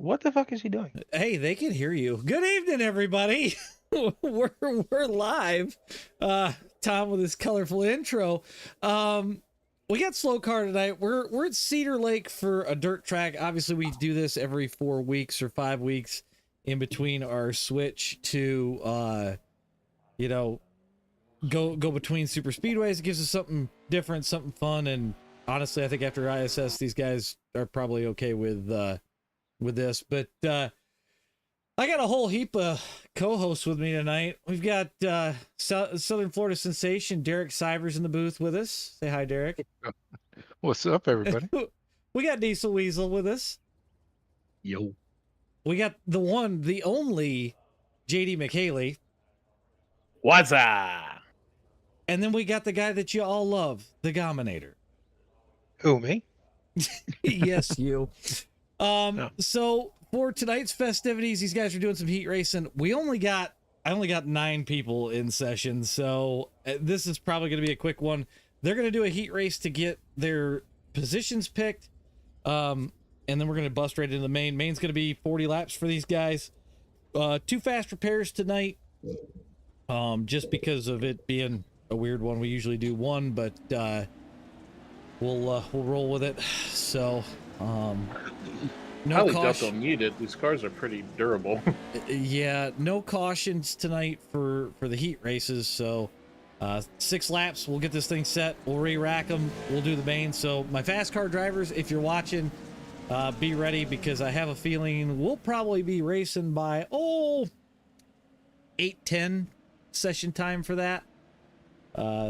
What the fuck is he doing? Hey, they can hear you. Good evening, everybody. we're live. Tom with his colorful intro. We got SLOCAR tonight. We're at Cedar Lake for a dirt track. Obviously, we do this every 4 weeks or 5 weeks in between our switch to go between super speedways. It gives us something different, something fun, and honestly, I think after ISS, these guys are probably okay with this. But I got a whole heap of co-hosts with me tonight. We've got Southern Florida sensation Derek Sivers in the booth with us. Say hi, Derek. What's up, everybody? We got Diesel Weasel with us. Yo. We got the one, the only JD McHaley. What's up? And then we got the guy that you all love, the Gominator. Who, me? Yes, you. No. So for tonight's festivities, these guys are doing some heat racing. I only got 9 people in session, so this is probably going to be a quick one. They're going to do a heat race to get their positions picked, and then we're going to bust right into the main. Main's going to be 40 laps for these guys. 2 fast repairs tonight, just because of it being a weird one. We usually do 1, but we'll roll with it. So no caution. Don't need it. These cars are pretty durable. Yeah, no cautions tonight for the heat races. So 6 laps, we'll get this thing set. We'll re-rack them. We'll do the main. So my fast car drivers, if you're watching, be ready, because I have a feeling we'll probably be racing by 8-10 session time for that.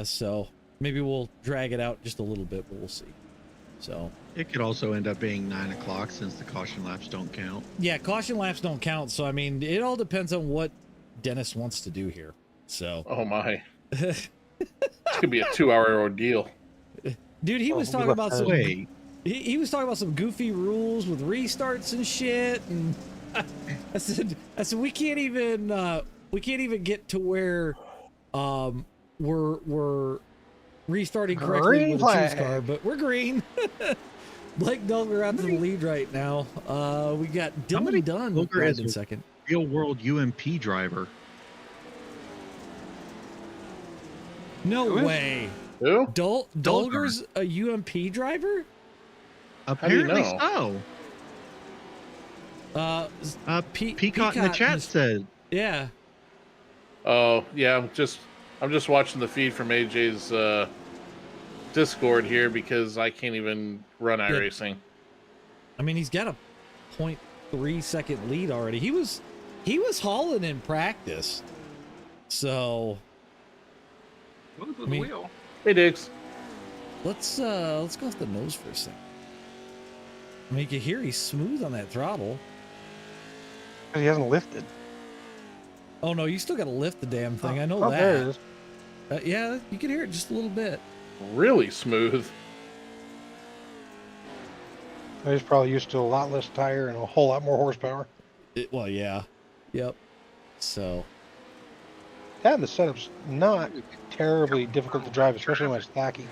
So maybe we'll drag it out just a little bit, but we'll see. So It could also end up being 9 o'clock since the caution laps don't count. yeah, caution laps don't count. So I mean, it all depends on what Dennis wants to do here. So Oh my. This could be a 2-hour ordeal. dude, he was talking about some Wait, he was talking about some goofy rules with restarts and shit, and I said we can't even get to where we're restarting correctly Green with a flag. choose car, but we're green. Blake Dulger out to the lead right now. We got Somebody Dylan Dunn Dulger right is in a- second. real world UMP driver. No Who is- way. Who? Dulger's a UMP driver? do you Apparently know? so. Peacock Peacock in the chat said, yeah. Oh yeah, I'm just watching the feed from AJ's Discord here because I can't even run iRacing. I mean, he's got a 0.3 second lead already. He was hauling in practice. So Move I mean- the wheel. Hey Diggs. let's go off the nose for a second. I mean, you can hear he's smooth on that throttle. He hasn't lifted. Oh no, you still got to lift the damn thing. I know Oh, there it that. is. Yeah, you can hear it just a little bit. Really smooth. He's probably used to a lot less tire and a whole lot more horsepower. Well, yeah. Yep. So Yeah, the setup's not terribly difficult to drive, especially when it's tacky.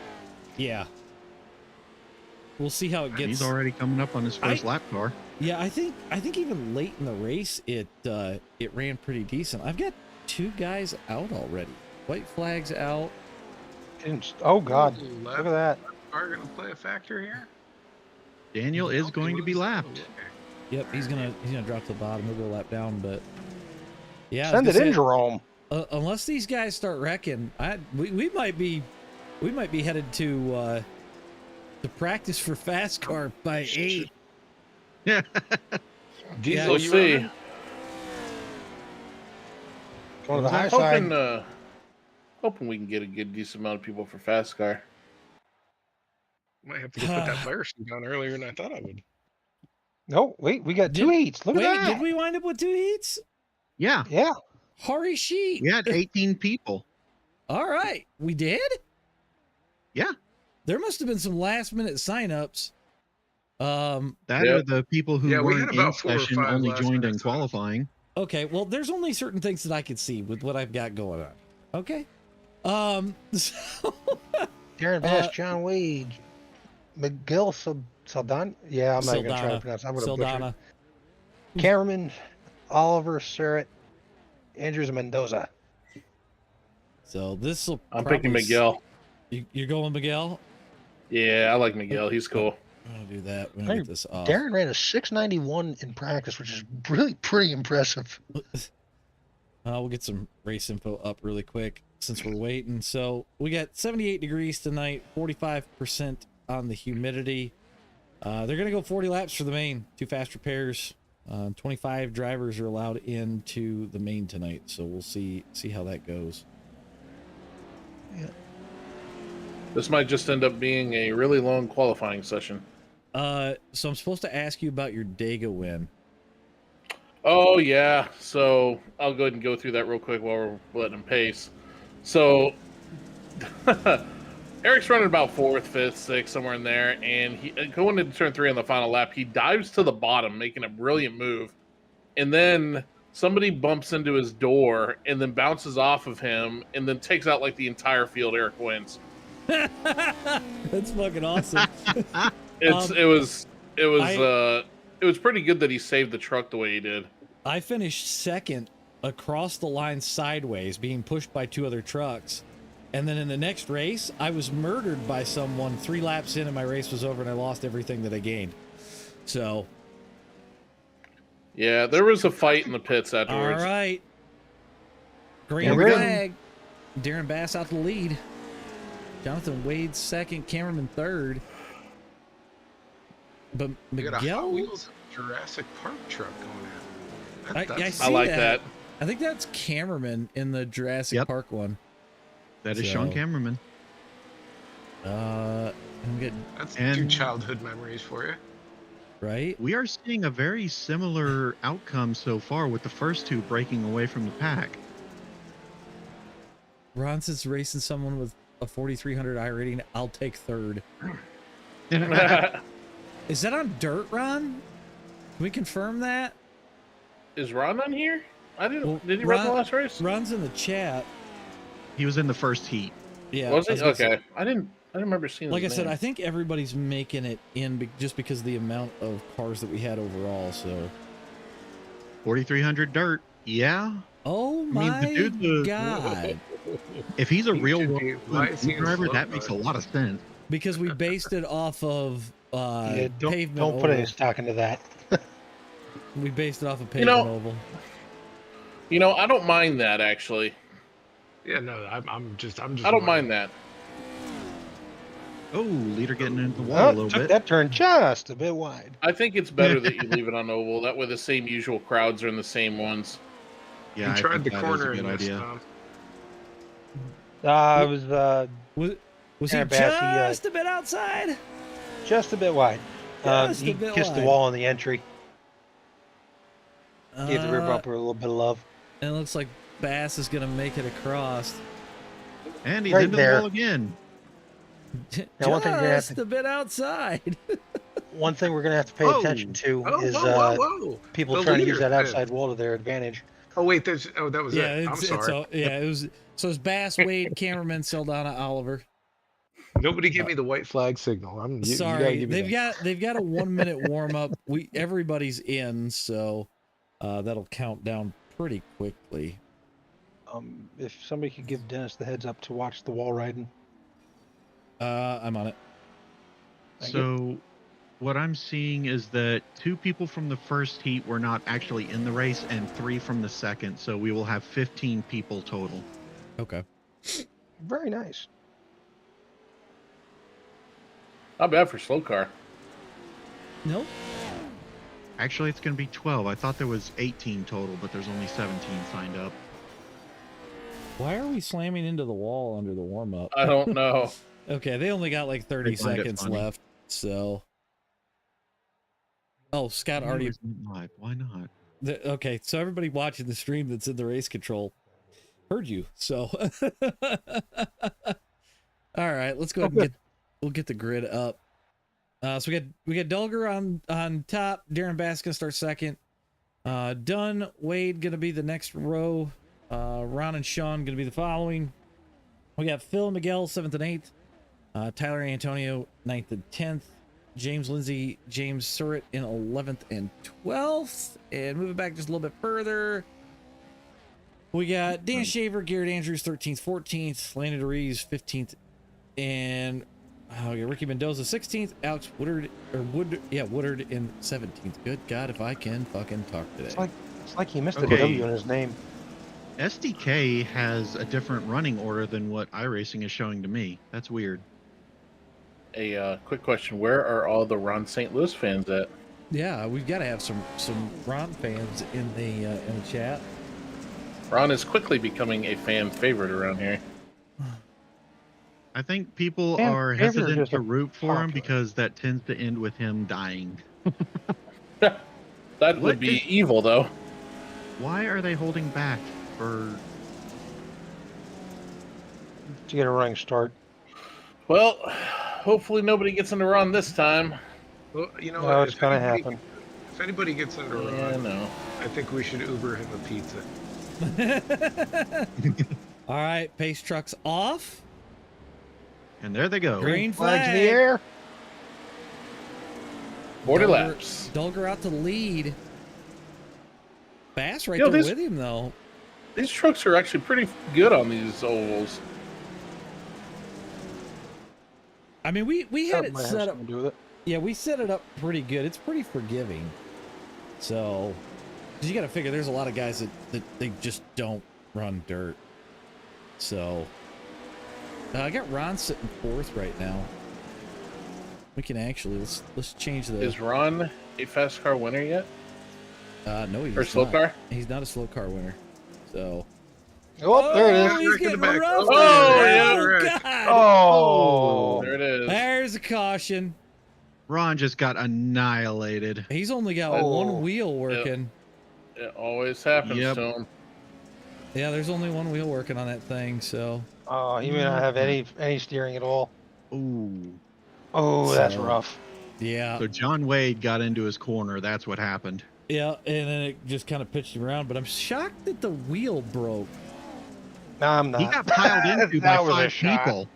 yeah, we'll see how it and gets. he's already coming up on his first lap car. Yeah, I think even late in the race, it ran pretty decent. I've got 2 guys out already. White flags out. Oh God, look at that. Are going to play a factor here? Daniel is going to be lapped. Yep, he's gonna drop to the bottom. We'll go lap down, but yeah, Send I was it gonna in, say, Jerome. unless these guys start wrecking, we might be headed to practice for FASCAR by 8. Yeah. Yeah, We'll see. Going to the high Hoping, side. hoping we can get a good decent amount of people for FASCAR. Might have to go put that fire suit on earlier than I thought I would. No, wait, we got 2 Did- heats. Look Wait, at that. did we wind up with 2 heats? Yeah. Yeah. Hurry sheet. We had 18 people. All right, we did. Yeah. There must have been some last minute signups. That Yep. are the people who Yeah, we had weren't in about 4 or session, 5 only last joined in minute signups. qualifying. Okay, well, there's only certain things that I can see with what I've got going on. Okay. So, Darren Bass, John Wade, Miguel Saldana. Yeah, I'm not even gonna try to pronounce. I'm gonna butcher. Saldana. Cameraman, Oliver, Surratt, Andrews, and Mendoza. So this will. I'm picking Miguel. You're going Miguel? Yeah, I like Miguel. He's cool. I'm gonna do that. We're gonna get this off. Darren ran a 691 in practice, which is really pretty impressive. We'll get some race info up really quick since we're waiting. So we got 78 degrees tonight, 45% on the humidity. They're going to go 40 laps for the main, 2 fast repairs. 25 drivers are allowed into the main tonight. So we'll see how that goes. Yeah. This might just end up being a really long qualifying session. So I'm supposed to ask you about your Dega win. Oh, yeah. So I'll go ahead and go through that real quick while we're letting him pace. So Eric's running about 4th, 5th, 6th, somewhere in there. And he going into turn 3 on the final lap, he dives to the bottom, making a brilliant move. And then somebody bumps into his door and then bounces off of him and then takes out like the entire field. Eric wins. That's fucking awesome. It was pretty good that he saved the truck the way he did. I finished 2nd across the line sideways, being pushed by 2 other trucks. And then in the next race, I was murdered by someone 3 laps in, and my race was over, and I lost everything that I gained. So. Yeah, there was a fight in the pits afterwards. All right. Green flag. Darren Bass out to the lead. Jonathan Wade 2nd, Cameron 3rd. But You got a Hot Miguel, Wheels Jurassic Park truck going at. I I like that. I think that's Cameraman in the Jurassic Park one. That is Sean Cameraman. I'm getting That's 2 childhood memories for you. right. We are seeing a very similar outcome so far, with the first 2 breaking away from the pack. Ronson's racing someone with a 4,300 I rating. I'll take 3rd. Is that on dirt, Ron? Can we confirm that? Is Ron on here? I didn't. Well, did he run the last race? Ron's in the chat. He was in the first heat. Yeah. Was he? I was gonna Okay. I didn't remember seeing. Like I his said, name. I think everybody's making it in just because of the amount of cars that we had overall. So. 4,300 dirt. Yeah. Oh my the dude's God! If he's a He real should be licensed driver, that slow makes a car. lot of sense. Because we based it off of Yeah, pavement. don't put any oval. stock into that. We based it off of pavement oval. You know, I don't mind that actually. Yeah, no, I'm just. I don't mind that. Oh, leader getting into the wall Oh, a little took bit. that turn just a bit wide. I think it's better that you leave it on oval. That way, the same usual crowds are in the same ones. Yeah, You I tried think the that is a corner good in this idea. time. It was Was he Aaron Bass, just a bit outside? just a bit wide. Just a He bit kissed the wide. wall on the entry. Gave the rear Uh, bumper a little bit of love. And it looks like Bass is going to make it across. And he's Right into there. the wall again. Now, one thing you're gonna have Just a bit outside. One thing we're going to have to pay Oh. attention to Oh, is whoa. people The trying to use leader that did. outside wall to their advantage. Oh wait, that was Yeah, it. I'm sorry. it was. So it's Bass, Wade, Cameraman, Saldana, Oliver. Nobody give me the white flag signal. You gotta Sorry, give me they've got a 1 minute warm up. Everybody's in, so that'll count down pretty quickly. If somebody could give Dennis the heads up to watch the wall riding. I'm on it. Thank So what I'm seeing is that 2 people from the first heat were not actually in the race and 3 from the second. So we will have 15 people total. Okay. Very nice. Not bad for slow car. Nope. Actually, it's going to be 12. I thought there was 18 total, but there's only 17 signed up. Why are we slamming into the wall under the warm up? I don't know. Okay, they only got like 30 I find it seconds funny. left, so. Oh, Scott already. Live. Why not? Okay, so everybody watching the stream that's in the race control heard you. So, all right, let's go ahead and we'll get the grid up. So we got Dulger on top. Darren Bass gonna start second. Dunn, Wade gonna be the next row. Ron and Sean gonna be the following. We got Phil and Miguel 7th and 8th. Tyler and Antonio 9th and 10th. James Lindsay, James Surratt in 11th and 12th. And moving back just a little bit further, we got Dan Shaver, Garrett Andrews 13th, 14th, Landon Reeves 15th, and Ricky Mendoza 16th, Alex Woodard in 17th. Good God, if I can fucking talk today. It's like he missed a Okay. W in his name. SDK has a different running order than what iRacing is showing to me. That's weird. A quick question: where are all the Ron St. Louis fans at? Yeah, we've got to have some Ron fans in the chat. Ron is quickly becoming a fan favorite around here. I think people Fan are favorite or hesitant just to a root for him popular? because that tends to end with him dying. That What would be is- evil, though. Why are they holding back for... To get a running start. Well, hopefully nobody gets into Ron this time. Well, you know, No, what, it's gonna happen. If anybody gets into Yeah, Ron, no. I think we should Uber him a pizza. All right, pace truck's off. And there they go. Green Flags flag. in the air. 40 Dulger- laps. Dulger out to lead. Bass right Yo, there this- with him though. These trucks are actually pretty good on these ovals. I mean, we had it Might have set up. something to do with it. Yeah, we set it up pretty good. It's pretty forgiving. So, 'cause you got to figure there's a lot of guys that they just don't run dirt. So, I got Ron sitting fourth right now. We can actually let's change the. Is Ron a fast car winner yet? No, he's Or slow not. car? He's not a slow car winner. So. Oh, there it is. He's Back in the getting back. roughed. Oh, Oh, yeah. God. Oh. There it is. There's a caution. Ron just got annihilated. He's only got Oh. one wheel working. It always happens Yep. to him. Yeah, there's only one wheel working on that thing, so. Oh, he may not have any steering at all. Ooh. Oh, that's So- rough. Yeah. So John Wade got into his corner. That's what happened. Yeah, and then it just kind of pitched him around, but I'm shocked that the wheel broke. No, I'm not. He got piled into by That was a 5 shot. people.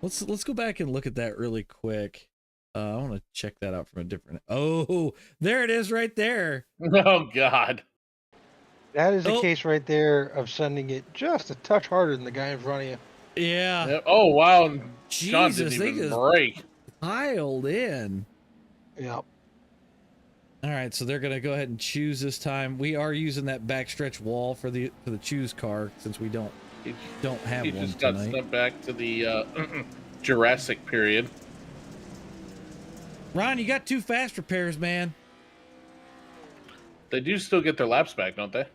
Let's go back and look at that really quick. I want to check that out from a different. Oh, there it is, right there. Oh, God. That is a Oh. case right there of sending it just a touch harder than the guy in front of you. Yeah, Yep. Oh, wow. and Sean Jesus, didn't they even just break. piled in. Yep. All right, so they're gonna go ahead and choose this time. We are using that backstretch wall for the choose car since we don't He, have he one just got tonight. sent back to the Jurassic period. Ron, you got 2 fast repairs, man. They do still get their laps back, don't they?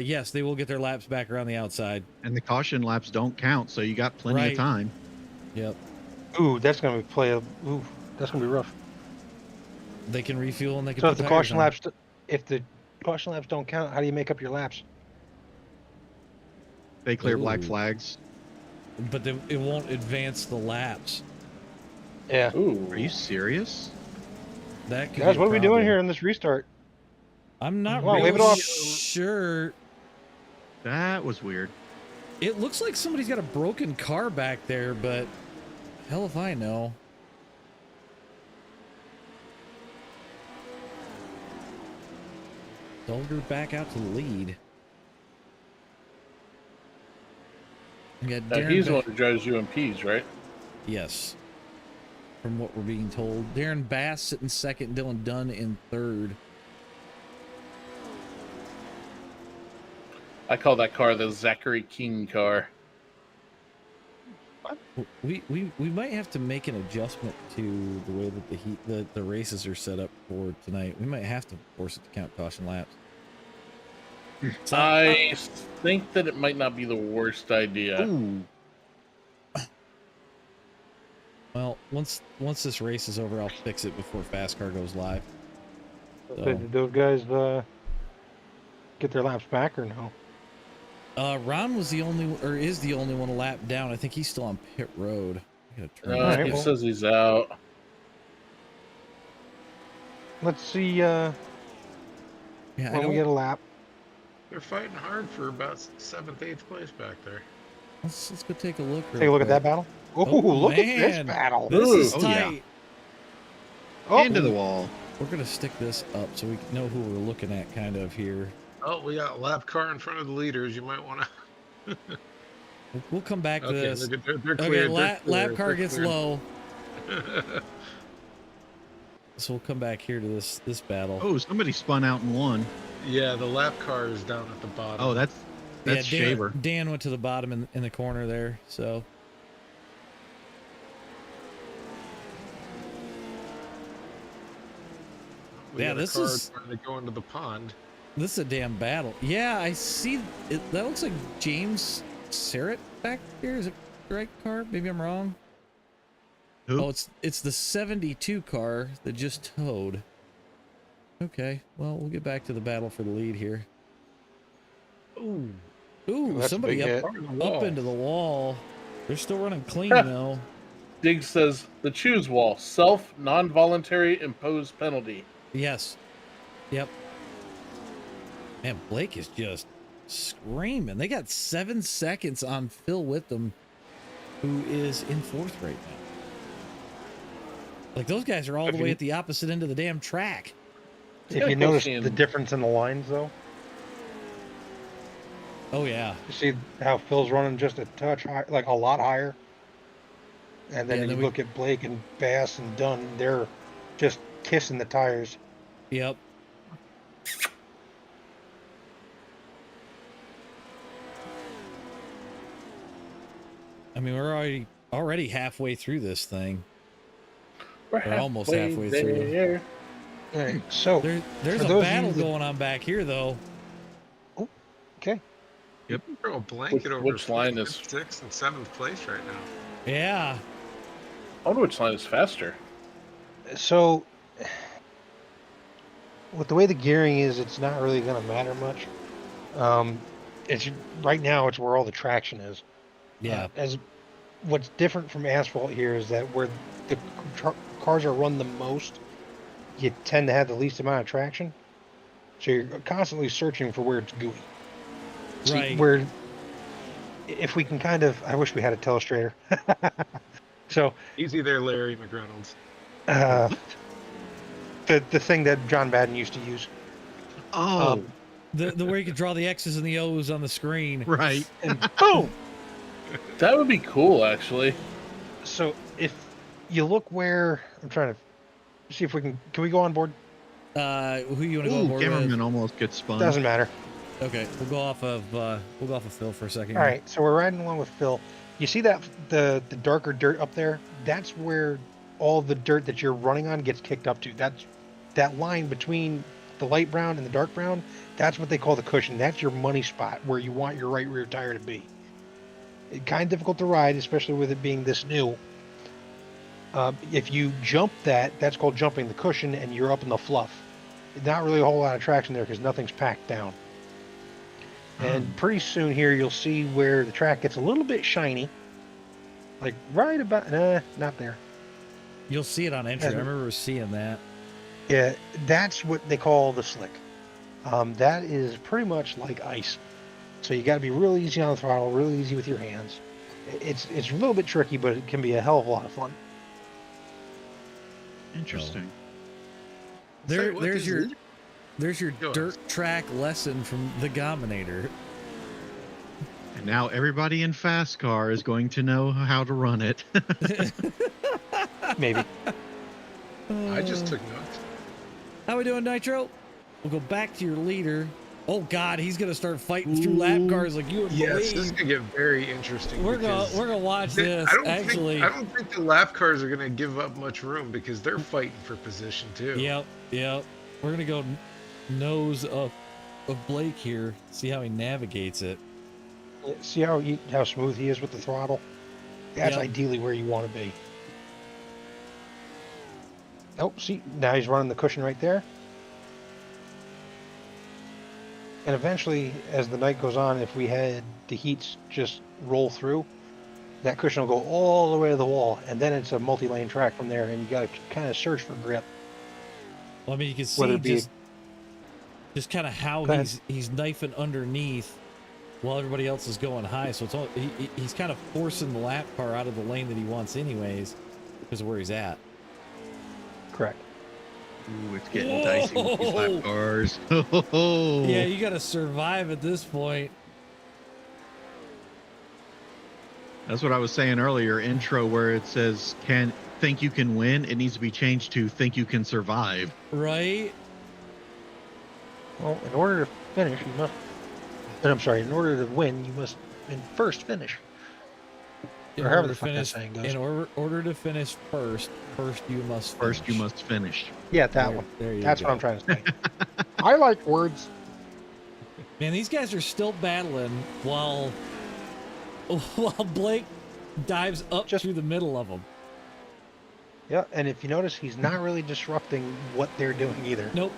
Yes, they will get their laps back around the outside. And the caution laps don't count, so you got plenty Right. of time. Yep, Ooh, that's gonna be Ooh, that's gonna be rough. they can refuel and they can. So put if the tires caution on. laps, if the caution laps don't count, how do you make up your laps? They clear black Ooh. flags. But it won't advance the laps. Yeah. Ooh. Are you serious? That could Guys, be a what are we doing problem. here in this restart? I'm not Come on, really wave it off. sure. That was weird. It looks like somebody's got a broken car back there, but hell if I know. Dulger back out to the lead. We got Now, Darren he's the Ba- one who drives UMPs, right? Yes. From what we're being told. Darren Bass sitting second, Dylan Dunn in third. I call that car the Zachary King car. We might have to make an adjustment to the way that the races are set up for tonight. We might have to force it to count caution laps. So, I think that it might not be the worst idea. Ooh. well, once this race is over, I'll fix it before FASCAR goes live. So- Did those guys get their laps back or no? Ron was the only, or is the only one a lap down. I think he's still on pit road. I gotta turn No, this Alright, he off. well- says he's out. Let's see Yeah, I when we don't, get a lap. They're fighting hard for about 7th, 8th place back there. let's go take a look. Take a look at that battle. Oh, Oh, look at this man. battle. This is Oh, yeah. tight. Oh, Into the wall. We're gonna stick this up so we know who we're looking at kind of here. Oh, we got a lap car in front of the leaders. You might want to. We'll come back to Okay, this. they're Okay, cleared. lap car gets cleared. low. So we'll come back here to this battle. Oh, somebody spun out and won. Yeah, the lap car is down at the bottom. Oh, that's Shaver. Dan went to the bottom in the corner there. So We yeah, got a this car is- trying to go into the pond. this is a damn battle. Yeah, I see it. That looks like James Serrett back here. Is it the right car? Maybe I'm wrong. Who? Oh, it's the 72 car that just towed. Okay, well, we'll get back to the battle for the lead here. Ooh, Ooh, That's a somebody big up, hit. up into the wall. They're still running clean though. Diggs says the choose wall, self non-voluntary imposed penalty. Yes. Yep. Man, Blake is just screaming. They got 7 seconds on Phil Witham, who is in 4th right now. Like, those guys are all the way at the opposite end of the damn track. if kinda you cool notice seeing- the difference in the lines, though, Oh, yeah. you see how Phil's running just a touch high, like a lot higher. And then Yeah, you then we- look at Blake and Bass and Dunn, they're just kissing the tires. Yep. I mean, we're already halfway through this thing. We're almost halfway through. there. All right, so There's For a those of you battle that- going on back here, though. okay, throw a blanket over Which line is- 6th and 7th place right now. Yeah. I wonder which line is faster. so with the way the gearing is, it's not really going to matter much. It's right now, it's where all the traction is. Yeah. As what's different from asphalt here is that where the cars are run the most, you tend to have the least amount of traction. So you're constantly searching for where it's gooey. See, Right. where if we can kind of, I wish we had a telestrator. So Easy there, Larry McReynolds. the thing that John Madden used to use. Oh, The where you could draw the X's and the O's on the screen. right. And boom. That would be cool, actually. So if you look where I'm trying to see if we can we go on board? Who you want to go Ooh, on board cameraman with? almost gets spun. Doesn't matter. Okay, we'll go off of Phil for a second. All right, so we're riding along with Phil. You see that the darker dirt up there? That's where all the dirt that you're running on gets kicked up to. That's that line between the light brown and the dark brown. That's what they call the cushion. That's your money spot where you want your right rear tire to be. It's kind of difficult to ride, especially with it being this new. If you jump that, that's called jumping the cushion, and you're up in the fluff. Not really a whole lot of traction there because nothing's packed down. And pretty soon here, you'll see where the track gets a little bit shiny. Like right about, not there. You'll see it on entry. I Hasn't- remember seeing that. Yeah, that's what they call the slick. That is pretty much like ice. So you got to be real easy on the throttle, really easy with your hands. It's a little bit tricky, but it can be a hell of a lot of fun. Interesting. There's your Go dirt track lesson from the Gominator. And now everybody in FASCAR is going to know how to run it. Maybe. I just took notes. How we doing, Nitro? We'll go back to your leader. Oh God, he's gonna start fighting through lap cars like you would Yes, this is believe. gonna get very interesting. We're because gonna watch this. I don't Actually, I don't think the lap cars are gonna give up much room because they're fighting for position too. yep. We're gonna go nose up of Blake here. See how he navigates it. See how smooth he is with the throttle? That's Yep. ideally where you want to be. Oh, see, now he's running the cushion right there. And eventually, as the night goes on, if we had the heats just roll through, that cushion will go all the way to the wall, and then it's a multi-lane track from there, and you got to kind of search for grip. Well, I mean, you can Whether see it be just kind of how Go ahead. he's knifing underneath while everybody else is going high. So it's all he's kind of forcing the lap car out of the lane that he wants anyways because of where he's at. Correct. Ooh, it's getting dicey with these lap cars. Yeah, you got to survive at this point. That's what I was saying earlier, intro, where it says think you can win. It needs to be changed to think you can survive. Right? Well, in order to finish, you must. I'm sorry. In order to win, you must first finish. In Or however order the to fuck that finish, saying goes. in order to finish first you must finish. First, you must finish. Yeah, that one. There you That's go. what I'm trying to say. I like words. Man, these guys are still battling while Blake dives up through the middle of them. Yeah, and if you notice, he's not really disrupting what they're doing either. Nope.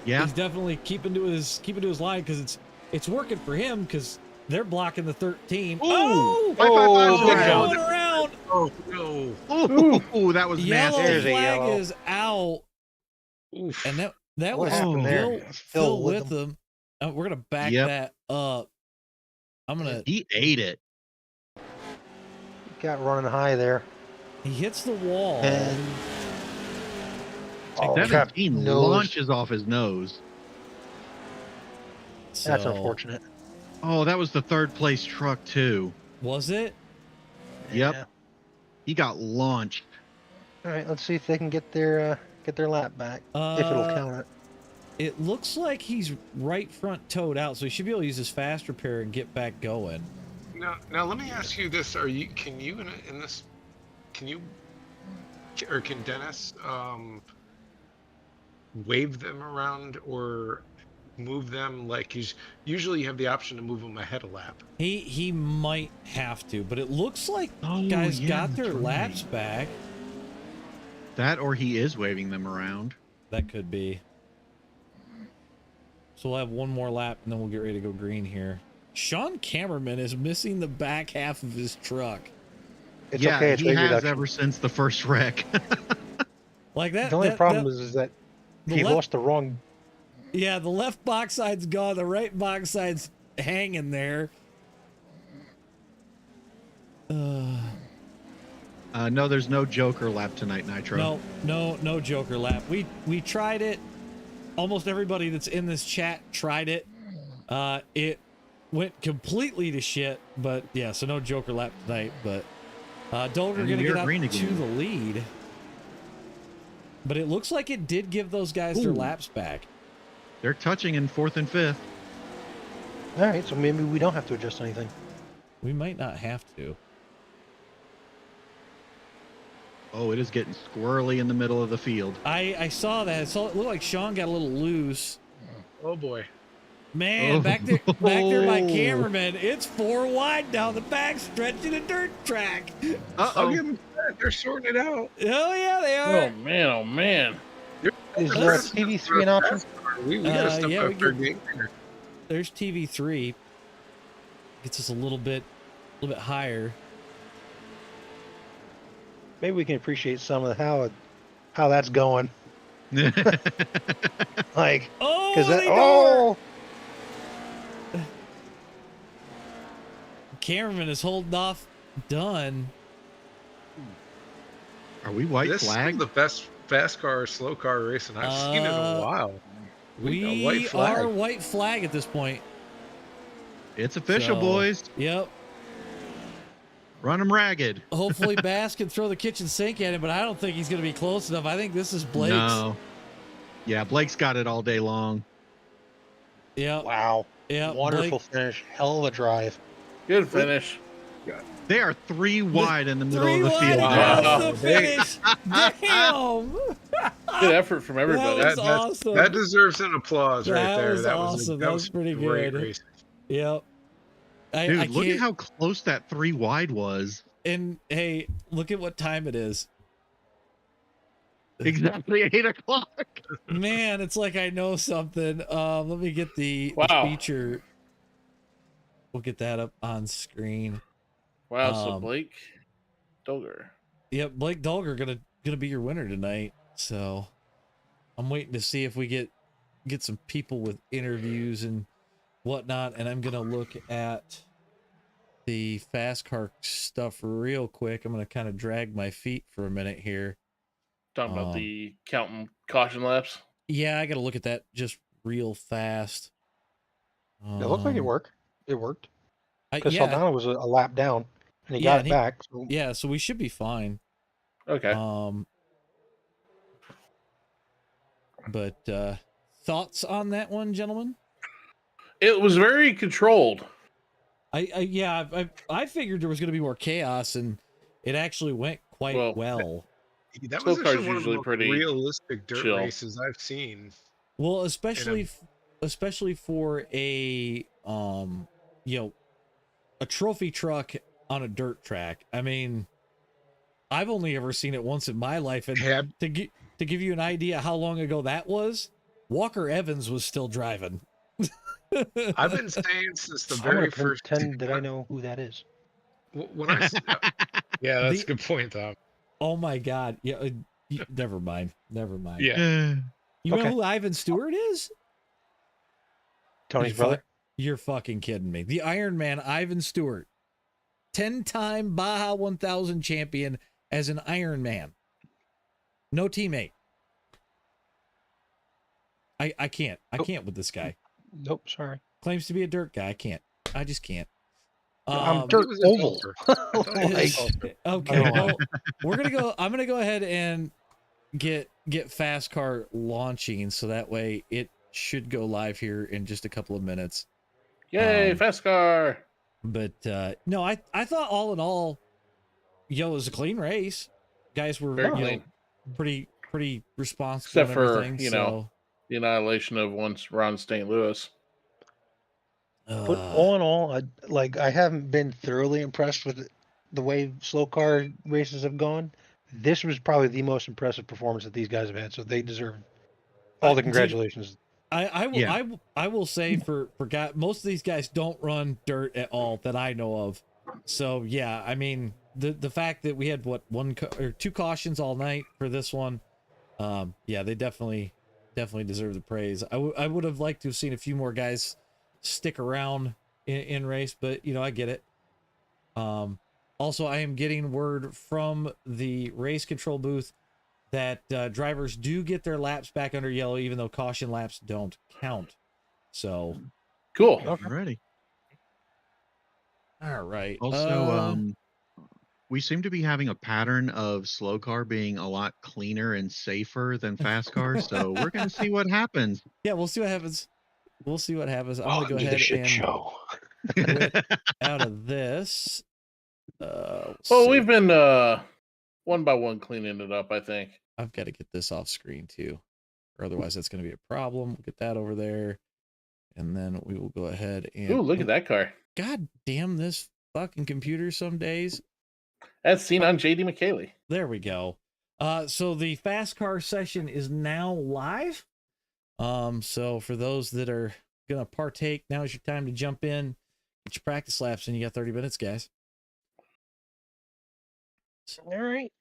Yeah. He's definitely keeping to his line because it's working for him because they're blocking the 13. Oh, they're wow. going around. Oh no! Oh, that was Yellow nasty. There's a flag yellow. is out, Oof. and that What was happened there? Phil with with them. We're gonna back Yep. that up. I'm gonna. He ate it. Got running high there. He hits the wall. And Like, that crap, machine nose. launches off his nose. That's So, unfortunate. Oh, that was the third place truck too. Was it? Yep. Yeah. He got launched. All right, let's see if they can get their lap back. If it'll count it. It looks like he's right front towed out, so he should be able to use his fast repair and get back going. Now let me ask you this: can you in this? Can you or can Dennis wave them around or move them? Like usually you have the option to move them ahead of lap. He might have to, but it looks like Oh, guys yeah, got their that's right. laps back. That or he is waving them around. That could be. So we'll have one more lap and then we'll get ready to go green here. Sean Cameraman is missing the back half of his truck. It's Yeah, okay. It's he weight has reduction. ever since the first wreck. Like that. The only problem is that the he left- lost the wrong. Yeah, the left box side's gone. The right box side's hanging there. No, there's no Joker lap tonight, Nitro. No Joker lap. We tried it. Almost everybody that's in this chat tried it. It went completely to shit. But yeah, so no Joker lap tonight. But Dolger And gonna we're get out green to again. the lead. But it looks like it did give those guys their Ooh. laps back. They're touching in fourth and fifth. All right, so maybe we don't have to adjust anything. We might not have to. Oh, it is getting squirrely in the middle of the field. I saw that. I saw it looked like Sean got a little loose. Oh boy! Man, Oh. back there by cameraman, it's 4 wide down the back stretch in a dirt track. I'll give them that. They're sorting it out. Oh yeah, they are. Oh man, oh man. Is TV3 an option? We gotta step yeah, up we our get- game here. There's TV3. Gets us a little bit higher. Maybe we can appreciate some of how that's going. Like, Oh, because that. they Oh, cameraman is holding off. Done. Are we white This is flag? the best fast car, slow car racing I've seen in a while. We a white flag. are white flag at this point. It's official, So- boys. Yep. Run them ragged. Hopefully Bass can throw the kitchen sink at him, but I don't think he's going to be close enough. I think this is Blake's. No. Yeah, Blake's got it all day long. Yep. wow. Yep. Wonderful Blake, finish. Hell of a drive. Good finish. They are 3 wide in the middle 3 of the wide field. Wow. across the finish. Damn. Good effort from everybody. That was awesome. That deserves an applause right That there. was That awesome. That was pretty great good. racing. Yep. Dude, I look can't, at how close that 3 wide was. and hey, look at what time it is. Exactly 8 o'clock. Man, it's like I know something. Let me get the Wow. feature. We'll get that up on screen. Wow, so Um, Blake Dolger. Yep, Blake Dolger gonna be your winner tonight. So I'm waiting to see if we get some people with interviews and whatnot, and I'm gonna look at the FASCAR stuff real quick. I'm gonna kind of drag my feet for a minute here. Talking about the counting caution laps. Yeah, I got to look at that just real fast. It looked like it worked. It worked. Because Yeah, Saldana was a lap down, and he Yeah, got and it back. So yeah, so we should be fine. Okay. But thoughts on that one, gentlemen? It was very controlled. I figured there was going to be more chaos, and it actually went quite well. That was SLOCAR's actually one of the usually most pretty realistic dirt chill. races I've seen. Well, especially for a a trophy truck on a dirt track. I mean, I've only ever seen it once in my life, and to give you an idea how long ago that was, Walker Evans was still driving. I've been saying since the I'm very gonna first. pretend that I know who that is. When I yeah, that's a good point, Tom. Oh my God! Yeah, never mind. Yeah. You know who Ivan Stewart is? Tony's brother. You're fucking kidding me. The Iron Man, Ivan Stewart, 10-time Baja 1000 champion as an Iron Man. No teammate. I can't with this guy. Nope, sorry. Claims to be a dirt guy. I just can't. I'm dirt oval. Okay, well, I'm gonna go ahead and get FASCAR launching, so that way it should go live here in just a couple of minutes. Yay, FASCAR! But no, I thought all in all, it was a clean race. Guys were pretty responsible. Except for so. The annihilation of once Ron St. Louis. But all in all, I haven't been thoroughly impressed with the way slow car races have gone. This was probably the most impressive performance that these guys have had, so they deserve all the congratulations. I will say for guys, most of these guys don't run dirt at all that I know of. So yeah, I mean the fact that we had two cautions all night for this one, yeah, they definitely deserve the praise. I would have liked to have seen a few more guys stick around in race, but I get it. Also, I am getting word from the race control booth that drivers do get their laps back under yellow, even though caution laps don't count. So cool. Alrighty. All right. Also, we seem to be having a pattern of slow car being a lot cleaner and safer than fast car, so we're going to see what happens. Yeah, we'll see what happens. I'm going to go ahead and show. quit out of this. We've been one by one cleaning it up, I think. I've got to get this off screen too, or otherwise that's going to be a problem. We'll get that over there, and then we will go ahead and... Ooh, look at that car. God damn this fucking computer some days. As seen on JD McKaylee. There we go. So the FASCAR session is now live. So for those that are going to partake, now is your time to jump in, get your practice laps, and you got 30 minutes, guys. All right.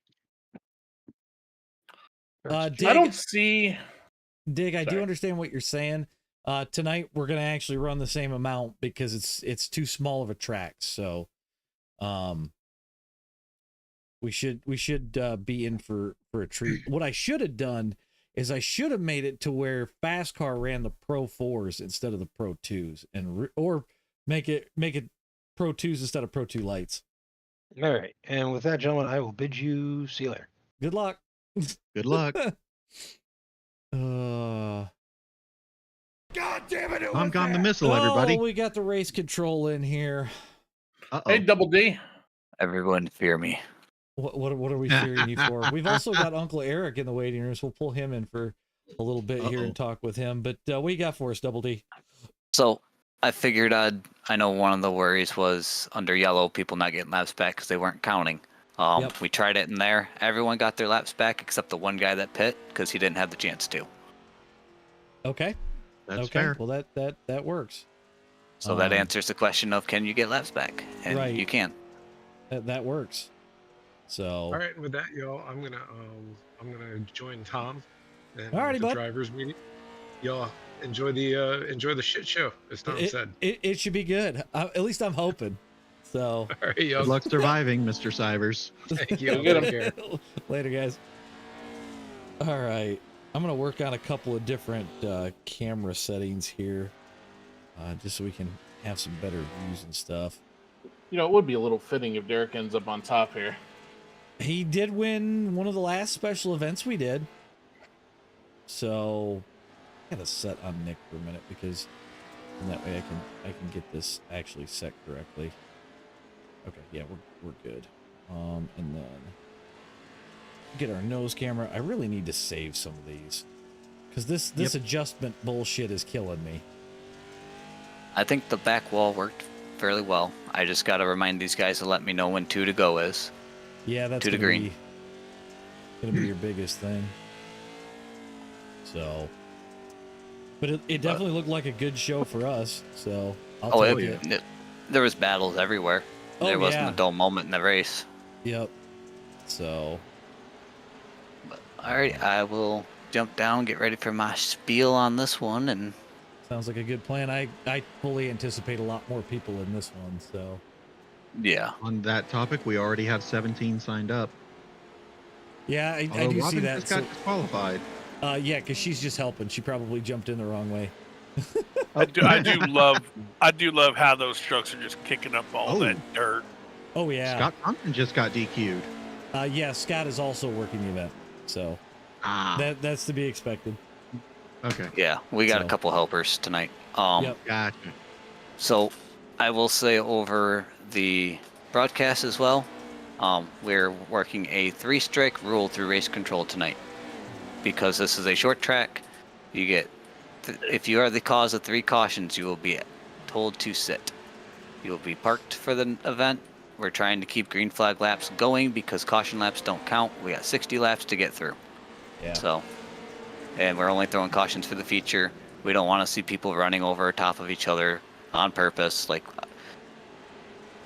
Dig, I don't see... Dig, I do understand what you're saying. Tonight we're going to actually run the same amount because it's too small of a track. So, we should be in for a treat. What I should have done is I should have made it to where FASCAR ran the Pro 4s instead of the Pro 2s, or make it Pro 2s instead of Pro 2 lights. All right. And with that, gentlemen, I will bid you see you later. Good luck. Good luck. God damn it! I'm gone the missile, everybody. Oh, we got the race control in here. Hey, Double D. Everyone fear me. What are we fearing you for? We've also got Uncle Eric in the waiting room, so we'll pull him in for a little bit here and talk with him. But what you got for us, Double D? So I figured I know one of the worries was under yellow, people not getting laps back because they weren't counting. We tried it in there. Everyone got their laps back except the one guy that pit because he didn't have the chance to. Okay. That's fair. Well, that works. So that answers the question of can you get laps back? And you can. That works. So all right, with that, y'all, I'm gonna join Tom and Alrighty, the bud. drivers meeting. Y'all enjoy the shit show, as Tom said. It should be good. At least I'm hoping. So all right, y'all. Good luck surviving, Mr. Sivers. Thank you. Get him. Later, guys. All right. I'm going to work on a couple of different camera settings here, just so we can have some better views and stuff. You know, it would be a little fitting if Derek ends up on top here. He did win one of the last special events we did. So I gotta set on Nick for a minute, because in that way I can get this actually set correctly. Okay, yeah, we're good. And then get our nose camera. I really need to save some of these, because this adjustment bullshit is killing me. I think the back wall worked fairly well. I just got to remind these guys to let me know when 2 to go is. Yeah, that's 2 to green. Gonna be your biggest thing. So, but it definitely looked like a good show for us. So I'll take it. There was battles everywhere. There wasn't a dull moment in the race. Yep. So. But, all right, I will jump down, get ready for my spiel on this one, and. Sounds like a good plan. I fully anticipate a lot more people in this one. So. Yeah. On that topic, we already have 17 signed up. Yeah, I do Robin see that. Just got disqualified. Yeah, because she's just helping. She probably jumped in the wrong way. I do love how those trucks are just kicking up all that dirt. Oh yeah. Scott Thompson just got DQ'd. Yeah, Scott is also working the event, so that's to be expected. Okay. Yeah, we got a couple helpers tonight. Yep. Gotcha. So I will say over the broadcast as well, we're working a 3-strike rule through race control tonight. Because this is a short track, you get, if you are the cause of 3 cautions, you will be told to sit. You will be parked for the event. We're trying to keep green flag laps going because caution laps don't count. We got 60 laps to get through. Yeah. So, and we're only throwing cautions for the feature. We don't want to see people running over top of each other on purpose. Like,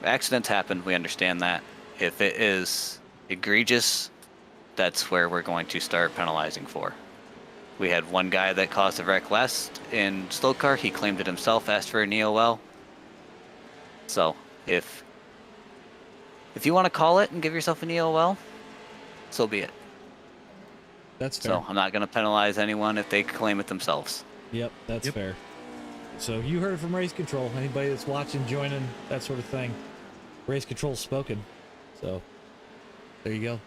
accidents happen. We understand that. If it is egregious, that's where we're going to start penalizing for. We had one guy that caused a wreck last in SLOCAR. He claimed it himself, asked for an EOL. So if you want to call it and give yourself an EOL, so be it. That's fair. So I'm not going to penalize anyone if they claim it themselves. Yep, that's fair. So you heard it from Race Control. Anybody that's watching, joining, that sort of thing. Race Control's spoken. So there you go.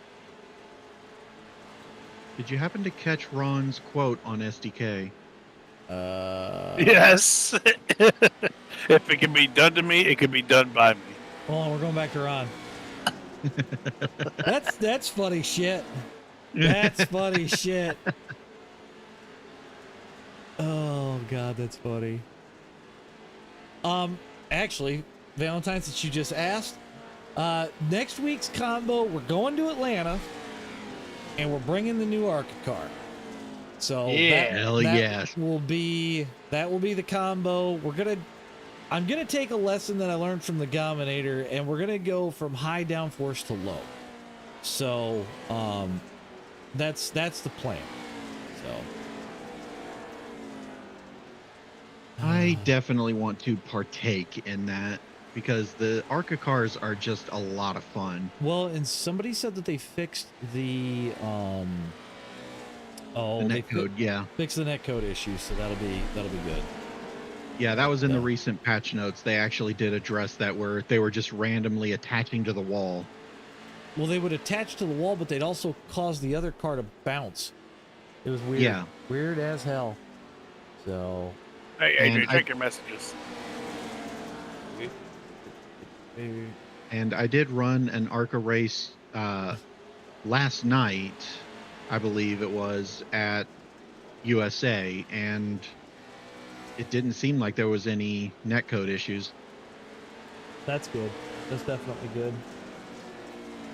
Did you happen to catch Ron's quote on SDK? Yes. If it can be done to me, it can be done by me. Hold on, we're going back to Ron. That's funny shit. That's funny shit. Oh god, that's funny. Actually, Valentine, since you just asked, next week's combo, we're going to Atlanta. And we're bringing the new ARCA car. So that will be the combo. I'm gonna take a lesson that I learned from the Gominator, and we're gonna go from high downforce to low. So that's the plan. So I definitely want to partake in that, because the ARCA cars are just a lot of fun. Well, and somebody said that they fixed the netcode, fixed the netcode issue, so that'll be good. Yeah, that was in the recent patch notes. They actually did address that, where they were just randomly attaching to the wall. Well, they would attach to the wall, but they'd also cause the other car to bounce. It was weird. Yeah. Weird as hell. So. Hey, Adrian, check your messages. And I did run an ARCA race last night, I believe it was, at USA, and it didn't seem like there was any netcode issues. That's good. That's definitely good.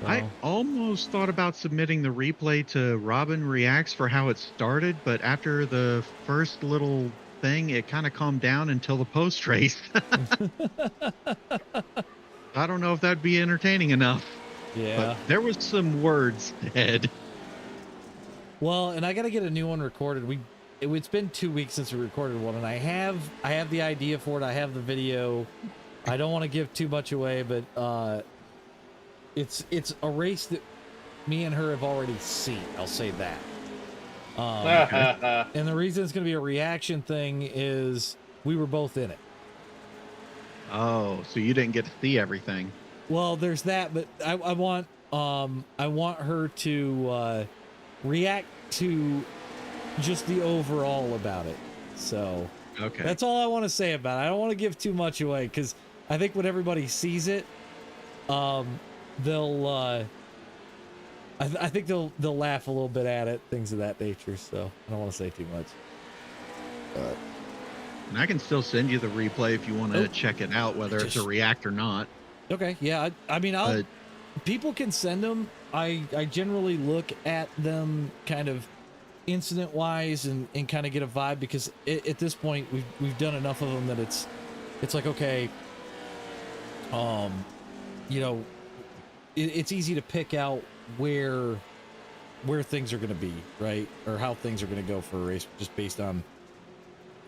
So. I almost thought about submitting the replay to Robin Reacts for how it started, but after the first little thing, it kind of calmed down until the post race. I don't know if that'd be entertaining enough. Yeah. But there was some words said. Well, and I got to get a new one recorded. It's been 2 weeks since we recorded one, and I have the idea for it. I have the video. I don't want to give too much away, but it's a race that me and her have already seen. I'll say that. And the reason it's going to be a reaction thing is we were both in it. Oh, so you didn't get to see everything. Well, there's that, but I want her to react to just the overall about it. So Okay. that's all I want to say about it. I don't want to give too much away because I think when everybody sees it, they'll I think they'll laugh a little bit at it, things of that nature. So I don't want to say too much. And I can still send you the replay if you want to check it out, whether it's a react or not. Okay, yeah. I mean, people can send them. I generally look at them kind of incident wise and kind of get a vibe because at this point we've done enough of them that it's like, okay, you know, it's easy to pick out where things are going to be, right, or how things are going to go for a race just based on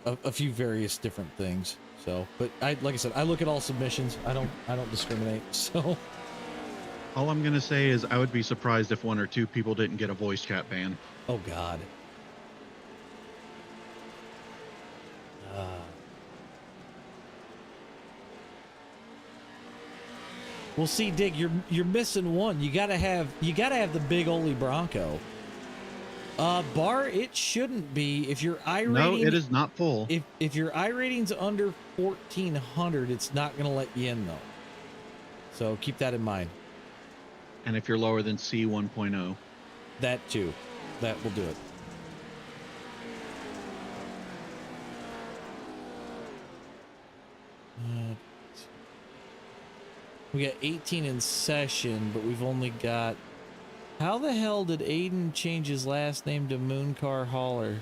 a few various different things. So, but like I said, I look at all submissions. I don't discriminate. So all I'm going to say is I would be surprised if 1 or 2 people didn't get a voice chat ban. Oh God. Well, see, Dig, you're missing one. You gotta have the big Oli Bronco. Bar, it shouldn't be. If your I rating, no, it is not full. If your I rating's under 1400, it's not gonna let you in though. So keep that in mind. And if you're lower than C 1.0, that too, that will do it. We got 18 in session, but we've only got... How the hell did Aiden change his last name to Mooncar Hauler?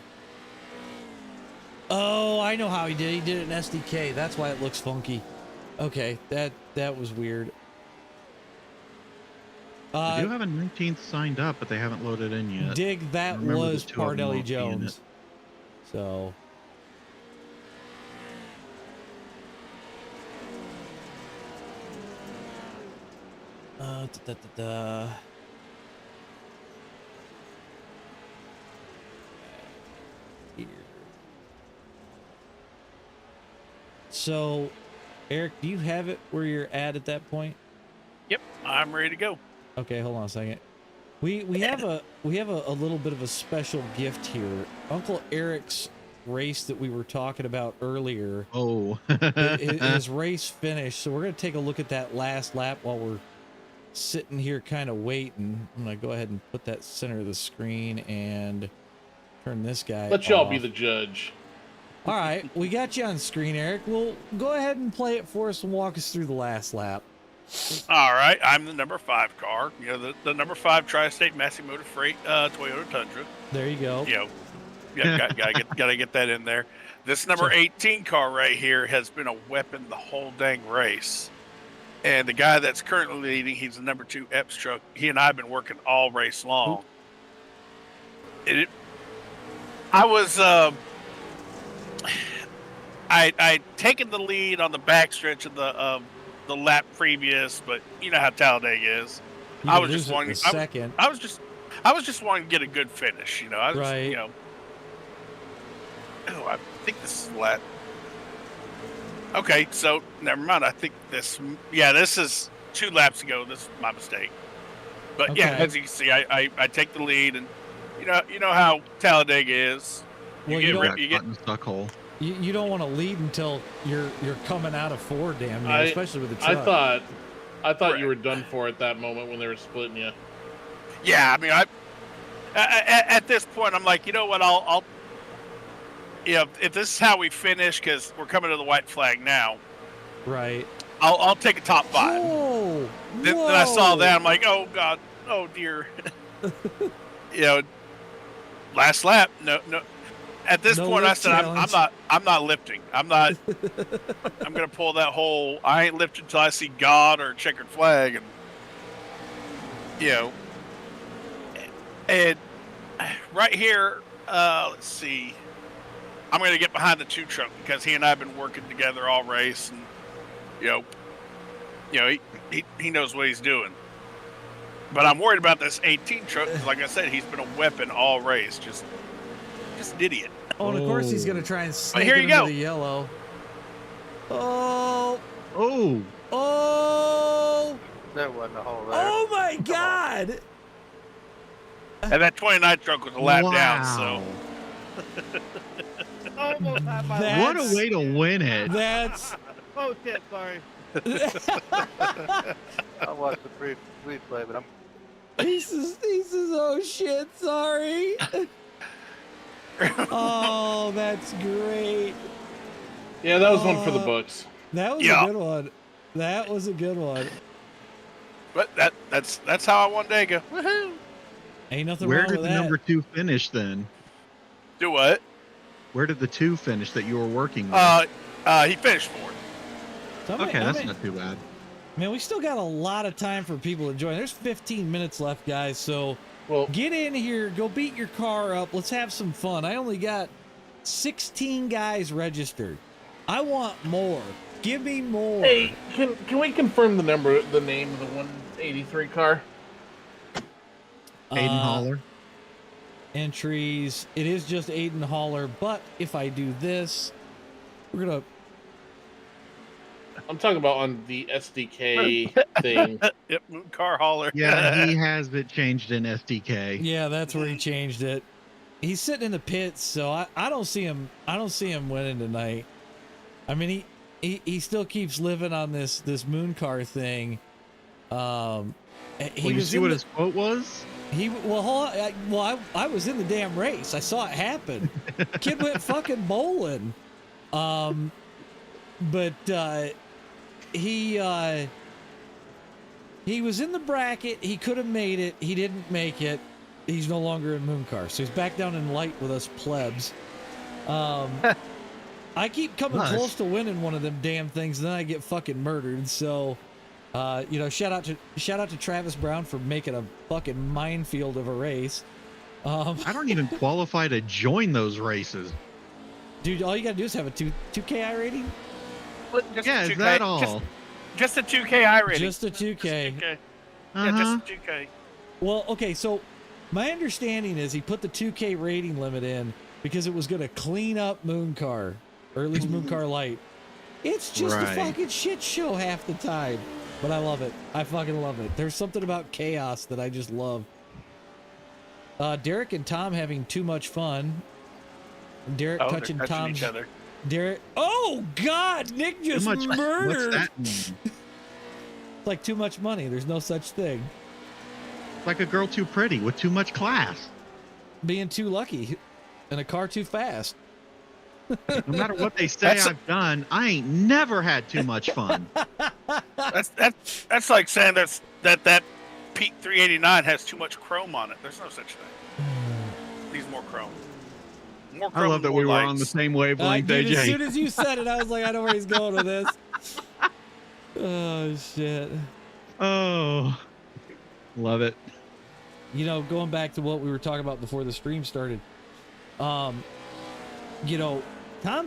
Oh, I know how he did. He did it in SDK. That's why it looks funky. Okay, that was weird. I do have a 19th signed up, but they haven't loaded in yet. Dig, that was Pardelli Jones. So... Here. So, Eric, do you have it where you're at that point? Yep, I'm ready to go. Okay, hold on a second. We have a little bit of a special gift here. Uncle Eric's race that we were talking about earlier. Oh, his race finished, so we're gonna take a look at that last lap while we're sitting here kind of waiting. I'm gonna go ahead and put that center of the screen and turn this guy Let y'all off. be the judge. All right, we got you on screen, Eric. Well, go ahead and play it for us and walk us through the last lap. All right, I'm the number 5 car. You know, the number 5 Tri-State Massey Motor Freight Toyota Tundra. There you go. You know, yeah, gotta get that in there. This number 18 car right here has been a weapon the whole dang race. And the guy that's currently leading, he's the number 2 Epps truck. He and I have been working all race long. I'd taken the lead on the backstretch of the lap previous, but you know how Talladega is. I was just wanting to get a good finish. You know, I was right. Just, you know. Oh, I think this is lap. Okay, so never mind. I think this is 2 laps ago. This is my mistake. But okay. Yeah, as you can see, I take the lead, and you know how Talladega is. You get stuck hole. You don't want to lead until you're coming out of 4, damn near, especially with the truck. I thought you were done for at that moment when they were splitting you. Yeah, I mean, at this point, I'm like, you know what? I'll if this is how we finish, because we're coming to the white flag now. Right. I'll take a top 5. Whoa. Then I saw that, I'm like, oh God, oh dear. You know, last lap, no. At this point, I said, I'm not lifting. I'm not. I'm gonna pull that whole. I ain't lifting until I see God or a checkered flag, and you know. And right here, let's see. I'm gonna get behind the 2 truck because he and I have been working together all race, and you know, he knows what he's doing. But I'm worried about this 18 truck because, like I said, he's been a weapon all race. Just just an idiot. Oh, and of course he's gonna try and snake here it you into go. the yellow. Oh, Oh, oh, There wasn't a hole there. oh my God! And that 29 truck was a lap down, so. Almost had my what a way to win it. That's Oh shit, sorry. I watched the replay, but I'm he says, oh shit, sorry. Oh, that's great. Yeah, that was one for the books. That was Yeah. a good one. That was a good one. But that's how I won Dega. Woohoo! Ain't nothing Where wrong did with the that. number 2 finish then? Do what? Where did the 2 finish that you were working with? He finished fourth. Somebody- Okay, I that's mean- not too bad. Man, we still got a lot of time for people to join. There's 15 minutes left, guys. So Well, get in here, go beat your car up. Let's have some fun. I only got 16 guys registered. I want more. Give me more. hey, can we confirm the name of the 183 car? Aiden Holler. Entries. It is just Aiden Holler, but if I do this, we're gonna. I'm talking about on the SDK thing. Yep, car hauler. Yeah, he has it changed in SDK. Yeah, that's where he changed it. He's sitting in the pits, so I don't see him. I don't see him winning tonight. I mean, he still keeps living on this moon car thing. He Well, you was see in what the- his quote was? I was in the damn race. I saw it happen. Kid went fucking bowling. But he was in the bracket. He could have made it. He didn't make it. He's no longer in moon car, so he's back down in light with us plebs. I keep coming Nice. close to winning one of them damn things, and then I get fucking murdered. So, shout out to Travis Brown for making a fucking minefield of a race. I don't even qualify to join those races. Dude, all you gotta do is have a 2K rating. Just Yeah, a is 2K, that all? Just a 2K rating. Just a 2K. Yeah, Uh-huh. just a 2K. Well, okay, so my understanding is he put the 2K rating limit in because it was gonna clean up Moon Car, or at least Moon Car Light. It's just a Right. fucking shit show half the time, but I love it. I fucking love it. There's something about chaos that I just love. Derek and Tom having too much fun. Derek Oh, they're touching touching Tom's. each other. Derek. Oh God, Nick Too just much. murdered. What's that mean? It's like too much money. There's no such thing. Like a girl too pretty with too much class. Being too lucky, and a car too fast. No matter what they say That's- I've done, I ain't never had too much fun. That's like saying that Pete 389 has too much chrome on it. There's no such thing. Needs more chrome. More I chrome love and that more we were on the lights. same wavelength, Dude, as soon AJ. as you said it, I was like, I know where he's going with this. Oh shit! Oh, love it. You know, going back to what we were talking about before the stream started. Tom's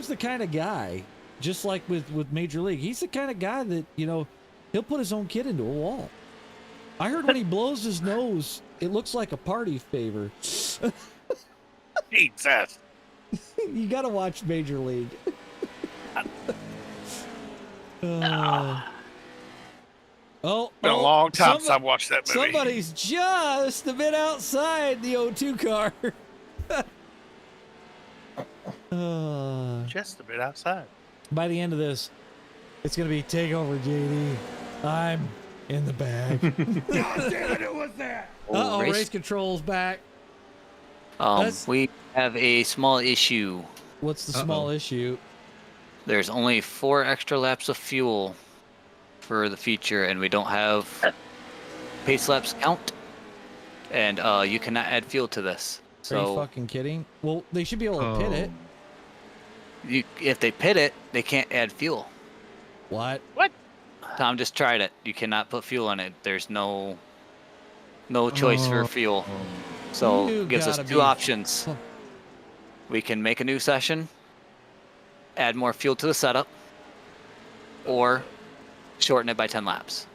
the kind of guy, just like with Major League. He's the kind of guy that he'll put his own kid into a wall. I heard when he blows his nose, it looks like a party favor. Jesus. You gotta watch Major League. Oh, Been a long time since I've watched that movie. Somebody's just a bit outside the O2 car. Just a bit outside. By the end of this, it's gonna be take over, JD. I'm in the bag. God damn it! It was that. Uh-oh, race control's back. We have a small issue. What's the small issue? There's only 4 extra laps of fuel for the feature, and we don't have pace laps count. And you cannot add fuel to this. Are you So fucking kidding? Well, they should be able to pit it. if they pit it, they can't add fuel. What? Tom just tried it. You cannot put fuel in it. There's no choice for fuel. So You it gives us gotta 2 be- options. We can make a new session, add more fuel to the setup, or shorten it by 10 laps.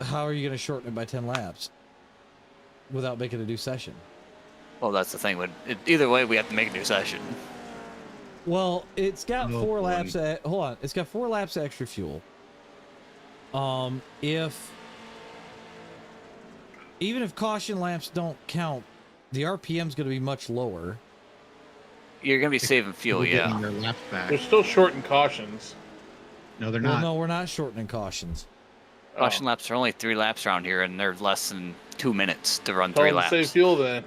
How are you going to shorten it by 10 laps without making a new session? Well, that's the thing. Either way, we have to make a new session. Well, it's got Oh, 4 boy. laps. Hold on, it's got 4 laps of extra fuel. Even if caution laps don't count, the RPM's going to be much lower. You're gonna be saving fuel, People getting yeah. their laps back. They're still short in cautions. No, they're Well, not. no, we're not shortening cautions. Caution laps are only 3 laps around here, and they're less than 2 minutes to run Tell 3 them to laps. save fuel then.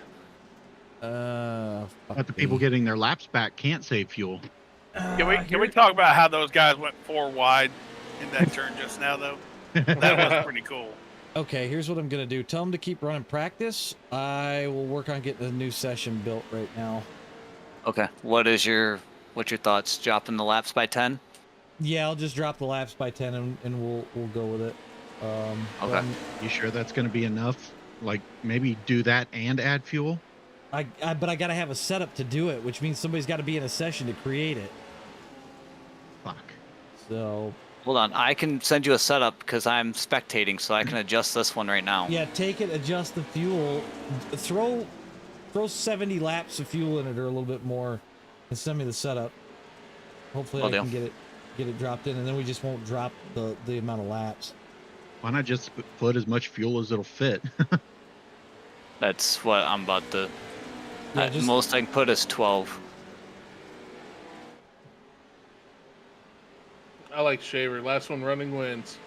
But the people getting their laps back can't save fuel. Can we talk about how those guys went 4 wide in that turn just now, though? That was pretty cool. Okay, here's what I'm going to do. Tell them to keep running practice. I will work on getting a new session built right now. Okay. What's your thoughts? Dropping the laps by 10? Yeah, I'll just drop the laps by 10 and we'll go with it. Okay. You sure that's going to be enough? Like maybe do that and add fuel? But I got to have a setup to do it, which means somebody's got to be in a session to create it. Fuck. So Hold on. I can send you a setup because I'm spectating, so I can adjust this one right now. yeah, take it, adjust the fuel, throw 70 laps of fuel in it or a little bit more, and send me the setup. Hopefully, I can get it dropped in, and then we just won't drop the amount of laps. Why not just put as much fuel as it'll fit? That's what I'm about to. Yeah, just- most I can put is 12. I like Shaver. Last one running wins.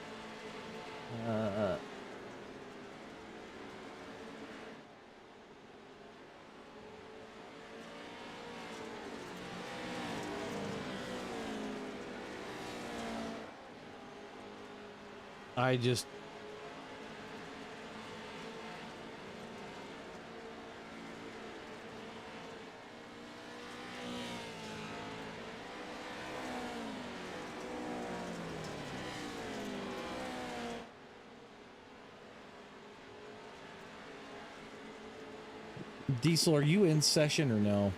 I just. Diesel, are you in session or no?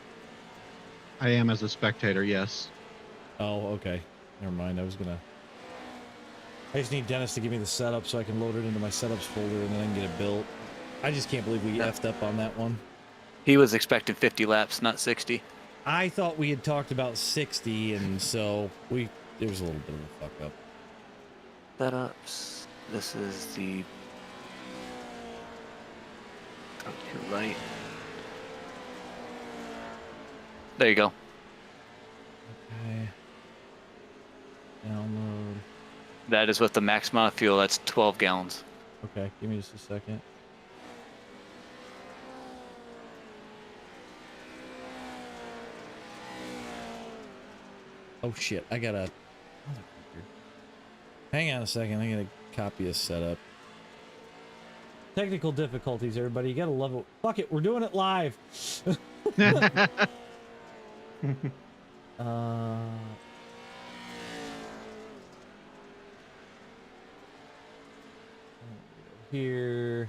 I am as a spectator, yes. Oh, okay. Never mind. I just need Dennis to give me the setup so I can load it into my setups folder and then I can get it built. I just can't believe we effed up on that one. He was expecting 50 laps, not 60. I thought we had talked about 60, and so there was a little bit of a fuck up. Setups. This is the. Up to your right. There you go. Okay. Download. That is with the max amount of fuel. That's 12 gallons. Okay, give me just a second. Oh shit, I gotta... Hang on a second, I gotta copy a setup. Technical difficulties, everybody. You gotta love it. Fuck it, we're doing it live. Here.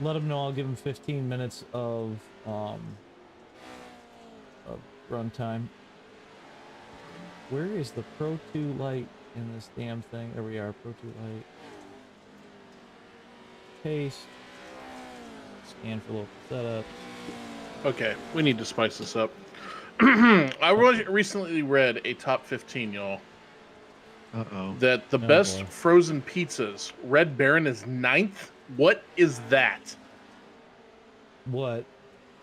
Let him know I'll give him 15 minutes of runtime. Where is the Pro 2 Lite in this damn thing? There we are, Pro 2 Lite. Paste. Scan for local setup. Okay, we need to spice this up. I recently read a top 15, y'all. Uh-oh. That the Oh, best boy. frozen pizzas, Red Baron is 9th. What is that? What?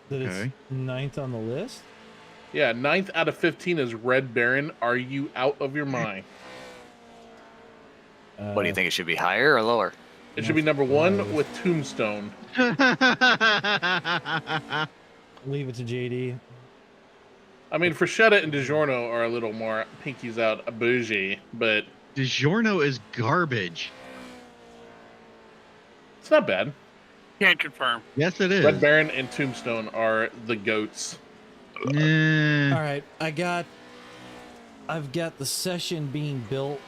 That Okay. it's 9th on the list? Yeah, 9th out of 15 is Red Baron. Are you out of your mind? What do you think? It should be higher or lower? It should be number 1 with Tombstone. Leave it to JD. I mean, Freshetta and DiGiorno are a little more pinkies out bougie, but DiGiorno is garbage. it's not bad. Can't confirm. Yes, it is. Red Baron and Tombstone are the goats. Eh. All right, I've got the session being built.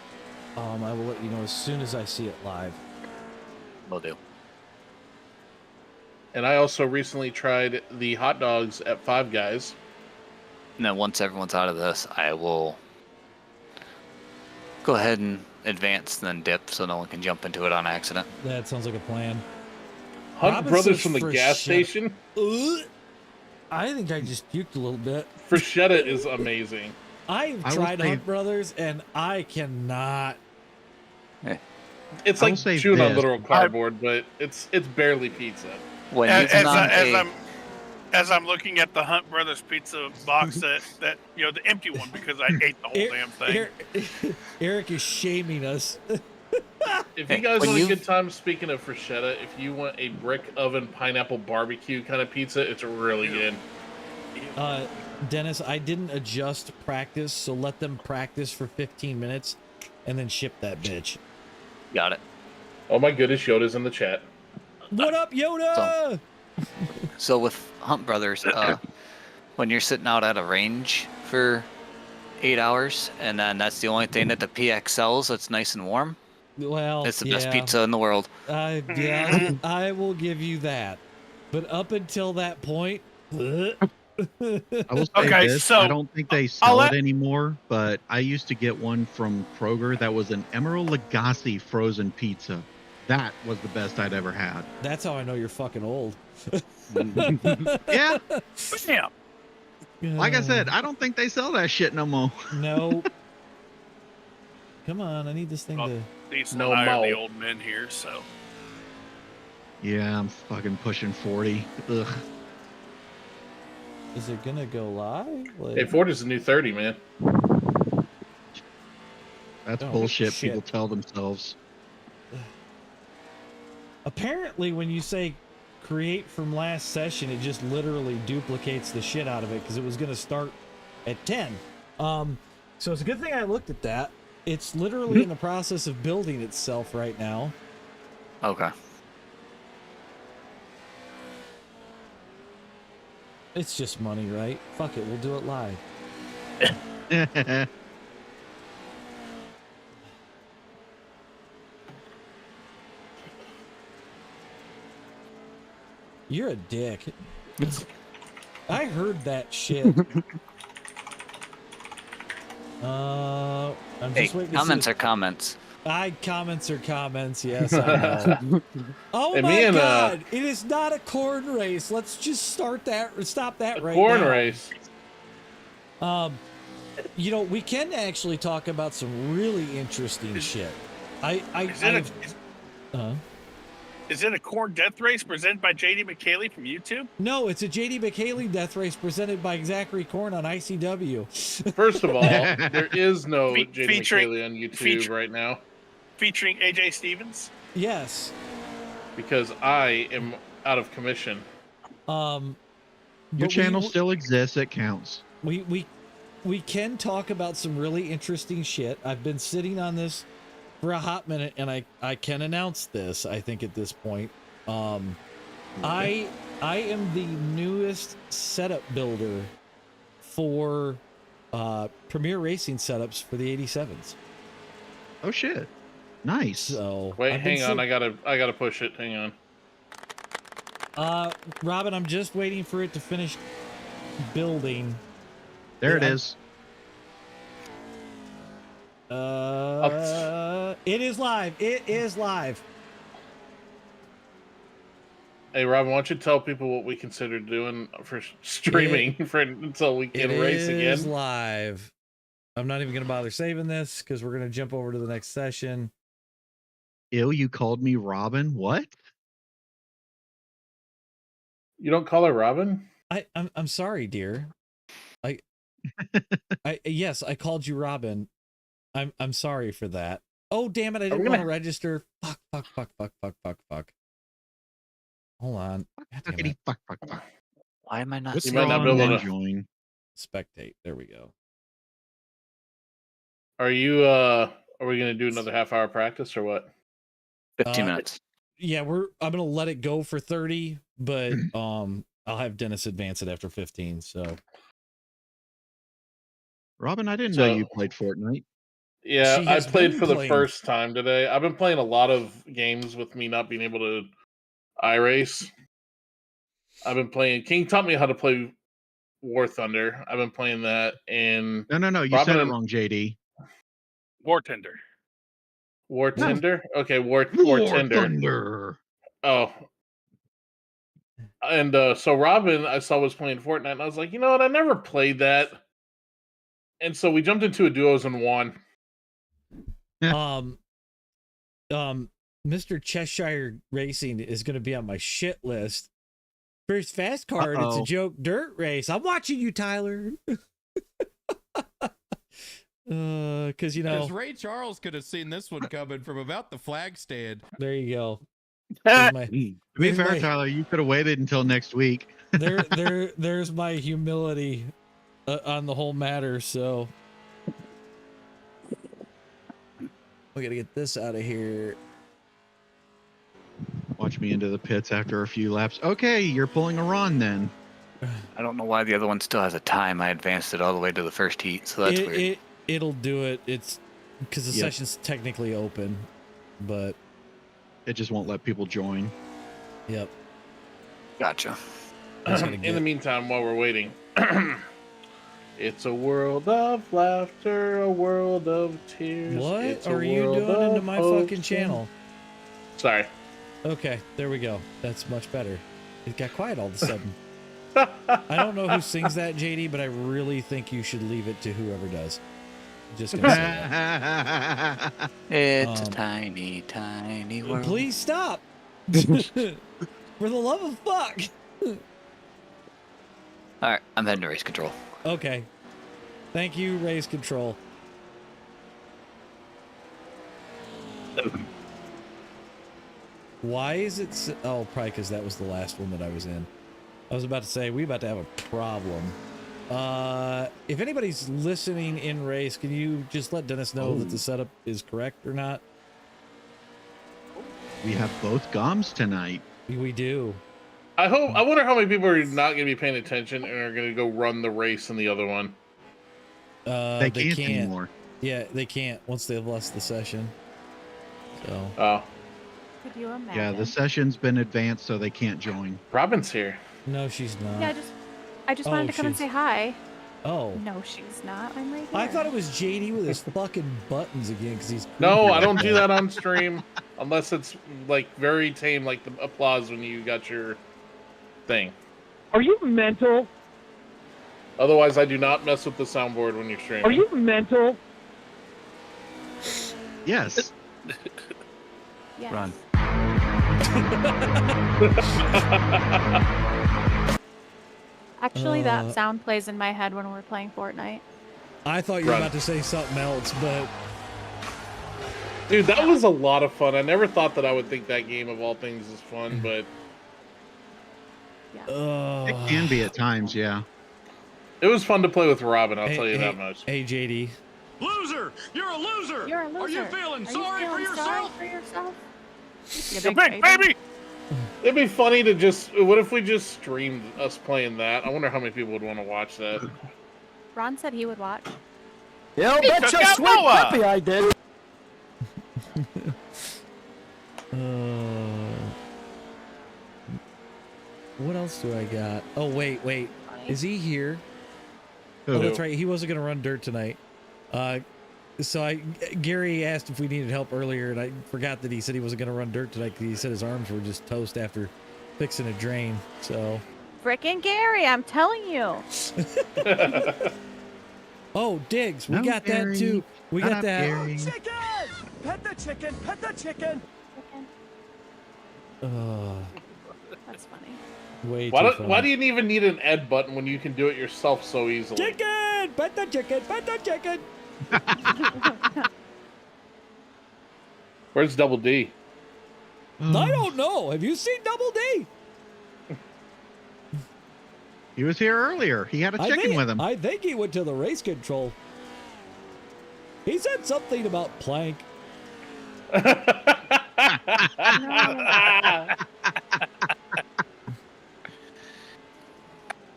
I will let you know as soon as I see it live. Will do. And I also recently tried the hot dogs at Five Guys. And then once everyone's out of this, I will go ahead and advance and then dip so no one can jump into it on accident. That sounds like a plan. Hunt Robin Brothers says from the gas station. I think I just puked a little bit. Freshetta is amazing. I've tried Hunt Brothers and I cannot. It's like chewing on literal cardboard, but it's barely pizza. When as I'm looking at the Hunt Brothers pizza box that you know, the empty one, because I ate the whole damn thing. Eric is shaming us. If you guys want a good time, speaking of Freshetta, if you want a brick oven pineapple barbecue kind of pizza, it's really good. Dennis, I didn't adjust practice, so let them practice for 15 minutes and then ship that bitch. Got it. Oh my goodness, Yoda's in the chat. What up, Yoda? So with Hunt Brothers, when you're sitting out at a range for 8 hours, and then that's the only thing that the PX sells that's nice and warm. Well, it's the best pizza in the world. Yeah, I will give you that. But up until that point, I will say this, I don't think they sell it anymore, but I used to get one from Kroger that was an Emerald Lagasse frozen pizza. That was the best I'd ever had. That's how I know you're fucking old. Yeah. Yeah. Like I said, I don't think they sell that shit no more. No. Come on, I need this thing to... No more. The old men here, so. Yeah, I'm fucking pushing 40. Ugh. Is it gonna go live? Like... Hey, 40 is the new 30, man. That's bullshit. People tell themselves. Apparently, when you say create from last session, it just literally duplicates the shit out of it because it was going to start at 10. So it's a good thing I looked at that. It's literally in the process of building itself right now. Okay. It's just money, right? Fuck it, we'll do it live. You're a dick. I heard that shit. I'm just waiting to comments see are comments. Comments are comments, yes, I know. Oh my god, it is not a corn race. Let's just stop that right now. Corn race. You know, we can actually talk about some really interesting shit. Is it a corn death race presented by JD McHaley from YouTube? No, it's a JD McHaley death race presented by Zachary Korn on ICW. First of all, there is no JD McHaley on YouTube right now. Featuring AJ Stevens? Yes. Because I am out of commission. Your channel still exists. It counts. We can talk about some really interesting shit. I've been sitting on this for a hot minute, and I can announce this, I think, at this point. I am the newest setup builder for Premier Racing setups for the 87s. Oh shit. Nice. So wait, hang on, I gotta push it. Hang on. Robin, I'm just waiting for it to finish building. There it is. It is live. It is live. Hey, Robin, why don't you tell people what we consider doing for streaming until we can race again? It is live. I'm not even going to bother saving this because we're going to jump over to the next session. Ew, you called me Robin? What? You don't call her Robin? I'm sorry, dear. Yes, I called you Robin. I'm sorry for that. Oh, damn it, I didn't want to register. Fuck. Hold on. Fuck. Why am I not What's you might not be able to join? Spectate. There we go. Are you are we gonna do another half-hour practice or what? 15 minutes. Yeah, I'm gonna let it go for 30, but I'll have Dennis advance it after 15. So Robin, I didn't know you played Fortnite. Yeah, I played for the first time today. I've been playing a lot of games with me not being able to iRace. I've been playing. King taught me how to play War Thunder. I've been playing that, and no, you said it wrong, JD. War Tender. War Tinder? Okay, War Tinder. Thunder. Oh. And so Robin, I saw, was playing Fortnite, and I was like, you know what? I never played that. And so we jumped into a duos and won. Mr. Cheshire Racing is going to be on my shit list. First fast card, it's a joke dirt race. I'm watching you, Tyler. Because Ray Charles could have seen this one coming from about the flag stand. There you go. To be fair, Tyler, you could have waited until next week. There's my humility on the whole matter. So we gotta get this out of here. Watch me into the pits after a few laps. Okay, you're pulling a run then. I don't know why the other one still has a time. I advanced it all the way to the first heat, so that's weird. It'll do it. It's because the session's technically open, but it just won't let people join. Yep. Gotcha. In the meantime, while we're waiting, it's a world of laughter, a world of tears. What are you doing into my fucking channel? Sorry. Okay, there we go. That's much better. It got quiet all of a sudden. I don't know who sings that, JD, but I really think you should leave it to whoever does. Just gonna say that. It's a tiny, tiny world. Please stop. For the love of fuck. All right, I'm heading to race control. Okay. Thank you, race control. Why is it? Oh, probably because that was the last one that I was in. I was about to say, we about to have a problem. If anybody's listening in race, can you just let Dennis know that the setup is correct or not? We have both GOMs tonight. We do. I wonder how many people are not going to be paying attention and are going to go run the race in the other one. They can't anymore. Yeah, they can't once they've lost the session. So. Oh. Could you imagine? Yeah, the session's been advanced, so they can't join. Robin's here. No, she's not. Yeah, I just wanted to come and say hi. Oh. No, she's not. I'm right here. I thought it was JD with his fucking buttons again because he's. No, I don't do that on stream unless it's like very tame, like the applause when you got your thing. Are you mental? Otherwise, I do not mess with the soundboard when you're streaming. Are you mental? Yes. Yes. Run. Actually, that sound plays in my head when we're playing Fortnite. I thought you were about to say something else, but... Dude, that was a lot of fun. I never thought that I would think that game of all things is fun, but... Yeah. It can be at times, yeah. It was fun to play with Robin, I'll tell you that much. Hey, JD. Loser! You're a loser! You're a loser. Are you feeling sorry for yourself? You big baby! It'd be funny to just... What if we just streamed us playing that? I wonder how many people would want to watch that. Ron said he would watch. Yeah, that's just sweet puppy I did. What else do I got? Oh, wait. Is he here? Who? Oh, that's right. He wasn't going to run dirt tonight. Gary asked if we needed help earlier, and I forgot that he said he wasn't going to run dirt tonight because he said his arms were just toast after fixing a drain. So. Frickin' Gary, I'm telling you. Oh, Diggs, we got Gary. that too. We got that. Gary. Chicken! Pet the chicken! Pet the chicken! That's funny. Way Why too funny. do you even need an Ed button when you can do it yourself so easily? Chicken! Pet the chicken! Pet the chicken! Where's Double D? I don't know. Have you seen Double D? He was here earlier. He had a chicken with him. I think he went to the race control. He said something about plank.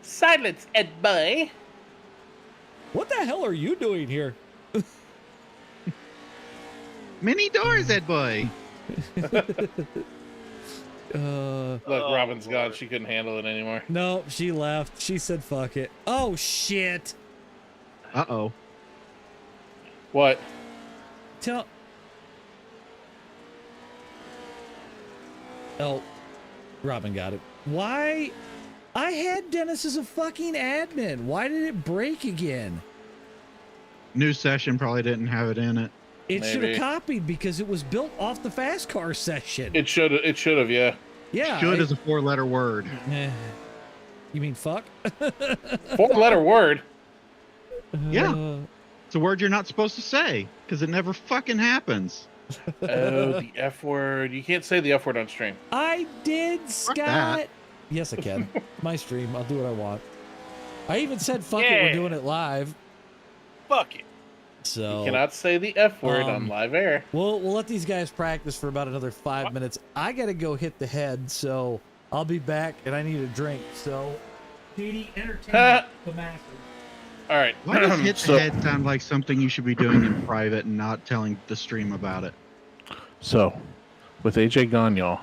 Silence, Ed boy. What the hell are you doing here? Many doors, Ed boy. Look, Robin's gone. She couldn't handle it anymore. No, she left. She said, fuck it. Oh, shit. Uh-oh. What? Oh, Robin got it. Why? I had Dennis as a fucking admin. Why did it break again? New session probably didn't have it in it. It should have Maybe. copied because it was built off the FASCAR session. It should have, yeah. Yeah. Should is a 4-letter word. You mean fuck? 4-letter word. Yeah. It's a word you're not supposed to say because it never fucking happens. Oh, the F word. You can't say the F word on stream. I did, Scott. that. Yes, I can. My stream. I'll do what I want. I even said fuck it. Yeah. We're doing it live. Fuck it. So You cannot say the F word on Um, live air. we'll let these guys practice for about another 5 minutes. I gotta go hit the head, so I'll be back, and I need a drink. So, DD, entertain the masses. All right. Why does hit So- the head sound like something you should be doing in private and not telling the stream about it? So, with AJ gone, y'all,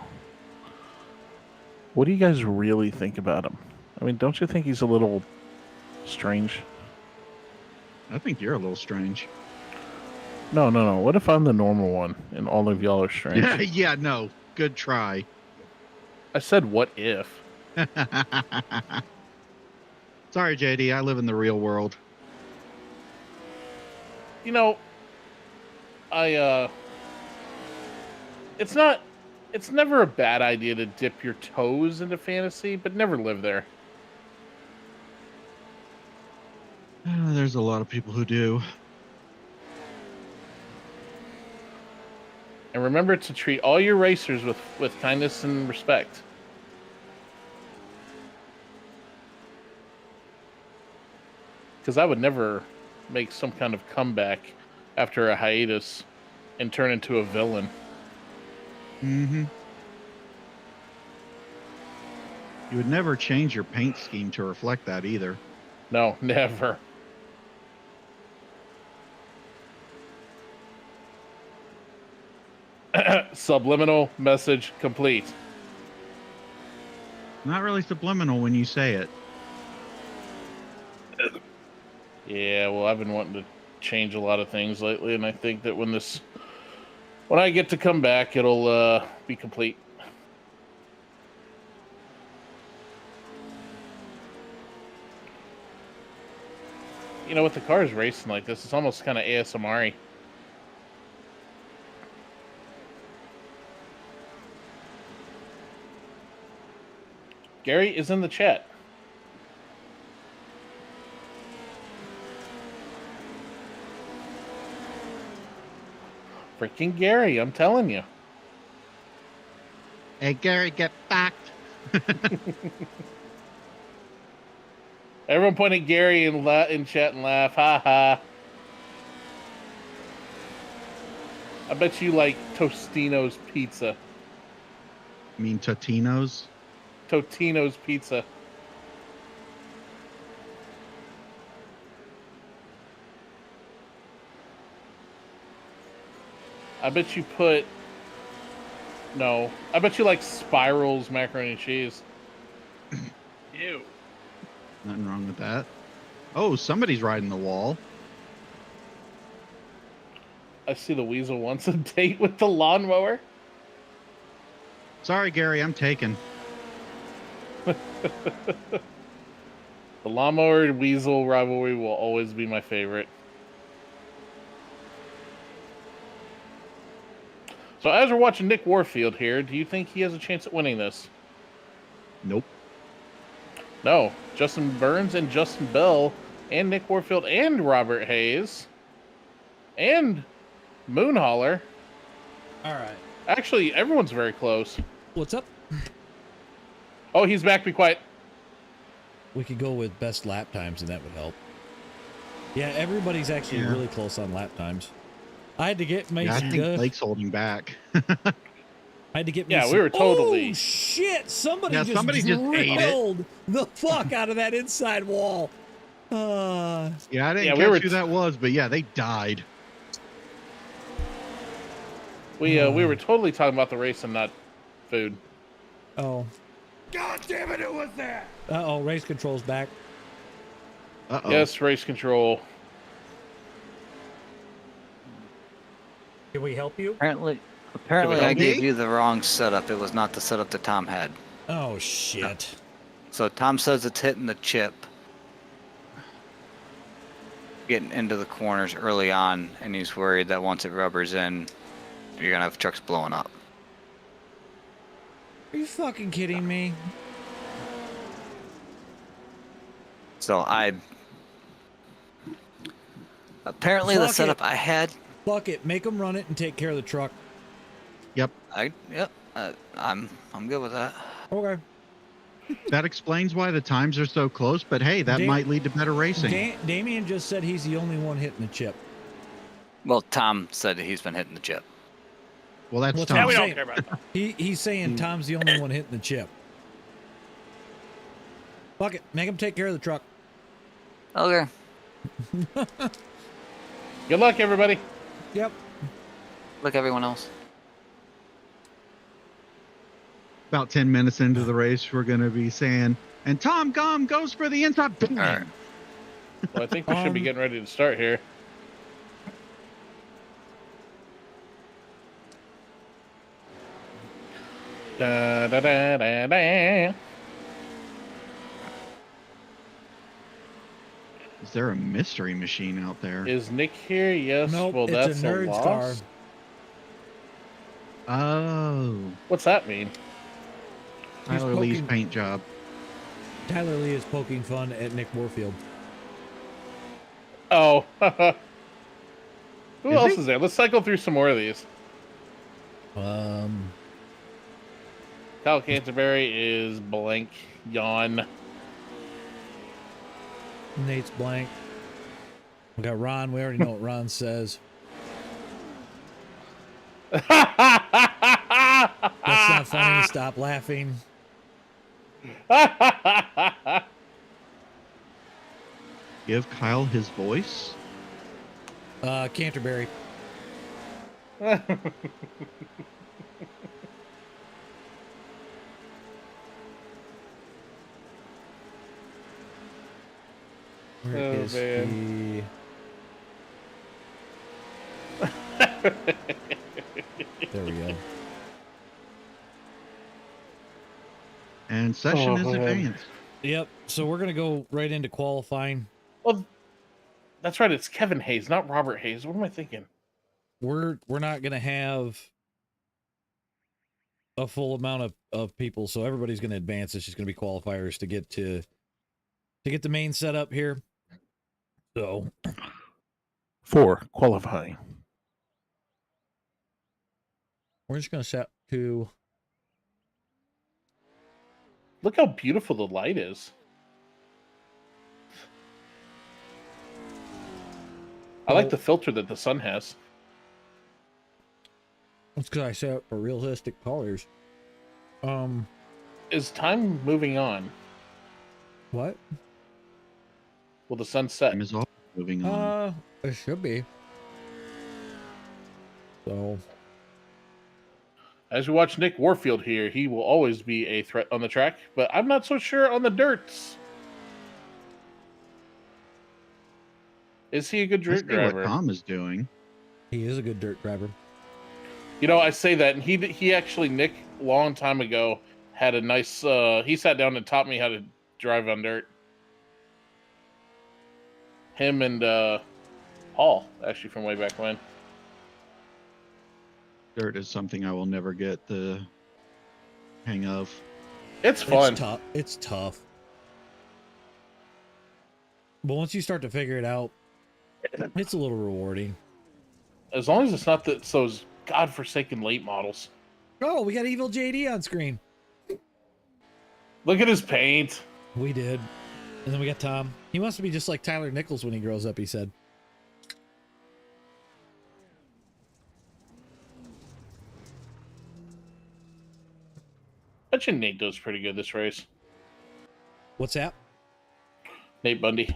what do you guys really think about him? I mean, don't you think he's a little strange? I think you're a little strange. No. What if I'm the normal one and all of y'all are strange? Yeah, no. Good try. I said, what if? Sorry, JD. I live in the real world. You know, it's never a bad idea to dip your toes into fantasy, but never live there. There's a lot of people who do. And remember to treat all your racers with kindness and respect. Because I would never make some kind of comeback after a hiatus and turn into a villain. Mm-hmm. You would never change your paint scheme to reflect that either. No, never. Subliminal message complete. Not really subliminal when you say it. Yeah, well, I've been wanting to change a lot of things lately, and I think that when I get to come back, it'll be complete. You know, with the cars racing like this, it's almost kind of ASMR-y. Gary is in the chat. Freaking Gary, I'm telling you. Hey, Gary, get backed. Everyone point at Gary in chat and laugh. Ha ha. I bet you like Tostino's pizza. I mean, Totino's? Totino's pizza. I bet you put... No. I bet you like Spiral's macaroni and cheese. Ew. Nothing wrong with that. Oh, somebody's riding the wall. I see the weasel wants a date with the lawnmower. Sorry, Gary, I'm taken. The lawnmower weasel rivalry will always be my favorite. So as we're watching Nick Warfield here, do you think he has a chance at winning this? Nope. No. Justin Burns and Justin Bell and Nick Warfield and Robert Hayes and Moonholler. All right. Actually, everyone's very close. What's up? Oh, he's back. Be quiet. We could go with best lap times, and that would help. Yeah, everybody's actually really close on lap times. I had to get Mason. Yeah, I think Blake's holding back. I had to get. Yeah, Mason. we were totally. Oh shit! Somebody just somebody just ate it. drilled the fuck out of that inside wall. Yeah, I didn't Yeah, catch who that was, but yeah, they died. We were totally talking about the race and not food. Oh. God damn it, who was that? Uh-oh, race control's back. Uh-oh. Yes, race control. Can we help you? Apparently, Apparently, help I you? gave you the wrong setup. It was not the setup that Tom had. Oh shit. So Tom says it's hitting the chip, getting into the corners early on, and he's worried that once it rubbers in, you're gonna have trucks blowing up. Are you fucking kidding me? So apparently the Fuck setup it. I had. Fuck it. Make them run it and take care of the truck. Yep. I'm good with that. Okay. That explains why the times are so close, but hey, that might lead to better racing. Damien just said he's the only one hitting the chip. Well, Tom said that he's been hitting the chip. Well, that's Well, Tom. Yeah, we don't care about that. He's saying Tom's the only one hitting the chip. Fuck it. Make him take care of the truck. Okay. Good luck, everybody. Yep. Look, everyone else. About 10 minutes into the race, we're going to be saying, and Tom Gum goes for the inside. All right. Well, I think we should be getting ready to start here. Da, da, da, da, da. Is there a mystery machine out there? Is Nick here? Yes. Nope, Well, it's that's a a nerd's loss. car. Oh. What's that mean? Tyler Lee's poking- paint job. Tyler Lee is poking fun at Nick Warfield. Oh. Who Is else he? is there? Let's cycle through some more of these. Kyle Canterbury is blank. Yawn. Nate's blank. We got Ron. We already know what Ron says. That's not funny. Stop laughing. Give Kyle his voice. Canterbury. Where Oh, is man. There we go. And session Oh, is man. advanced. Yep. So we're gonna go right into qualifying. Well, that's right. It's Kevin Hayes, not Robert Hayes. What am I thinking? We're not gonna have a full amount of people, so everybody's gonna advance. It's just gonna be qualifiers to get the main setup here. So For qualifying. we're just gonna set to. Look how beautiful the light is. I like the filter that the sun has. That's because I set up for realistic colors. Is time moving on? What? Will the sun set? Time is all moving on. It should be. So As we watch Nick Warfield here, he will always be a threat on the track, but I'm not so sure on the dirts. Is he a good Let's dirt see what driver? Tom is doing. he is a good dirt driver. You know, I say that, and he actually, Nick, a long time ago, had a nice, he sat down and taught me how to drive on dirt. Him and Paul, actually, from way back when. Dirt is something I will never get the hang of. It's fun. It's tough. It's tough. But once you start to figure it out, it's a little rewarding. As long as it's not those godforsaken late models. Oh, we got Evil JD on screen. Look at his paint. We did. And then we got Tom. He wants to be just like Tyler Nichols when he grows up, he said. Bet you Nate does pretty good this race. What's that? Nate Bundy.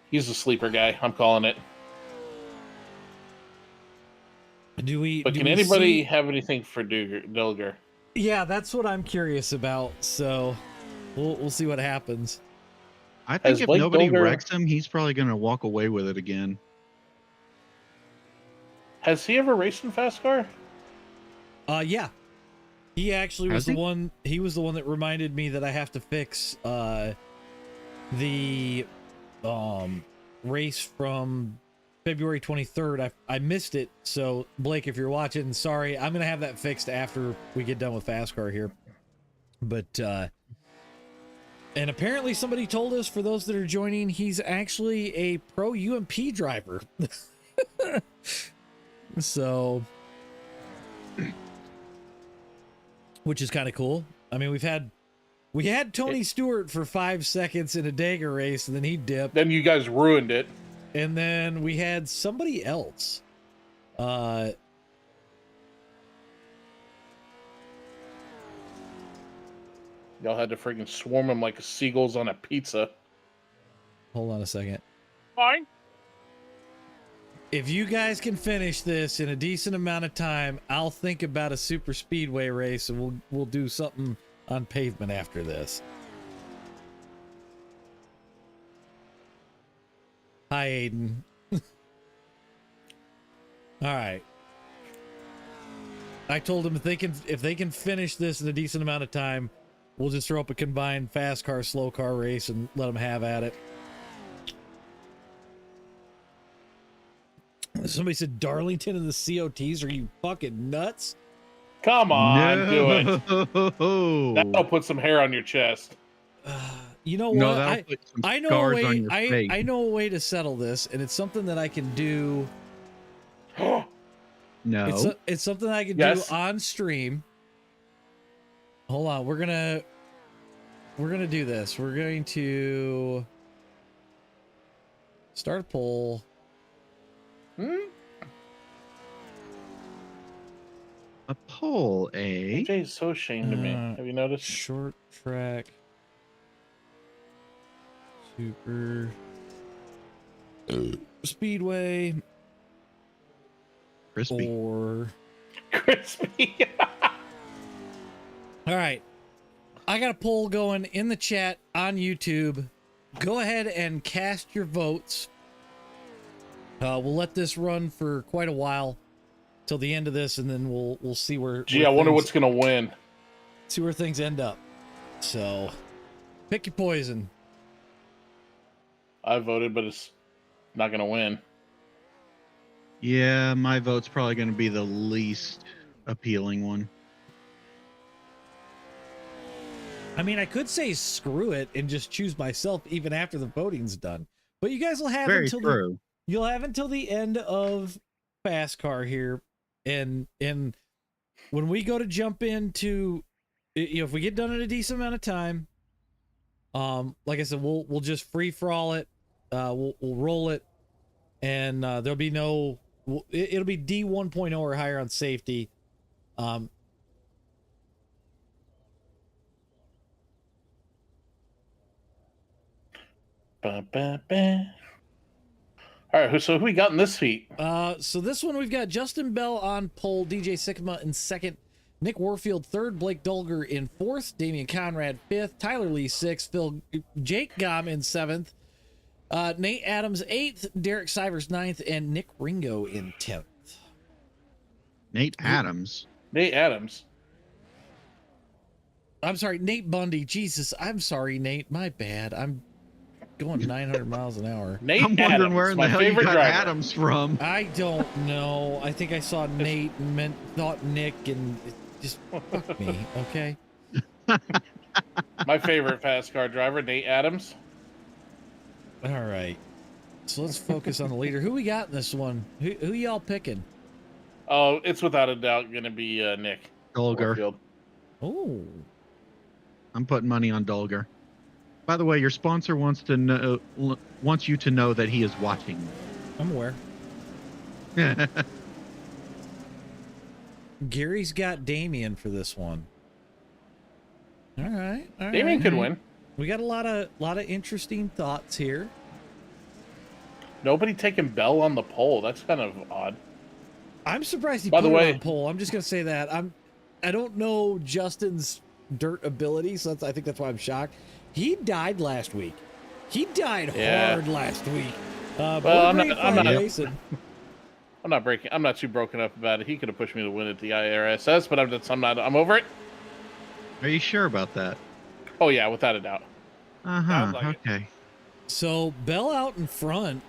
He's a sleeper guy. I'm calling it. Do we? But do can we anybody see- have anything for Dilger? Yeah, that's what I'm curious about. So we'll see what happens. I think Has if Blake nobody Dolger- wrecks him, he's probably going to walk away with it again. Has he ever raced in FASCAR? Yeah. He actually was Has he? the one. He was the one that reminded me that I have to fix the race from February 23rd. I missed it. So Blake, if you're watching, sorry. I'm gonna have that fixed after we get done with FASCAR here. But and apparently somebody told us, for those that are joining, he's actually a pro UMP driver. So, which is kind of cool. I mean, we had Tony Stewart for 5 seconds in a Dagger race, and then he dipped. Then you guys ruined it. And then we had somebody else. Y'all had to freaking swarm him like seagulls on a pizza. Hold on a second. Fine. If you guys can finish this in a decent amount of time, I'll think about a super speedway race, and we'll do something on pavement after this. Hi, Aiden. All right. I told them if they can finish this in a decent amount of time, we'll just throw up a combined fast car, slow car race and let them have at it. Somebody said Darlington and the COTs. Are you fucking nuts? Come on, do it. No. That'll put some hair on your chest. You know No, what? that'll put some I know a scars way. on your face. I know a way to settle this, and it's something that I can do. No. It's something I can Yes. do on stream. Hold on, we're gonna do this. We're going to start a poll. A poll, eh? AJ's so ashamed of me. Have you noticed? Short track, super speedway, Crispy. or Crispy. all right. I got a poll going in the chat on YouTube. Go ahead and cast your votes. We'll let this run for quite a while till the end of this, and then we'll see where. Gee, I wonder what's gonna win. See where things end up. So, pick your poison. I voted, but it's not gonna win. Yeah, my vote's probably going to be the least appealing one. I mean, I could say screw it and just choose myself even after the voting's done. But you guys will have Very until true. you'll have until the end of FASCAR here, and when we go to jump into, if we get done in a decent amount of time, like I said, we'll just free for all it. We'll roll it, and there'll be no. It'll be D 1.0 or higher on safety. Ba, ba, ba. All right, so who we got in this heat? So this one we've got Justin Bell on pole, DJ Sigma in second, Nick Warfield third, Blake Dolger in fourth, Damian Conrad fifth, Tyler Lee sixth, Jake Gom in seventh, Nate Adams eighth, Derek Sivers ninth, and Nick Ringo in 10th. Nate Adams. Nate Adams. I'm sorry, Nate Bundy. Jesus, I'm sorry, Nate. My bad. I'm going 900 miles an hour. Nate I'm wondering Adams, where in my the hell you favorite got driver. Adams from. I don't know. I think I saw Nate and thought Nick, and it just fuck me. Okay. My favorite fast car driver, Nate Adams. All right. So let's focus on the leader. Who we got in this one? Who y'all picking? Oh, it's without a doubt going to be Nick. Dolger. Warfield. Oh. I'm putting money on Dolger. By the way, your sponsor wants you to know that he is watching. I'm aware. Gary's got Damien for this one. All right. Damien could win. We got a lot of interesting thoughts here. Nobody taking Bell on the pole. That's kind of odd. I'm surprised he By put the it way, on pole. I'm just gonna say that. I don't know Justin's dirt ability, so I think that's why I'm shocked. He died last week. He died hard last week. Well, I'm not. racing. I'm not too broken up about it. He could have pushed me to win at the IRSS, but I'm over it. Are you sure about that? Oh yeah, without a doubt. Uh-huh. like Okay. So Bell out in front.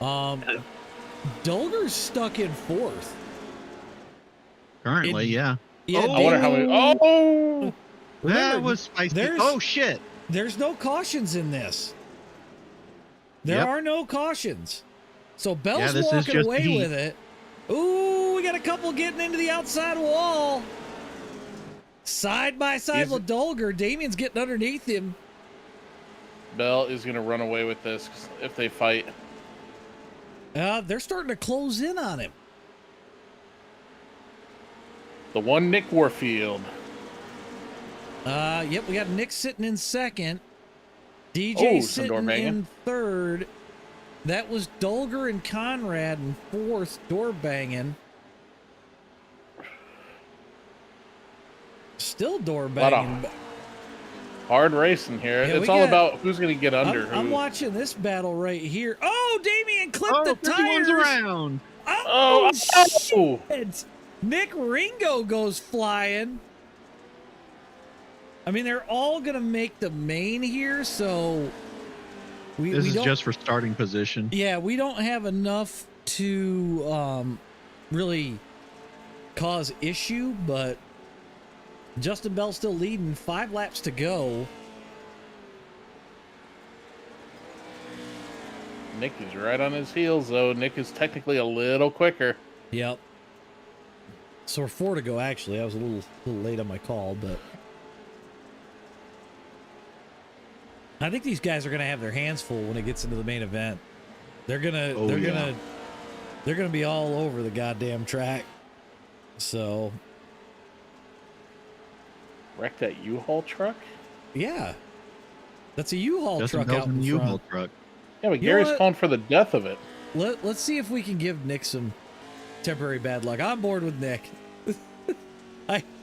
Dulger's stuck in fourth. Currently, yeah. Yeah, Oh, I wonder how many. Oh, remember, that was spicy. there's- Oh shit. There's no cautions in this. There Yep. are no cautions. So Bell's Yeah, this is walking just away heat. with it. Ooh, we got a couple getting into the outside wall. Side by side with Dulger. Damien's getting underneath him. Bell is gonna run away with this if they fight. They're starting to close in on him. The one Nick Warfield. Yep, we got Nick sitting in second. DJ Oh, some door sitting banging. in third. That was Dulger and Conrad in fourth, door banging. Still door banging. Hard racing here. Yeah, It's we all got- about who's gonna get under. I'm who. watching this battle right here. Oh, Damien clipped the 51's tires. around. Oh, Oh. shit. Nick Ringo goes flying. I mean, they're all going to make the main here, so This we is don't, just for starting position. yeah, we don't have enough to really cause issue, but Justin Bell's still leading. 5 laps to go. Nick is right on his heels, though. Nick is technically a little quicker. Yep. So we're 4 to go, actually. I was a little late on my call, but I think these guys are going to have their hands full when it gets into the main event. They're gonna be all over the goddamn track. So Wreck that U-Haul truck? yeah, that's a U-Haul Justin truck Bell's out in in the front. U-Haul truck. Yeah, but You know Gary's what? calling for the death of it. Let's see if we can give Nick some temporary bad luck. I'm bored with Nick.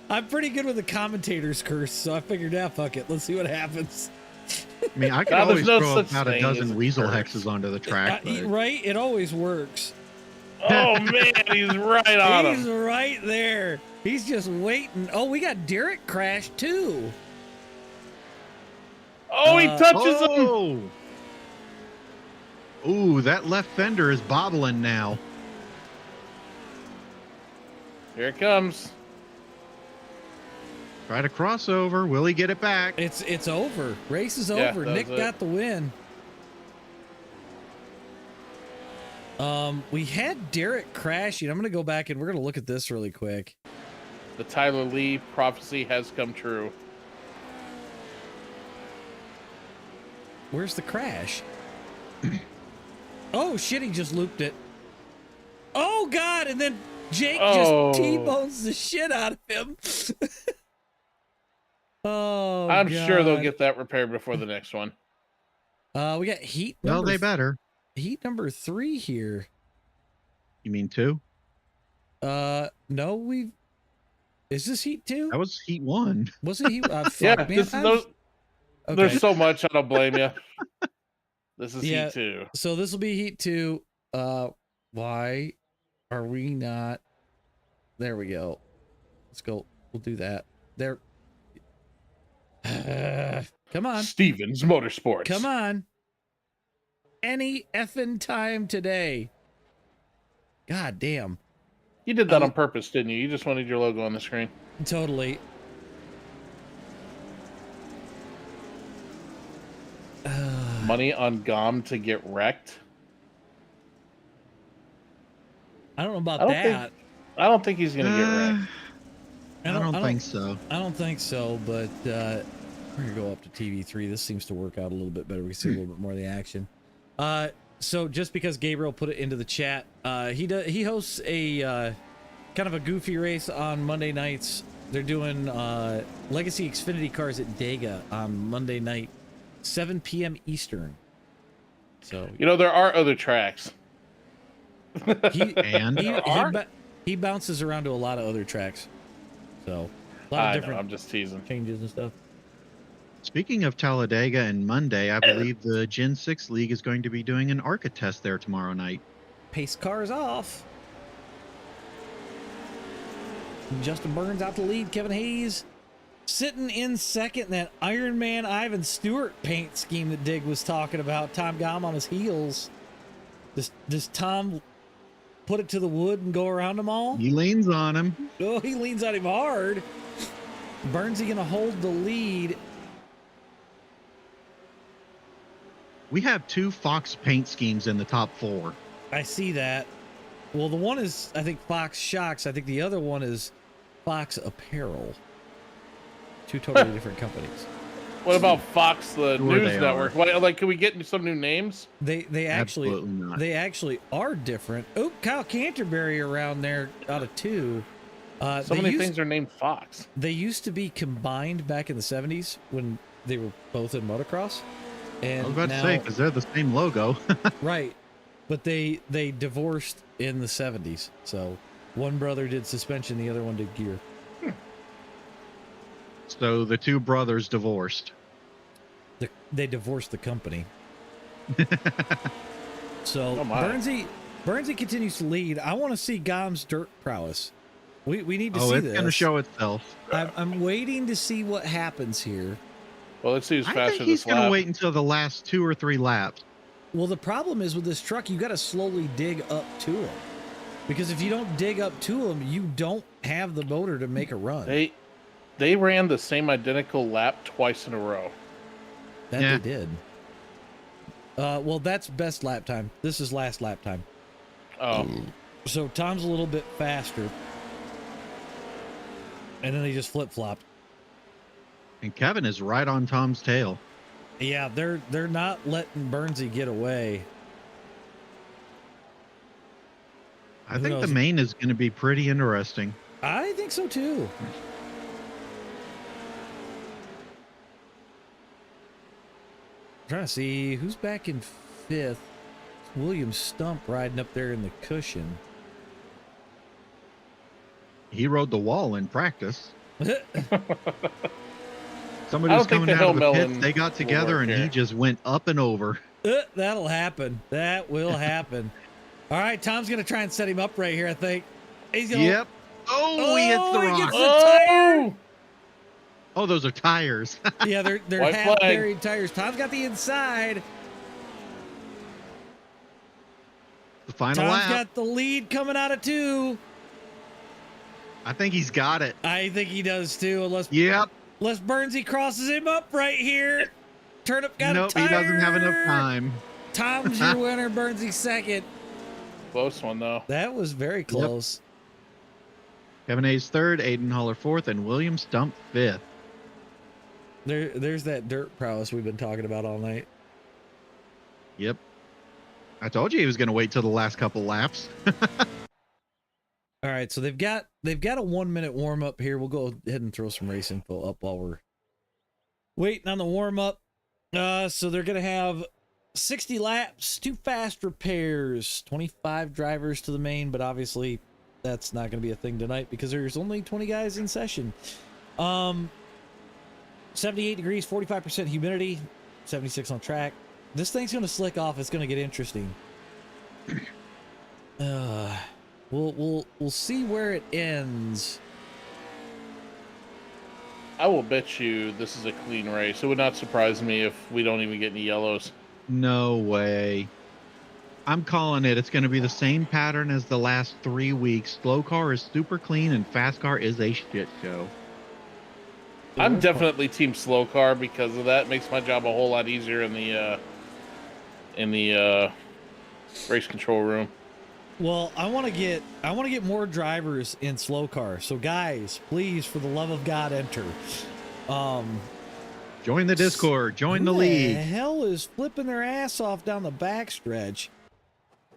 I'm pretty good with the commentator's curse, so I figured, fuck it. Let's see what happens. I mean, I could God, always there's no throw such about a thing as dozen a weasel curse. hexes onto the track. But Right? It always works. Oh, man, he's right on He's him. right there. He's just waiting. Oh, we got Derek crash too. Oh, he touches him. oh! Ooh, that left fender is bobbling now. Here it comes. Try to crossover. Will he get it back? It's over. Race is Yeah, over. that Nick was it. got the win. We had Derek crashing. I'm gonna go back and we're gonna look at this really quick. The Tyler Lee prophecy has come true. Where's the crash? Oh shit, he just looped it. Oh god, and then Jake Oh. just T-bones the shit out of him. Oh, I'm sure they'll God. get that repaired before the next one. We got heat. Well, number they better. Heat number 3 here. You mean 2? No, we've. Is this heat 2? That was heat 1. Was it heat? Fuck, Yeah, man, this, I'm- those, okay. there's so much. I don't blame you. This is Yeah. heat 2. So this will be heat 2. Why are we not? There we go. Let's go. We'll do that. There. Come on. Stevens Motorsports. Come on. Any effing time today. God damn. You did that on purpose, didn't you? You just wanted your logo on the screen. Totally. Money on Gom to get wrecked. I don't know about I don't that. I don't think he's gonna get wrecked. I don't think so. I don't think so, but we're gonna go up to TV3. This seems to work out a little bit better. We see a little bit more of the action. So just because Gabriel put it into the chat, he hosts a kind of a goofy race on Monday nights. They're doing Legacy Xfinity cars at Dega on Monday night, 7 p.m. Eastern. So You know, there are other tracks. he bounces around to a lot of other tracks. So a lot of I know, different I'm just teasing. changes and stuff. Speaking of Talladega and Monday, I believe the Gen 6 League is going to be doing an ARCA test there tomorrow night. Pace cars off. Justin Burns out to lead. Kevin Hayes sitting in second. That Iron Man Ivan Stewart paint scheme that Dig was talking about. Tom Gom on his heels. Does Tom put it to the wood and go around them all? He leans on him. Oh, he leans on him hard. Burnsy gonna hold the lead. We have 2 Fox paint schemes in the top 4. I see that. Well, the one is, I think, Fox Shocks. I think the other one is Fox Apparel. 2 totally different companies. What about Fox, the Sure news they network? What, like, can we get some new names? They Absolutely not. actually are different. Oh, Kyle Canterbury around there out of 2. So many things are named Fox. They used to be combined back in the 70s when they were both in motocross. And I was about now, to say, because they're the same logo. right. But they divorced in the 70s. So one brother did suspension, the other one did gear. So the 2 brothers divorced. They divorced the company. So Oh my. Burnsy continues to lead. I want to see Gom's dirt prowess. We need to see It's this. going to show itself. I'm waiting to see what happens here. Well, let's see who's I faster think he's this going to lap. wait until the last 2 or 3 laps. Well, the problem is with this truck, you got to slowly dig up to him. Because if you don't dig up to him, you don't have the motor to make a run. They ran the same identical lap twice in a row. That Yeah. they did. Well, that's best lap time. This is last lap time. Oh, So Tom's a little bit faster. And then they just flip-flopped. And Kevin is right on Tom's tail. Yeah, they're not letting Burnsy get away. I Who think the knows? main is going to be pretty interesting. I think so too. Trying to see who's back in 5th. William Stump riding up there in the cushion. He rode the wall in practice. Somebody I was don't think coming the out of the Hill pits. Melon They got will together work and here. he just went up and over. That'll happen. That will happen. All right, Tom's going to try and set him up right here, I think. He's gonna, Yep. Oh, he hits the he rock. gets the tire. Oh, those are tires. Yeah, they're White half flag. buried tires. Tom's got the inside. The final Tom's lap. got the lead coming out of 2. I think he's got it. I think he does too, unless Yep. Burnsy crosses him up right here. Turnip got Nope, a tire. he doesn't have enough time. Tom's your winner, Burnsy second. close one though. That was very close. Kevin Hayes 3rd, Aiden Holler 4th, and William Stump 5th. There's that dirt prowess we've been talking about all night. Yep. I told you he was going to wait till the last couple laps. All right, so they've got a 1-minute warm up here. We'll go ahead and throw some race info up while we're waiting on the warm up. So they're gonna have 60 laps, 2 fast repairs, 25 drivers to the main, but obviously that's not gonna be a thing tonight because there's only 20 guys in session. 78 degrees, 45% humidity, 76 on track. This thing's gonna slick off. It's gonna get interesting. We'll see where it ends. I will bet you this is a clean race. It would not surprise me if we don't even get any yellows. No way. I'm calling it. It's going to be the same pattern as the last 3 weeks. SLOCAR is super clean and FASCAR is a shit show. I'm definitely team SLOCAR because of that. It makes my job a whole lot easier in the race control room. Well, I want to get more drivers in SLOCAR. So guys, please, for the love of God, enter. Join the Discord. Join the Who league. the hell is flipping their ass off down the backstretch?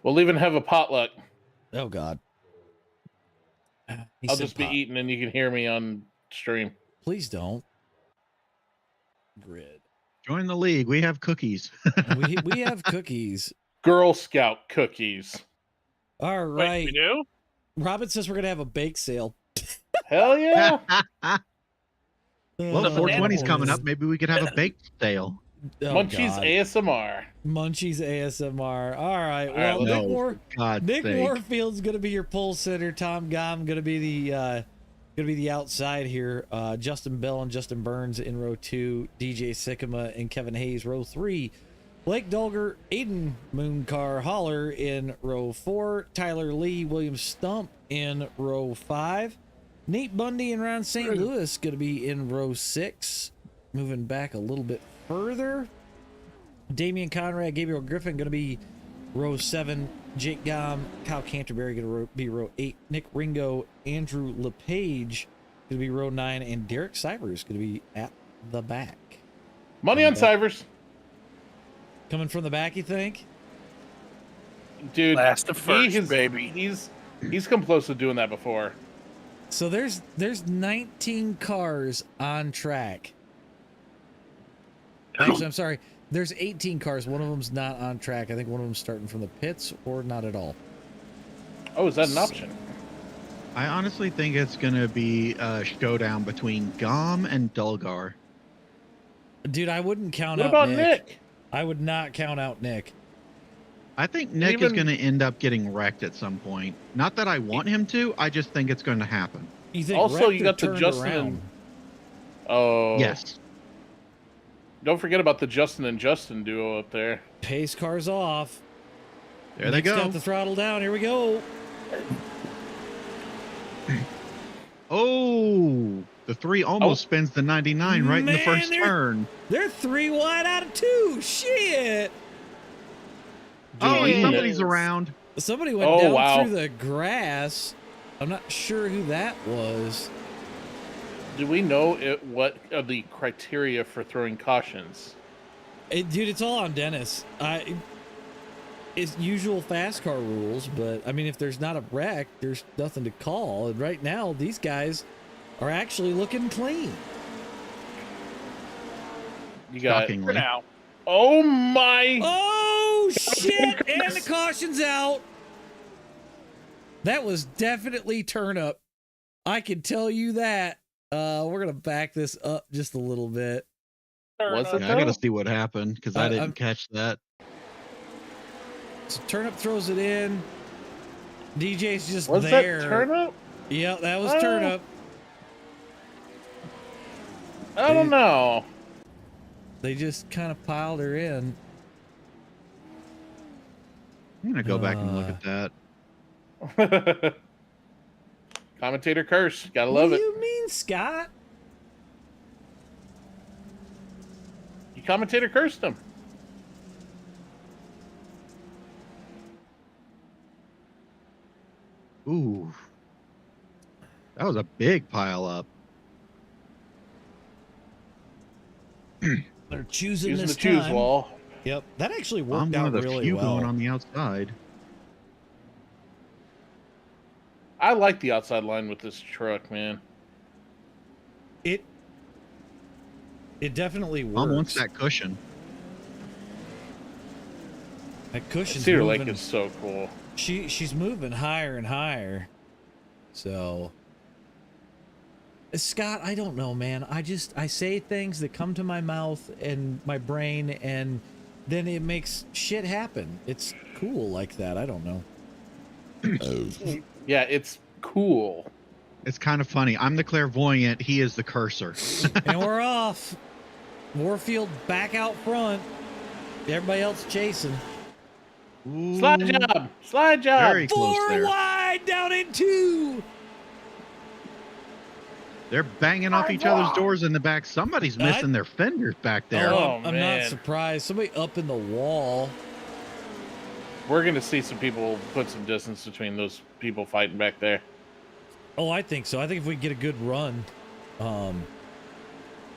We'll even have a potluck. Oh God. He I'll said just be pot. eating and you can hear me on stream. Please don't. Grid. Join the league. We have cookies. We have cookies. Girl Scout cookies. All Wait, right. we do? Robin says we're gonna have a bake sale. Hell yeah. Well, Oh, 420's coming boys. up. Maybe we could have a bake sale. Oh, Munchies God. ASMR. Munchies ASMR. All right. All right, Well, no. Nick Moore. God's Nick sake. Warfield's going to be your pole sitter. Tom Gom going to be the Gonna be the outside here. Justin Bell and Justin Burns in row 2. DJ Sycama and Kevin Hayes row 3. Blake Dulger, Aiden Mooncar Holler in row 4. Tyler Lee, William Stump in row 5. Nate Bundy and Ron St. Louis gonna be in row 6. Moving back a little bit further. Damian Conrad, Gabriel Griffin gonna be row 7. Jake Gom, Kyle Canterbury gonna be row 8. Nick Ringo, Andrew LePage gonna be row 9, and Derek Sivers gonna be at the back. Money on Sivers. Coming from the back, you think? Dude, Last to first, baby. He's come close to doing that before. So there's 19 cars on track. Actually, I'm sorry. There's 18 cars. One of them's not on track. I think one of them's starting from the pits or not at all. Oh, is that an option? I honestly think it's going to be a showdown between Gom and Dulgar. Dude, I wouldn't count What out about Nick? I would not count out Nick. I think Nick is going to end up getting wrecked at some point. Not that I want him to. I just think it's going to happen. You think Also, wrecked you or got the turned Justin around? and... Oh. Yes. Don't forget about the Justin and Justin duo up there. Pace cars off. There they Nick's go. got the throttle down. Here we go. Oh, the 3 almost spins the 99 right in the first turn. They're 3 wide out of 2. Shit. Oh, and Jeez. somebody's around. Somebody went down through the grass. I'm not sure who that was. Do we know what are the criteria for throwing cautions? Dude, it's all on Dennis. It's usual FASCAR rules, but I mean, if there's not a wreck, there's nothing to call. And right now, these guys are actually looking clean. You got Shockingly. For now. Oh my! Oh shit! And the caution's out. That was definitely turn up. I can tell you that. We're gonna back this up just a little bit. Was it Yeah, I got to see what happened because I didn't catch that. So Turnip throws it in. DJ's just Was there. that Turnip? Yeah, that was Turnip. I don't know. They just kind of piled her in. I'm going to go back and look at that. Commentator curse. Gotta love What it. do you mean, Scott? You commentator cursed him. Ooh. That was a big pile up. They're choosing Using this the choose time. wall. Yep, that actually I'm worked one out of the really few well. going on the outside. I like the outside line with this truck, man. It definitely works. Mom wants that cushion. That cushion's Cedar moving. Lake is so cool. She's moving higher and higher. So Scott, I don't know, man. I say things that come to my mouth and my brain, and then it makes shit happen. It's cool like that. I don't know. Yeah, it's cool. It's kind of funny. I'm the clairvoyant. He is the cursor. And we're off. Warfield back out front. Everybody else chasing. Ooh, Slide job. Slide job. very close 4 there. wide down in 2. They're banging off each other's doors in the back. Somebody's missing their fenders back there. Oh, I'm not man. surprised. Somebody up in the wall. We're gonna see some people put some distance between those people fighting back there. Oh, I think so. I think if we get a good run,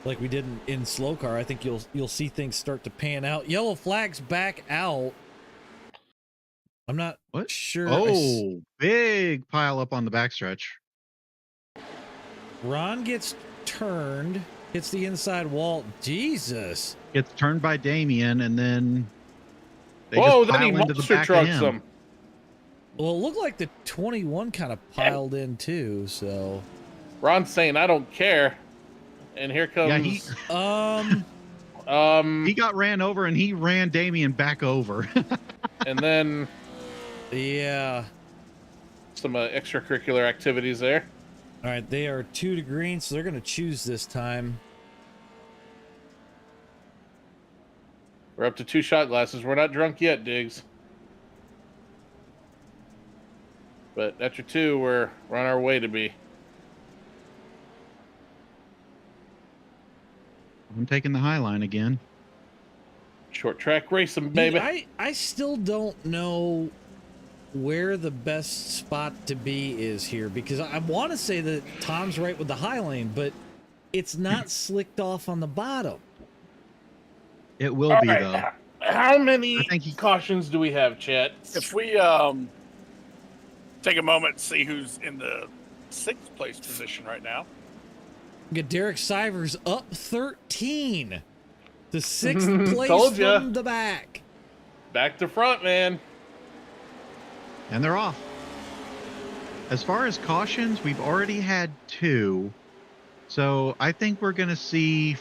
like we did in SLOCAR, I think you'll see things start to pan out. Yellow flag's back out. I'm not sure. Oh, big pile up on the backstretch. Ron gets turned, hits the inside wall. Jesus. Gets turned by Damien, and then they Whoa, just then he pile into the monster back of trucks him. them. Well, it looked like the 21 kind of piled in too, so. Ron's saying, "I don't care," and here comes. Yeah, he got ran over, and he ran Damien back over. And then yeah, some extracurricular activities there. All right, they are 2 to green, so they're going to choose this time. We're up to 2 shot glasses. We're not drunk yet, Diggs. But after 2, we're on our way to be. I'm taking the high line again. Short track racing, baby. Dude, I still don't know where the best spot to be is here, because I want to say that Tom's right with the high lane, but it's not slicked off on the bottom. It will be, though. How many cautions do we have, Chet? If we take a moment and see who's in the 6th place position right now. We got Derek Sivers up 13 to 6th place Told ya. from the back. Back to front, man. And they're off. As far as cautions, we've already had 2. So I think we're going to see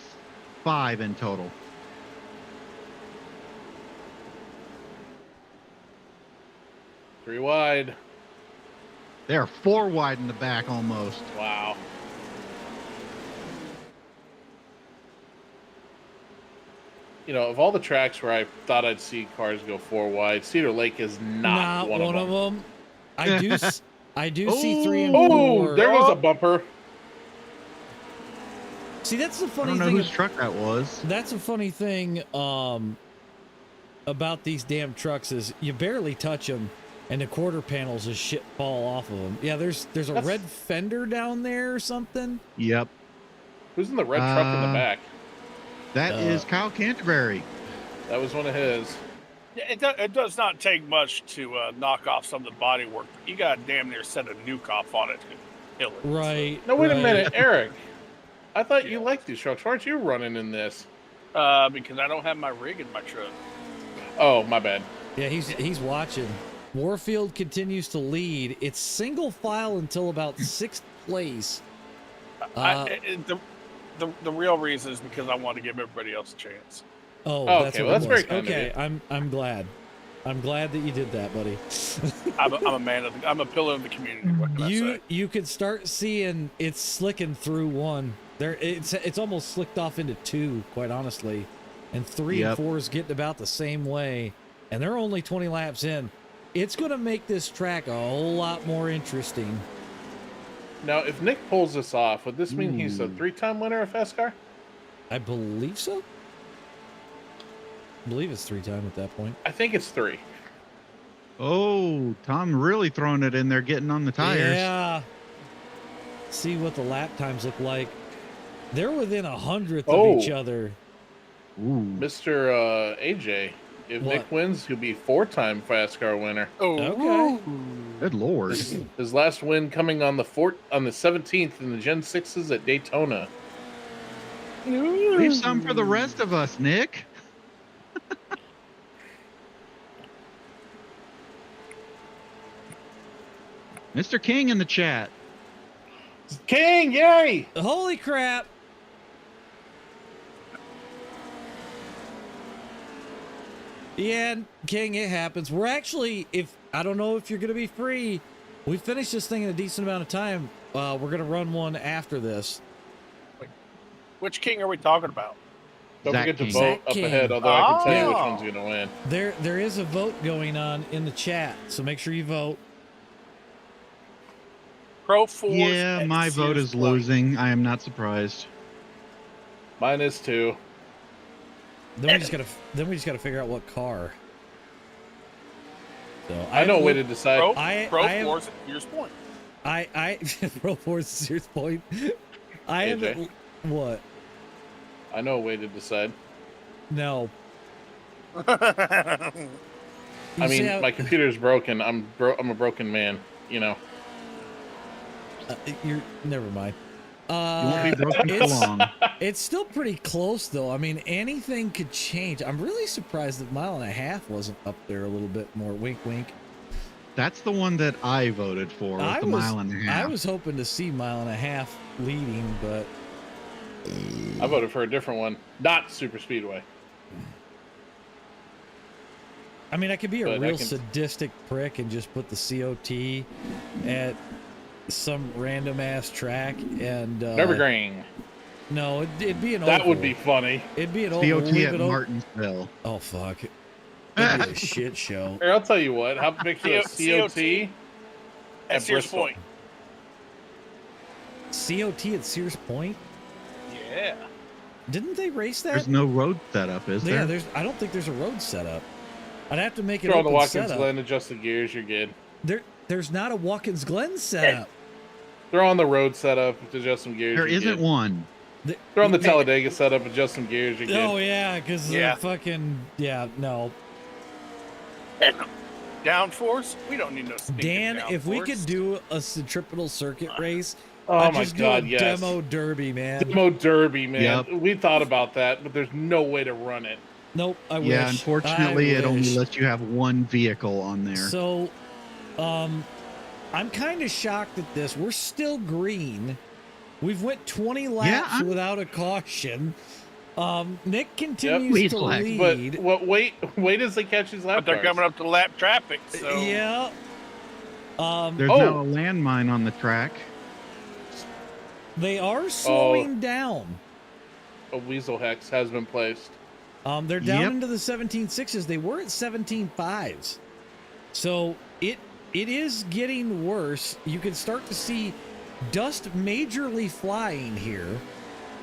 5 in total. Three wide. They are 4 wide in the back almost. Wow. You know, of all the tracks where I thought I'd see cars go 4 wide, Cedar Lake is not one of them. I do see 3 and 4. Oh, there was a bumper. See, that's the I funny don't know thing. whose truck that was. That's a funny thing about these damn trucks is you barely touch them, and the quarter panels of shit fall off of them. Yeah, there's a red fender down there or something. Yep. Who's in the red truck in the back? That is Kyle Canterbury. That was one of his. Yeah, it does not take much to knock off some of the body work. You got to damn near set a nuke off on it to kill it. Right. No, wait a minute, Eric. I thought you liked these trucks. Why aren't you running in this? Because I don't have my rig in my truck. Oh, my bad. Yeah, he's watching. Warfield continues to lead. It's single file until about 6th place. The real reason is because I want to give everybody else a chance. Oh, okay, that's very kind okay. of you. I'm glad. I'm glad that you did that, buddy. I'm a man of I'm a pillar of the community. What can I say? You could start seeing it's slicking through 1. There, it's almost slicked off into 2, quite honestly, and 3 and 4 is getting about the same way, and they're only 20 laps in. It's going to make this track a whole lot more interesting. Now, if Nick pulls this off, would this mean he's a 3-time winner of FASCAR? I believe so. I believe it's 3-time at that point. I think it's 3. Oh, Tom really throwing it in there, getting on the tires. Yeah. See what the lap times look like. They're within 100th Oh. of each other. Ooh. Mr. AJ, if What? Nick wins, he'll be 4-time FASCAR winner. Oh, Okay. Good Lord. His last win coming on the 17th in the Gen 6s at Daytona. Leave some for the rest of us, Nick. Mr. King in the chat. King, yay! Holy crap. Yeah, King, it happens. We're actually, I don't know if you're going to be free. We finished this thing in a decent amount of time. We're going to run one after this. which king are we talking about? Don't Zach forget to King. vote Zach up King. ahead, although I can tell you which Oh. one's going to win. There is a vote going on in the chat, so make sure you vote. Pro Force. Yeah, at my vote Sears is Point. losing. I am not surprised. Mine is 2. Then we just gotta figure out what car. So I know a way to decide. Pro Force at Sears Point. Pro Force Sears Point. I AJ. haven't. What? I know a way to decide. No. I mean, my computer's broken. I'm a broken man, you know. You're never mind. You won't be broken for long. It's still pretty close, though. I mean, anything could change. I'm really surprised that 1.5 miles wasn't up there a little bit more. Wink, wink. That's the one that I voted for, with the 1.5 miles. I was hoping to see 1.5 miles leading, but I voted for a different one, not Super Speedway. I mean, I could be a But I real can- sadistic prick and just put the COT at some random ass track and Nürburgring. No, it'd be an That oval. would be funny. It'd be an oval. COT Leave at it open. Martinsville. Oh fuck. It'd be a shit show. Here, I'll tell you what. How big a COT at Sears Point. COT at Sears Point? Yeah. Didn't they race that? There's no road setup, is there? Yeah, I don't think there's a road setup. I'd have to make it Throw on the open Watkins setup. Glen, adjust the gears, you're good. There's not a Watkins Glen setup. Throw on the road setup, adjust some gears. There you're isn't good. one. Throw on the Talladega setup, adjust some gears, you're good. Oh yeah, because no. Downforce? We don't need no stinking Dan, if we downforce. could do a centripetal circuit race, Oh I'd my just God, do a yes. demo derby, man. Demo derby, man. Yep. We thought about that, but there's no way to run it. Nope, I wish. Yeah, unfortunately, I it only wish. lets you have one vehicle on there. So, I'm kind of shocked at this. We're still green. We've went 20 laps without a caution. Nick continues to lead. But wait as they catch these lap But they're cars. coming up to lap traffic, so... Yeah. There's now a landmine on the track. They are slowing down. A weasel hex has been placed. They're down into the 17.6s. They were at 17.5s. So it is getting worse. You can start to see dust majorly flying here.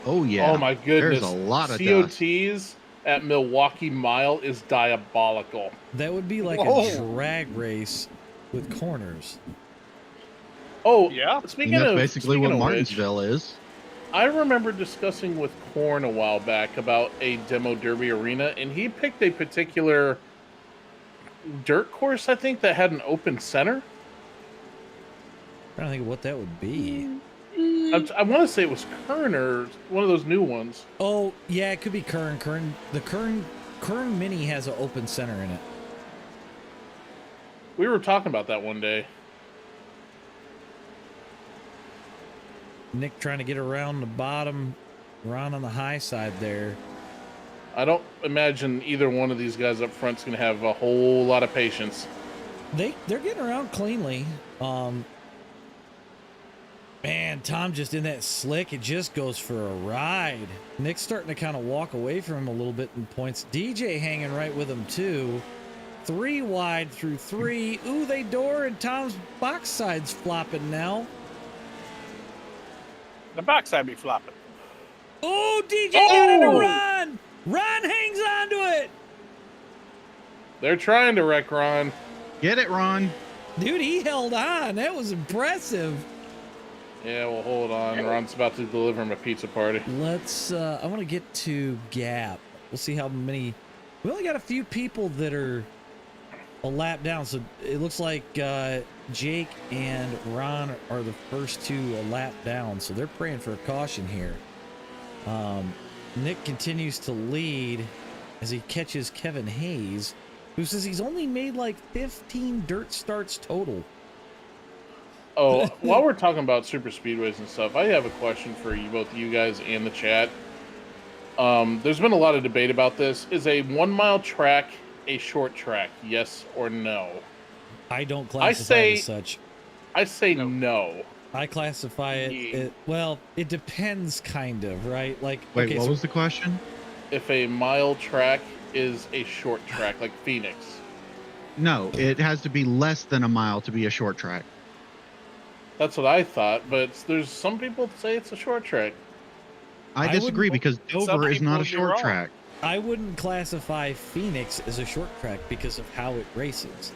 Oh yeah. Oh my goodness. There's a lot of COTs at Milwaukee Mile is diabolical. That would be like a drag race with corners. Oh yeah. Speaking that's of basically speaking what of Martinsville is. I remember discussing with Korn a while back about a demo derby arena, and he picked a particular dirt course, I think, that had an open center. I'm trying to think of what that would be. I want to say it was Kern or one of those new ones. Oh, yeah, it could be Kern. The Kern Mini has an open center in it. We were talking about that one day. Nick trying to get around the bottom, Ron on the high side there. I don't imagine either one of these guys up front's going to have a whole lot of patience. They're getting around cleanly. Man, Tom just in that slick. It just goes for a ride. Nick's starting to kind of walk away from him a little bit in points. DJ hanging right with him too. 3 wide through 3. Ooh, they door and Tom's box side's flopping now. The backside be flopping. Oh, DJ got it to Ron. Ron hangs on to it. They're trying to wreck Ron. Get it, Ron. Dude, he held on. That was impressive. Yeah, well, hold on. Ron's about to deliver him a pizza party. Let's, I want to get to Gap. We'll see how many. We only got a few people that are a lap down. So it looks like Jake and Ron are the first 2 a lap down. So they're praying for a caution here. Nick continues to lead as he catches Kevin Hayes, who says he's only made like 15 dirt starts total. Oh, while we're talking about super speedways and stuff, I have a question for you, both you guys and the chat. There's been a lot of debate about this. Is a 1 mile track a short track? Yes or no? I don't classify it as such. I say no. I classify it, well, it depends kind of, right? Like, Wait, okay, what was the question? If a mile track is a short track, like Phoenix. No, it has to be less than a mile to be a short track. That's what I thought, but there's some people that say it's a short track. I disagree because some Dover is people not a would be short wrong. track. I wouldn't classify Phoenix as a short track because of how it races.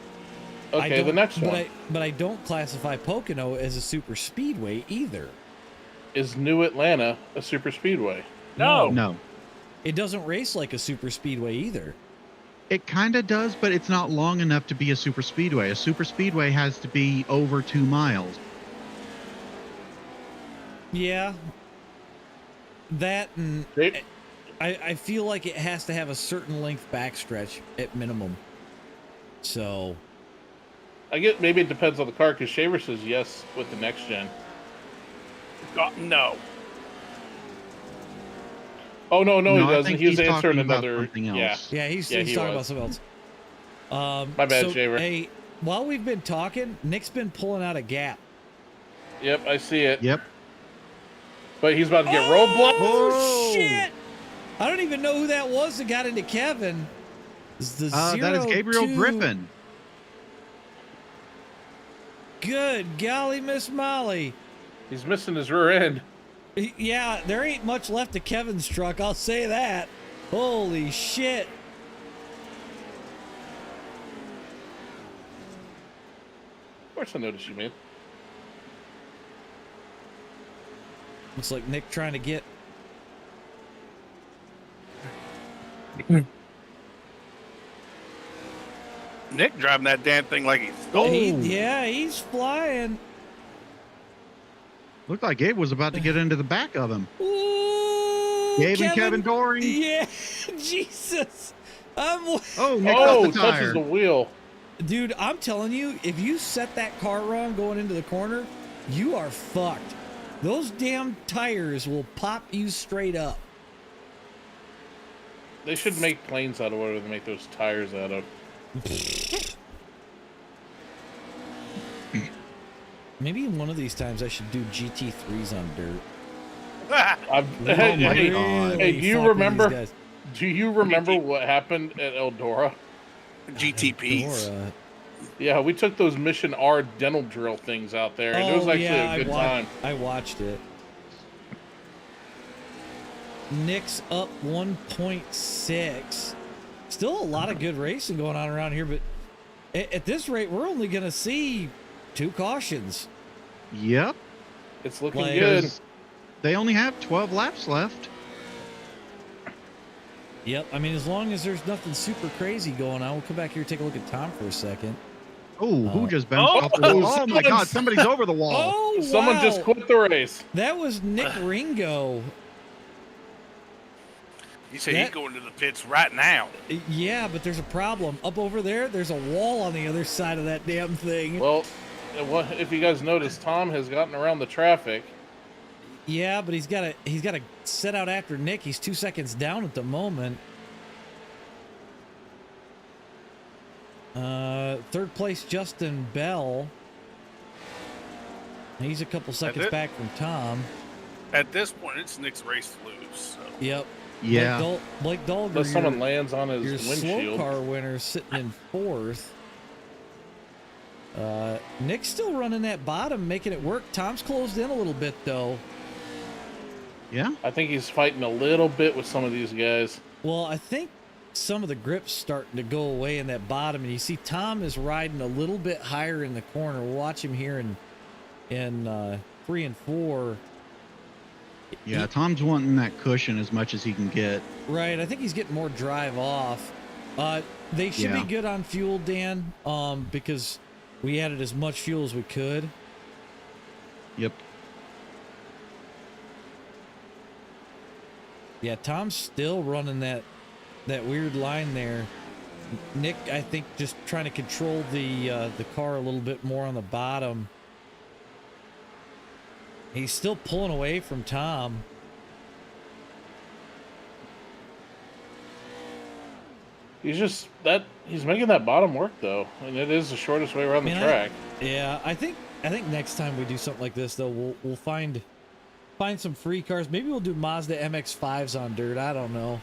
Okay, the next one. But I don't classify Pocono as a super speedway either. Is New Atlanta a super speedway? No. No. It doesn't race like a super speedway either. It kind of does, but it's not long enough to be a super speedway. A super speedway has to be over 2 miles. Yeah. That and I feel like it has to have a certain length backstretch at minimum. So I get maybe it depends on the car because Shaver says yes with the next gen. No. Oh no, he I doesn't. think He was he's answering talking about another. something else. yeah, he's talking about something else. My bad, Shaver. Hey, while we've been talking, Nick's been pulling out a gap. Yep, I see it. Yep. But he's about to get roadblocked. Oh, shit! I don't even know who that was that got into Kevin. It's the that is Gabriel 02. Griffin. Good golly, Miss Molly. He's missing his rear end. Yeah, there ain't much left of Kevin's truck, I'll say that. Holy shit. Of course I noticed you, man. Looks like Nick trying to get... Nick driving that damn thing like he's stole. Yeah, he's flying. Looked like Gabe was about to get into the back of him. Ooh, Gabe and Kevin Doring. Yeah, Jesus. Oh, Nick got the tire. Touches the wheel. Dude, I'm telling you, if you set that car wrong going into the corner, you are fucked. Those damn tires will pop you straight up. They should make planes out of whatever they make those tires out of. Maybe one of these times I should do GT3s on dirt. Hey, do you remember? Do you remember what happened at Eldora? GTPs. Eldora. Yeah, we took those Mission R dental drill things out there, and it was actually a good time. I watched it. Nick's up 1.6. Still a lot of good racing going on around here, but at this rate, we're only going to see 2 cautions. Yep. It's looking good. They only have 12 laps left. Yep. I mean, as long as there's nothing super crazy going on, we'll come back here and take a look at Tom for a second. Oh, who just bounced off the wall? Oh my God, somebody's over the wall. Oh, Someone just quit the race. That was Nick Ringo. He said he's going to the pits right now. Yeah, but there's a problem. Up over there, there's a wall on the other side of that damn thing. Well, if you guys notice, Tom has gotten around the traffic. Yeah, but he's got to set out after Nick. He's 2 seconds down at the moment. Third place, Justin Bell. He's a couple seconds back from Tom. At this point, it's Nick's race to lose. So. Yep. Yeah. Blake Dahlgren. Unless someone lands on his windshield. Your SLOCAR winner sitting in 4th. Nick's still running that bottom, making it work. Tom's closed in a little bit, though. Yeah? I think he's fighting a little bit with some of these guys. Well, I think some of the grip's starting to go away in that bottom, and you see Tom is riding a little bit higher in the corner. We'll watch him here in 3 and 4. Yeah, Tom's wanting that cushion as much as he can get. Right, I think he's getting more drive off. They should be good on fuel, Dan, because we added as much fuel as we could. Yep. Yeah, Tom's still running that weird line there. Nick, I think, just trying to control the car a little bit more on the bottom. He's still pulling away from Tom. He's making that bottom work though, and it is the shortest way around the track. I think next time we do something like this though, we'll find some free cars. Maybe we'll do Mazda MX-5s on dirt. I don't know.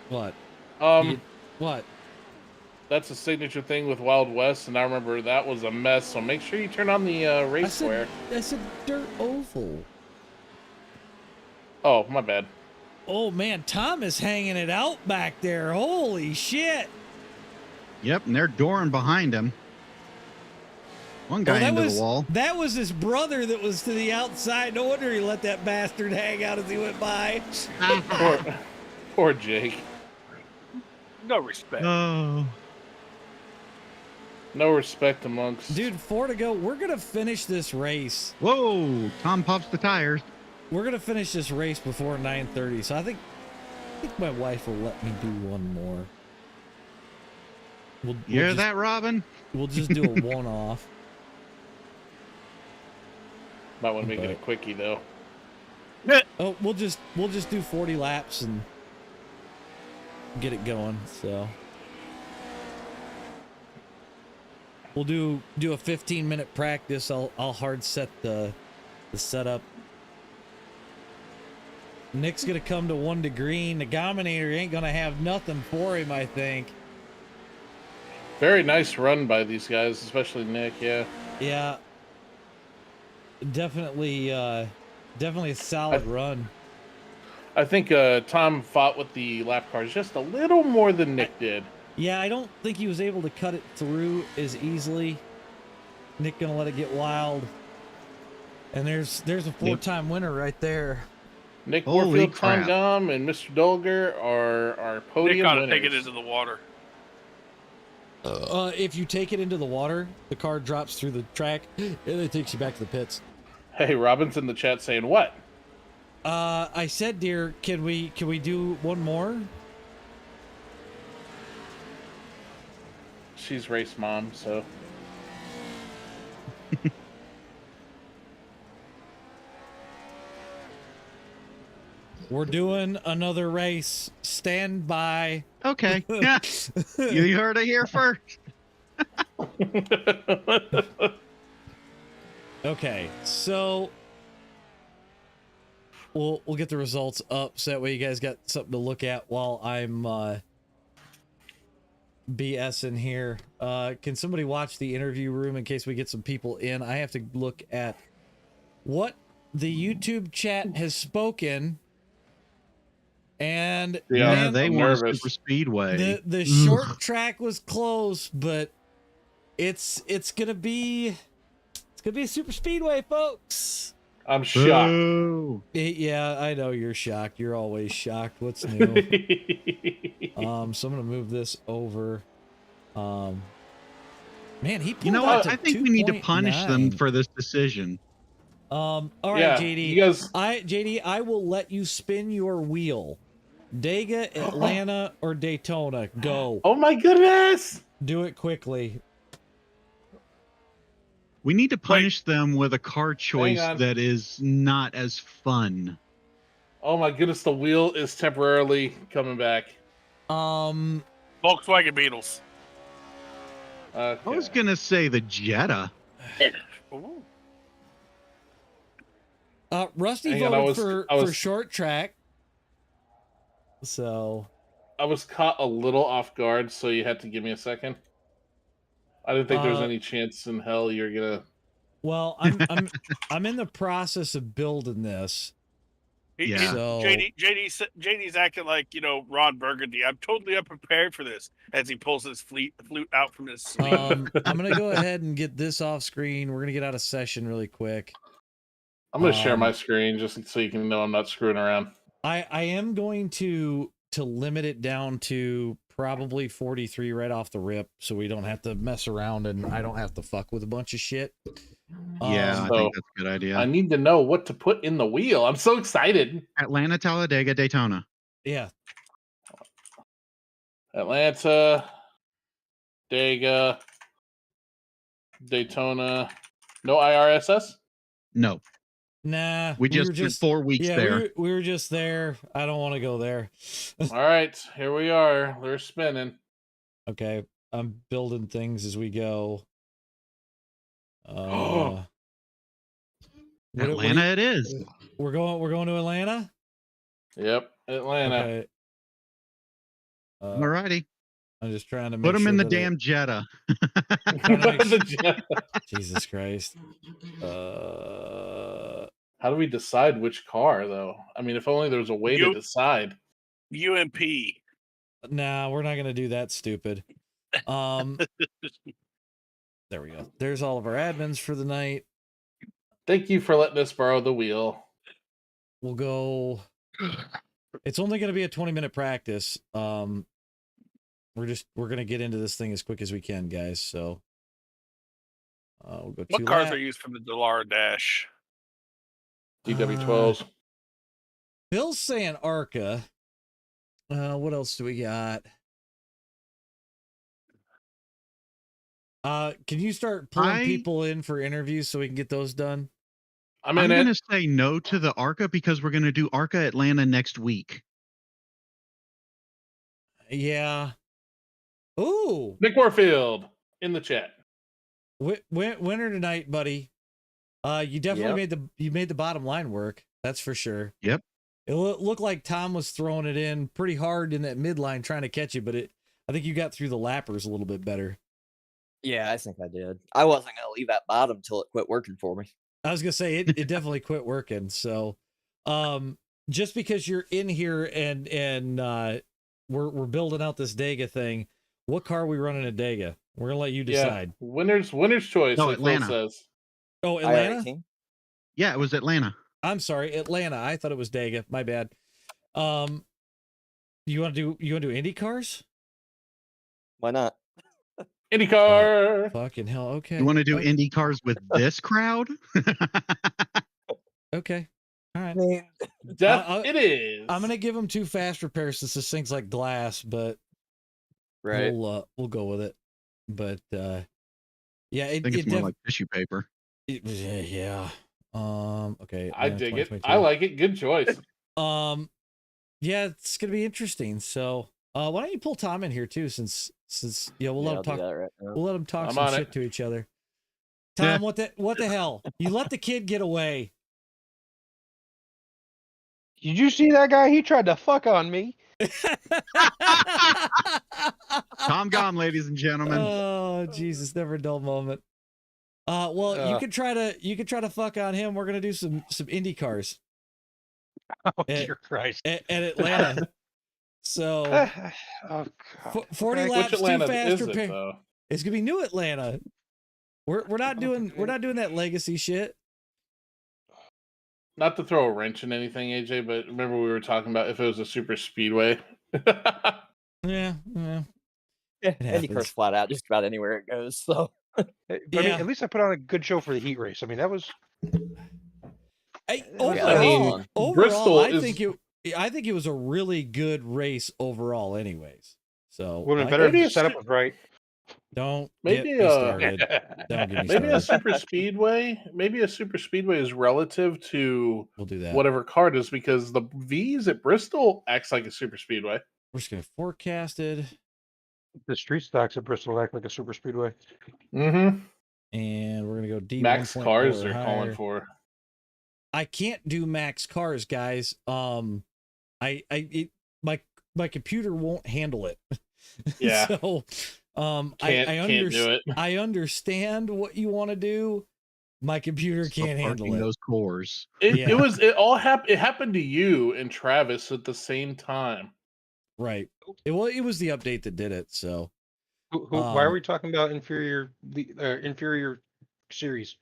What? What? That's a signature thing with Wild West, and I remember that was a mess. So make sure you turn on the race square. I said dirt oval. Oh, my bad. Oh man, Tom is hanging it out back there. Holy shit! Yep, and they're dooring behind him. One guy into the wall. That was his brother that was to the outside. No wonder he let that bastard hang out as he went by. Poor Jake. No respect. Oh. No respect amongst... Dude, 4 to go. We're going to finish this race. Whoa, Tom pops the tires. We're going to finish this race before 9:30. So I think my wife will let me do one more. You hear that, Robin? We'll just do a one-off. Might want to make it a quickie, though. Oh, we'll just do 40 laps and get it going, so... we'll do a 15-minute practice. I'll hard set the setup. Nick's gonna come to 1 to green. The Dominator ain't gonna have nothing for him, I think. Very nice run by these guys, especially Nick. Yeah. Yeah. Definitely a solid run. I think Tom fought with the lap cars just a little more than Nick did. Yeah, I don't think he was able to cut it through as easily. Nick gonna let it get wild. And there's a 4-time winner right there. Nick Warfield, Tom Gum, and Mr. Dolger are our podium Nick got to winners. take it into the water. If you take it into the water, the car drops through the track, and it takes you back to the pits. Hey, Robin's in the chat saying what? I said, dear, can we do one more? She's race mom, so. We're doing another race. Stand by. Okay. Yeah. You heard it here first. Okay, so we'll get the results up so that way you guys got something to look at while I'm BSing here. Can somebody watch the interview room in case we get some people in? I have to look at what the YouTube chat has spoken. And yeah, man, they won Super Speedway. The short track was close, but it's gonna be a super speedway, folks. I'm shocked. Yeah, I know you're shocked. You're always shocked. What's new? So I'm gonna move this over. Man, he pulled out I think we need to punish them for this decision. All right, Yeah, JD. you guys... JD, I will let you spin your wheel. Dega, Atlanta, or Daytona. Go. Oh my goodness! Do it quickly. We need to punish them with a car choice that is not as fun. Oh my goodness, the wheel is temporarily coming back. Volkswagen Beetles. I was gonna say the Jetta. Rusty voted for short track. So I was caught a little off guard, so you had to give me a second. I didn't think there was any chance in hell you're gonna. Well, I'm in the process of building this. So... JD's acting like Ron Burgundy. I'm totally unprepared for this as he pulls his flute out from his sleeve. I'm gonna go ahead and get this off screen. We're gonna get out of session really quick. I'm gonna share my screen just so you can know I'm not screwing around. I am going to limit it down to probably 43 right off the rip, so we don't have to mess around and I don't have to fuck with a bunch of shit. Yeah, I think that's a good idea. I need to know what to put in the wheel. I'm so excited. Atlanta, Talladega, Daytona. Yeah. Atlanta, Dega, Daytona. No IRSS? No. Nah. We just did 4 weeks there. We were just there. I don't want to go there. All right, here we are. We're spinning. Okay, I'm building things as we go. Atlanta it is. We're going to Atlanta? Yep, Atlanta. Okay. Alrighty. I'm just trying to put them in the damn Jetta. Jesus Christ. How do we decide which car, though? I mean, if only there was a way to decide. UMP. Nah, we're not going to do that stupid. There we go. There's all of our admins for the night. Thank you for letting us borrow the wheel. We'll go. It's only going to be a 20-minute practice. We're going to get into this thing as quick as we can, guys. So we'll go. What cars are used from the Delara Dash? DW12s. Bill's saying Arca. What else do we got? Can you start pulling people in for interviews so we can get those done? I'm going to say no to the ARCA because we're going to do ARCA Atlanta next week. Yeah. Ooh. Nick Warfield in the chat. winner tonight, buddy. You definitely made the bottom line work. That's for sure. Yep. It looked like Tom was throwing it in pretty hard in that midline trying to catch you, but I think you got through the lappers a little bit better. Yeah, I think I did. I wasn't gonna leave that bottom till it quit working for me. I was gonna say it definitely quit working. So, just because you're in here and we're building out this Dega thing, what car are we running at Dega? We're gonna let you decide. Yeah. Winner's choice. No, like Phil Atlanta. says. Oh, Atlanta. Yeah, it was Atlanta. I'm sorry, Atlanta. I thought it was Dega. My bad. You want to do Indy cars? Why not? IndyCar. Fucking hell. Okay. You want to do Indy cars with this crowd? Okay. All right. It is. I'm gonna give them 2 fast repairs since this thing's like glass, but Right. we'll go with it. But yeah, I think it's more like tissue paper. Yeah. Okay. I dig it. I like it. Good choice. Yeah, it's gonna be interesting. So, why don't you pull Tom in here too, since we'll let him talk. Right now. We'll let him talk some shit to each other. Tom, what the hell? You let the kid get away. Did you see that guy? He tried to fuck on me. Tom gone, ladies and gentlemen. Oh Jesus, never a dull moment. Well, you could try to fuck on him. We're gonna do some Indy cars. Oh dear Christ! At Atlanta. So, oh, God. 40 Okay. laps, Which Atlanta 2 fast is it, repair. though? It's gonna be New Atlanta. We're not doing that legacy shit. Not to throw a wrench in anything, AJ, but remember we were talking about if it was a super speedway. Yeah. Indy car's flat out just about anywhere it goes. So, But I mean, at least I put on a good show for the heat race. I mean, that was. Overall, Bristol I think it was a really good race overall, anyways. So Would have been better if the setup was right. Don't maybe get me started. Don't get me maybe a started. super speedway. Maybe a super speedway is relative to We'll do that. whatever car it is, because the V's at Bristol acts like a super speedway. We're just gonna forecasted. The street stocks at Bristol act like a super speedway. Mm-hmm. And we're gonna go D. Max cars are they're calling for. I can't do max cars, guys. My computer won't handle it. Yeah. So, Can't do it. I understand what you want to do. My computer can't handle it. Those cores. It happened to you and Travis at the same time. Right. It was the update that did it. So, why are we talking about inferior series?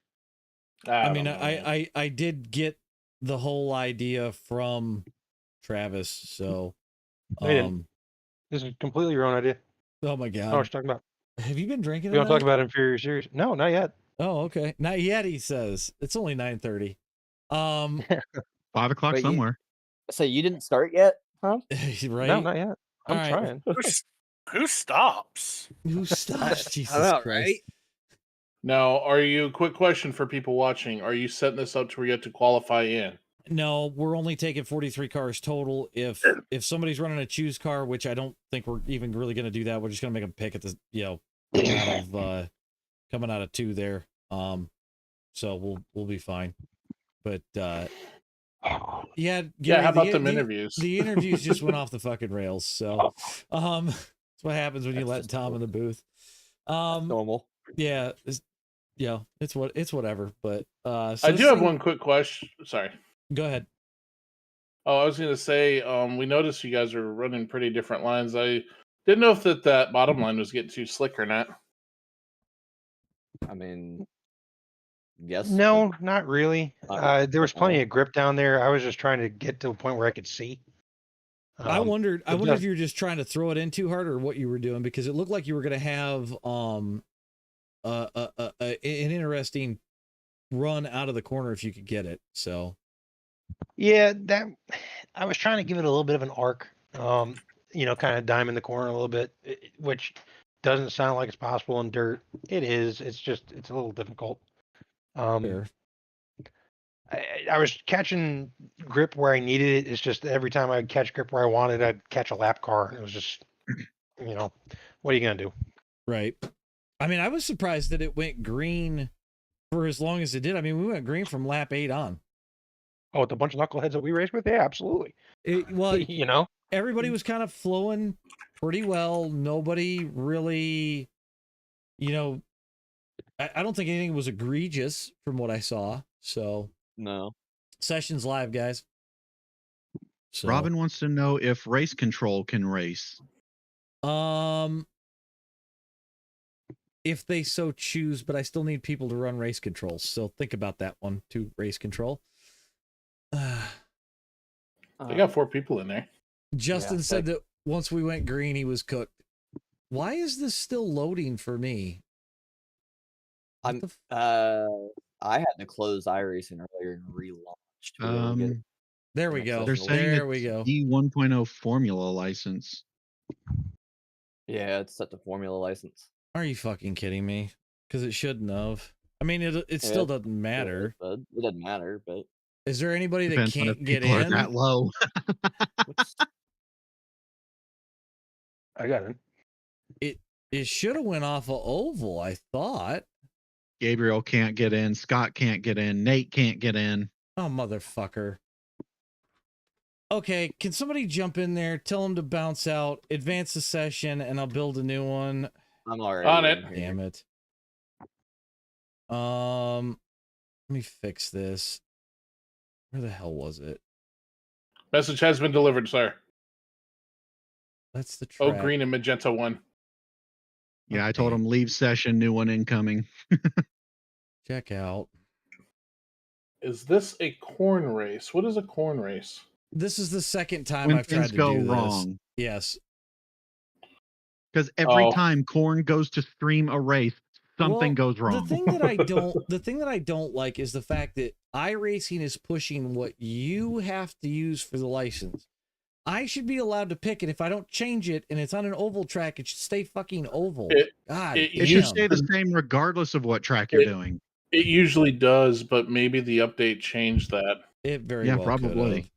I did get the whole idea from Travis. So, this is completely your own idea. Oh my God. I know what you're talking about. Have you been drinking? We don't talk about inferior series. No, not yet. Oh, okay. Not yet, he says. It's only 9:30. 5 o'clock somewhere. So you didn't start yet, huh? Right? No, not yet. I'm trying. Who stops? Who stops? Jesus Christ. Right? Now, quick question for people watching. Are you setting this up to where you have to qualify in? No, we're only taking 43 cars total. If somebody's running a choose car, which I don't think we're even really going to do that, we're just going to make them pick at the, coming out of 2 there. So we'll be fine. But yeah, Gary, how about them interviews? The interviews just went off the fucking rails. So that's what happens when you let Tom in the booth. Normal. Yeah, it's whatever. But so I do have one quick question. Sorry. Go ahead. Oh, I was going to say, we noticed you guys are running pretty different lines. I didn't know if that bottom line was getting too slick or not. I mean, yes. No, not really. There was plenty of grip down there. I was just trying to get to a point where I could see. I wondered if you were just trying to throw it in too hard or what you were doing, because it looked like you were going to have an interesting run out of the corner if you could get it. So. Yeah, I was trying to give it a little bit of an arc, kind of dime in the corner a little bit, which doesn't sound like it's possible in dirt. It is. It's a little difficult. Fair. I was catching grip where I needed it. It's just every time I'd catch grip where I wanted, I'd catch a lap car. It was just, what are you gonna do? Right. I mean, I was surprised that it went green for as long as it did. I mean, we went green from lap 8 on. Oh, with a bunch of knuckleheads that we raced with? Yeah, absolutely. Well, you know, everybody was kind of flowing pretty well. Nobody really, I don't think anything was egregious from what I saw. So No. Sessions live, guys. So, Robin wants to know if race control can race. If they so choose, but I still need people to run race controls. So think about that one too. Race control. They got 4 people in there. Justin said that once we went green, he was cooked. Why is this still loading for me? I had to close iRacing earlier and relaunch to be able to get it. There we go. They're saying there we go. the 1.0 formula license. Yeah, it's set to formula license. Are you fucking kidding me? Because it shouldn't have. I mean, it still doesn't matter. It doesn't matter, but is there anybody that Depends on can't if get people are in? that low. I got it. It should have went off of oval, I thought. Gabriel can't get in. Scott can't get in. Nate can't get in. Oh, motherfucker. Okay, can somebody jump in there, tell him to bounce out, advance the session, and I'll build a new one. I'm already on it. Damn it. Let me fix this. Where the hell was it? Message has been delivered, sir. That's the Trak. Oh, green and magenta 1. Yeah, I told him leave session, new one incoming. Check out. Is this a corn race? What is a corn race? This is the second time When I've tried things to go do wrong. this. Yes. Because every time Corn goes to stream a race, something goes wrong. The thing that I don't like is the fact that iRacing is pushing what you have to use for the license. I should be allowed to pick it. If I don't change it and it's on an oval track, it should stay fucking oval. It should stay the same regardless of what track you're doing. It usually does, but maybe the update changed that. It very well probably. could have.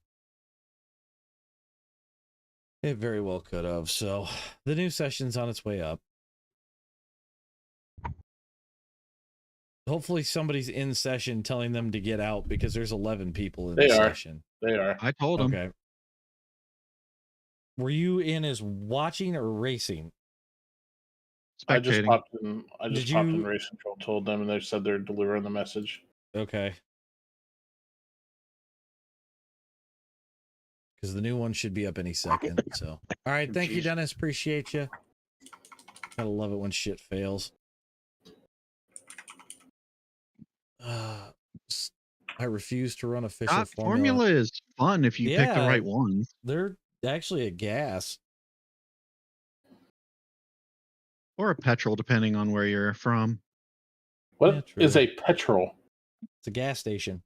It very well could have. So the new session's on its way up. Hopefully somebody's in session telling them to get out because there's 11 people in the session. They are. I told them. Okay. Were you in as watching or racing? I just Spectating. popped in race control, told them, and they said they're delivering the message. Okay. Because the new one should be up any second. So, all right. Thank you, Dennis. Appreciate you. Gotta love it when shit fails. I refuse to run official Formula is fun if you pick the right ones. They're actually a gas. Or a petrol, depending on where you're from. What is a petrol? It's a gas station.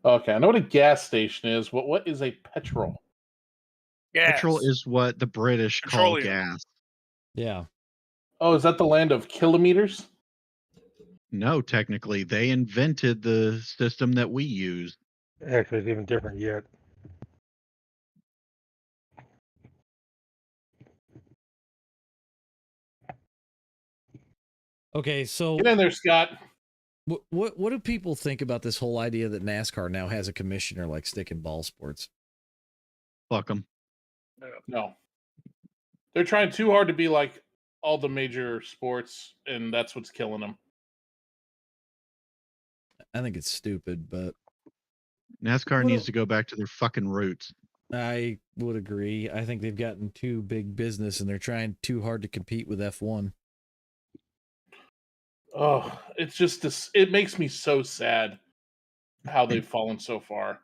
Okay, I know what a gas station is. What is a petrol? Gas. Petrol is what the British call gas. Yeah. Oh, is that the land of kilometers? No, technically, they invented the system that we use. Actually, it's even different yet. Okay, so get in there, Scott. What do people think about this whole idea that NASCAR now has a commissioner like Stick and Ball Sports? Fuck them. No, they're trying too hard to be like all the major sports, and that's what's killing them. I think it's stupid, but NASCAR needs to go back to their fucking roots. I would agree. I think they've gotten too big business and they're trying too hard to compete with F1. Oh, it's just this. It makes me so sad how they've fallen so far.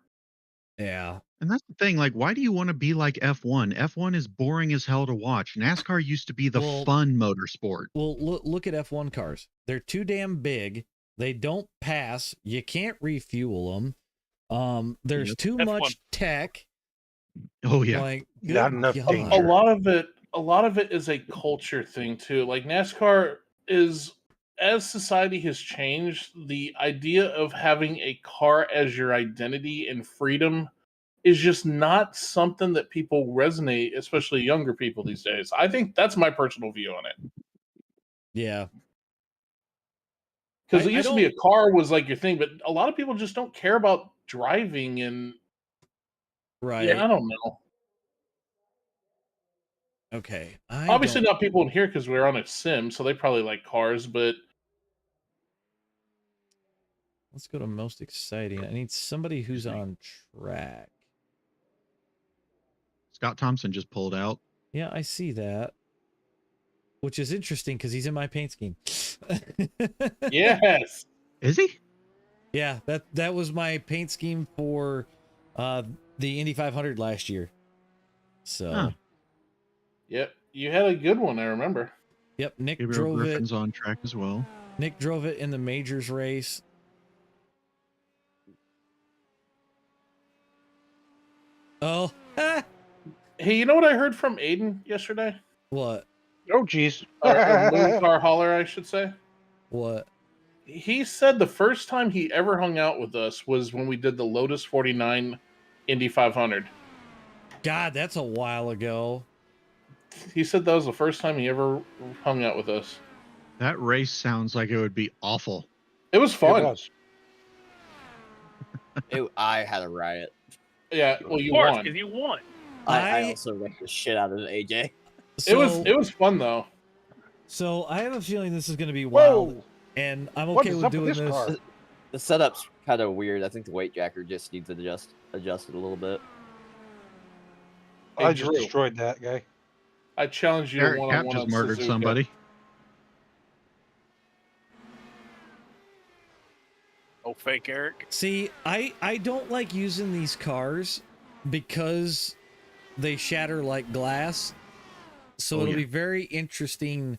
Yeah. And that's the thing. Like, why do you want to be like F1? F1 is boring as hell to watch. NASCAR used to be the fun motorsport. Well, look at F1 cars. They're too damn big. They don't pass. You can't refuel them. There's too much tech. Oh yeah. Like, not enough. A lot of it is a culture thing too. Like NASCAR is, as society has changed, the idea of having a car as your identity and freedom is just not something that people resonate, especially younger people these days. I think that's my personal view on it. Yeah. Because it I used to be a car was like your thing, but a lot of people just don't care about driving and Right. yeah, I don't know. Okay. Obviously not people in here because we're on a sim, so they probably like cars, but let's go to most exciting. I need somebody who's on track. Scott Thompson just pulled out. Yeah, I see that. Which is interesting because he's in my paint scheme. yes. Is he? Yeah, that was my paint scheme for the Indy 500 last year. So Huh. Yep, you had a good one, I remember. Yep, Nick Gabriel drove Griffin's it. on track as well. Nick drove it in the majors race. Oh, Hey, you know what I heard from Aiden yesterday? What? Oh, geez. Or Moon Car Holler, I should say. What? He said the first time he ever hung out with us was when we did the Lotus 49 Indy 500. God, that's a while ago. He said that was the first time he ever hung out with us. That race sounds like it would be awful. It was fun. It was. I had a riot. Yeah, well, you Of course, won. because you won. I also wrecked the shit out of AJ. So, It was fun though. So I have a feeling this is going to be wild, Whoa. and I'm What okay is with up doing with this this. car? The setup's kind of weird. I think the weight jacker just needs to adjust it a little bit. Hey, I just Drew, destroyed that guy. I challenge you to Eric Cap one-on-one just on murdered Suzuka. somebody. Oh, fake Eric. See, I don't like using these cars because they shatter like glass. So Oh, it'll yeah. be very interesting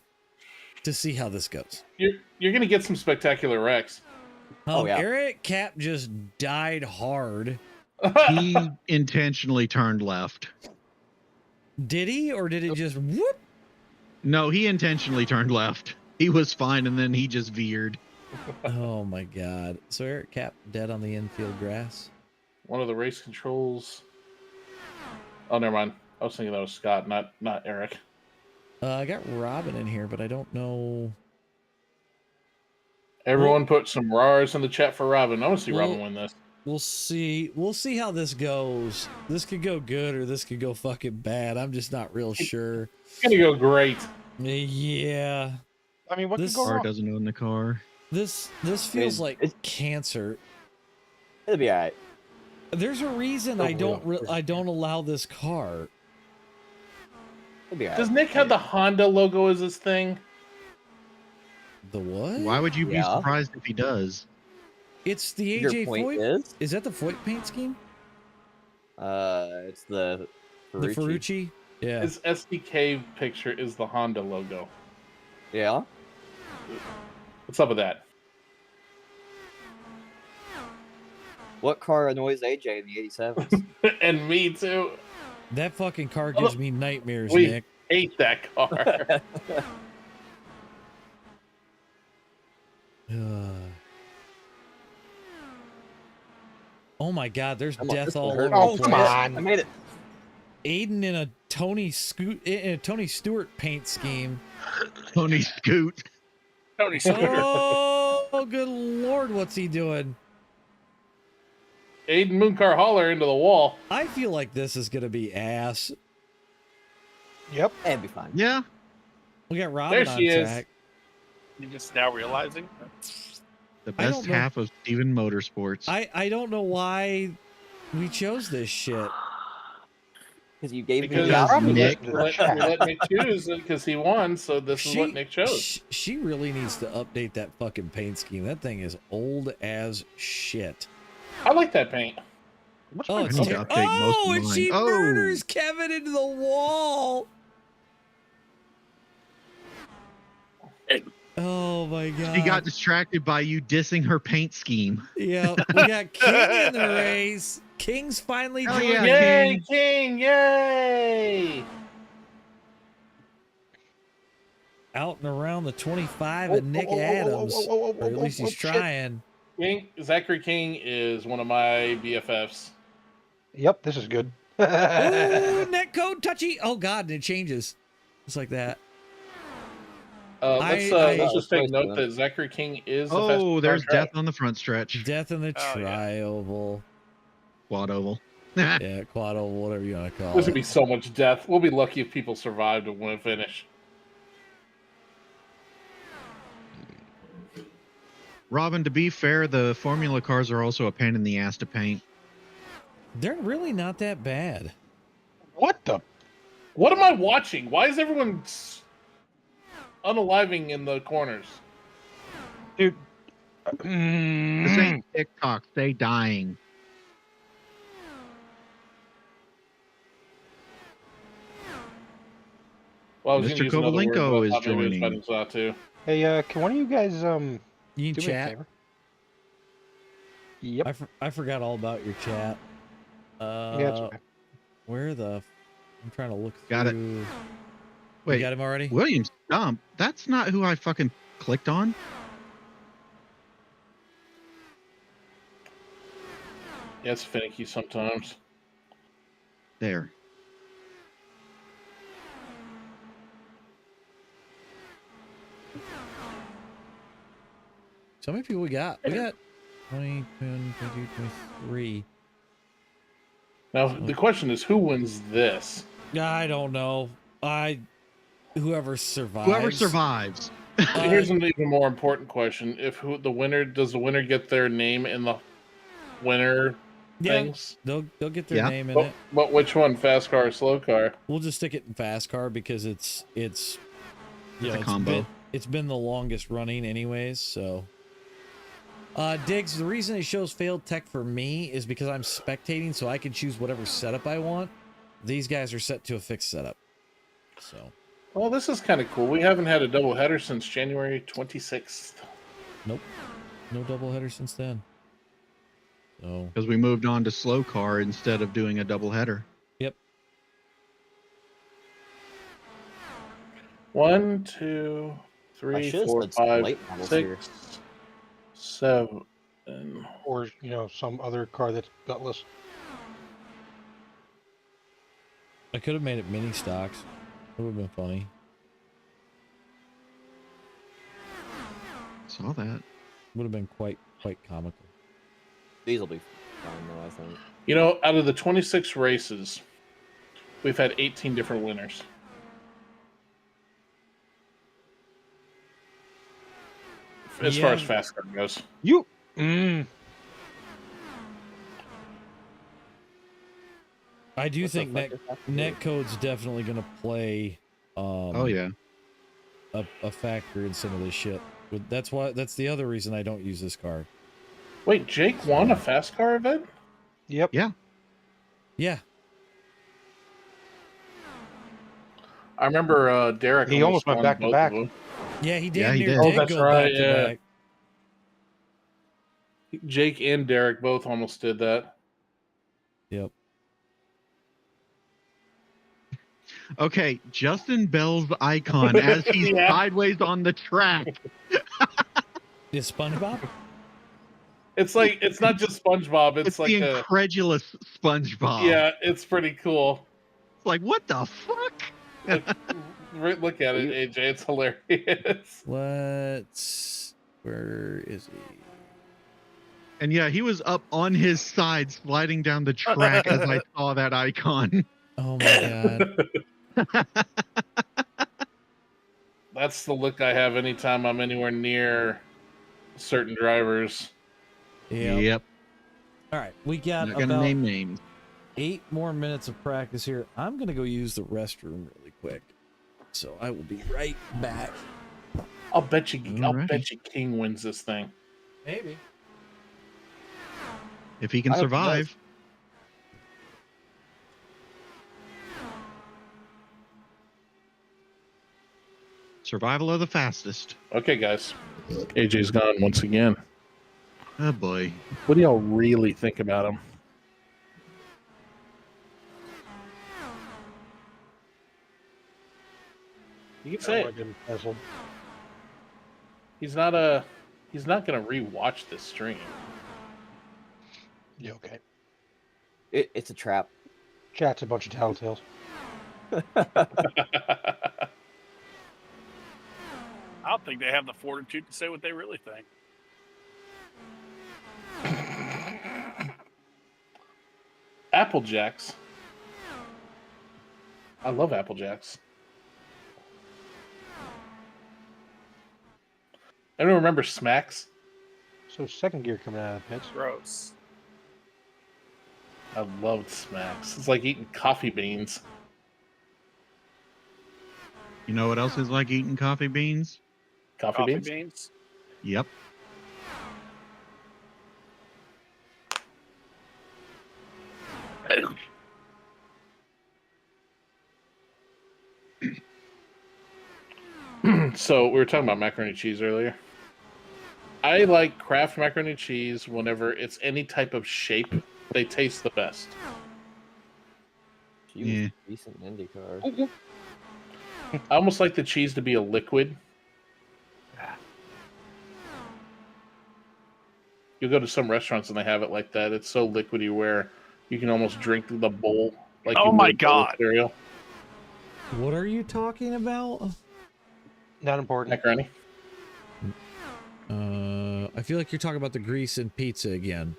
to see how this goes. You're gonna get some spectacular wrecks. Oh, yeah. Eric Cap just died hard. He intentionally turned left. Did he, or did it just whoop? No, he intentionally turned left. He was fine, and then he just veered. Oh my God! So Eric Cap dead on the infield grass. One of the race controls. Oh, never mind. I was thinking that was Scott, not Eric. I got Robin in here, but I don't know. Everyone put some RARs in the chat for Robin. I want to see Robin win this. We'll see. We'll see how this goes. This could go good or this could go fucking bad. I'm just not real sure. It's gonna go great. Yeah. I mean, what This could go Car wrong? doesn't own the car. This feels like it's- cancer. It'll be alright. There's a reason I don't allow this car. It'll be alright. Does Nick have the Honda logo as his thing? The what? Why would you be Yeah. surprised if he does? It's the Your AJ point Foyt. is, That the Foyt paint scheme? it's the Ferrucci. The Ferrucci? Yeah. His SDK picture is the Honda logo. Yeah. What's up with that? What car annoys AJ in the 87s? And me too. That fucking car gives me nightmares, We Nick. hate that car. Oh my God, there's Come on, death this all will over hurt. the Oh, place. come on. I made it. Aiden in a Tony Stewart paint scheme. Tony Scoot. Tony Scooter. Oh, good Lord, what's he doing? Aiden Mooncar Holler into the wall. I feel like this is gonna be ass. Yep. It'll be fine. Yeah. We got Robin There on she is. track. You just now realizing? The I don't best know. half of Steven Motorsports. I don't know why we chose this shit. Because you gave Because me the option. Nick. we let Nick choose because he won, so this is what Nick chose. She really needs to update that fucking paint scheme. That thing is old as shit. I like that paint. What's Oh, my it's need to ter- update most oh, of and mine. she Oh. murders Kevin into the wall. Oh my God. She got distracted by you dissing her paint scheme. Yeah, we got King in the race. King's finally Hell joined. yeah, Yay, King! Yay! Out and around the 25 and Nick Adams. Or at least he's trying. King, Zachary King is one of my BFFs. Yep, this is good. Ooh, net code touchy. Oh God, and it changes. Just like that. Let's just take note that Zachary King is. Oh, there's death on the front stretch. Death in the tri-oval. Quad oval. Yeah, quad oval, whatever you want to call There's it. gonna be so much death. We'll be lucky if people survive to win finish. Robin, to be fair, the formula cars are also a pain in the ass to paint. They're really not that bad. What the? What am I watching? Why is everyone unaliving in the corners? Dude. This ain't TikTok. Stay dying. Well, I was Mr. Kovalenko is joining. Too. Hey, can one of you guys you do chat? me a favor? Yep. I forgot all about your chat. Yeah, it's okay. Where the? I'm trying to look. Got through... it. Wait, you got him already? William Stump? That's not who I fucking clicked on. Yeah, it's finicky sometimes. There. So many people we got. We got 20, 22, 23. Now the question is, who wins this? I don't know. Whoever survives. Whoever survives. Here's an even more important question: does the winner get their name in the winner things? They'll get their name in it. But which one, FASCAR or SLOCAR? We'll just stick it in FASCAR because it's a combo. It's been the longest running anyways, so. Diggs, the reason it shows failed tech for me is because I'm spectating, so I can choose whatever setup I want. These guys are set to a fixed setup. So. Well, this is kind of cool. We haven't had a double header since January 26th. Nope. No double header since then. So. Because we moved on to slow car instead of doing a double header. Yep. 1, 2, 3, 4, 5, 6, 7. Or, some other car that's gutless. I could have made it mini stocks. It would have been funny. Saw that. Would have been quite comical. These will be fun though, I think. Out of the 26 races, we've had 18 different winners. As far as FASCAR goes. I do think netcode's definitely going to play a factor in some of this shit. But that's the other reason I don't use this card. Wait, Jake won a FASCAR event? Yep. Yeah. Yeah. I remember Derek. He almost went back to back. Yeah, he did. Yeah, he did. Oh, that's go right. back to back. Jake and Derek both almost did that. Yep. Okay, Justin Bell's icon as he's sideways on the track. Is SpongeBob? It's like, it's not just SpongeBob. It's like the incredulous SpongeBob. Yeah, it's pretty cool. It's like, what the fuck? Look at it, AJ. It's hilarious. Where is he? And yeah, he was up on his side sliding down the track as I saw that icon. Oh my god. That's the look I have anytime I'm anywhere near certain drivers. Yep. All right, we got Not gonna about name names. 8 more minutes of practice here. I'm gonna go use the restroom really quick, so I will be right back. I'll bet you King wins this thing. Maybe. If he can survive. Survival of the fastest. Okay, guys. AJ's gone once again. Oh boy. What do y'all really think about him? You can say it. He's not gonna rewatch this stream. Yeah, okay. It's a trap. Chat's a bunch of tattletales. I don't think they have the fortitude to say what they really think. Apple Jacks. I love Apple Jacks. Anyone remember Smacks? So second gear coming out of the pits. Gross. I loved Smacks. It's like eating coffee beans. You know what else is like eating coffee beans? Coffee beans? Yep. So we were talking about macaroni and cheese earlier. I like Kraft macaroni and cheese whenever it's any type of shape. They taste the best. She was decent in IndyCar. I almost like the cheese to be a liquid. You'll go to some restaurants and they have it like that. It's so liquidy where you can almost drink the bowl. Like Oh you my would a bowl of God. cereal. What are you talking about? Not important. Macaroni. I feel like you're talking about the grease and pizza again.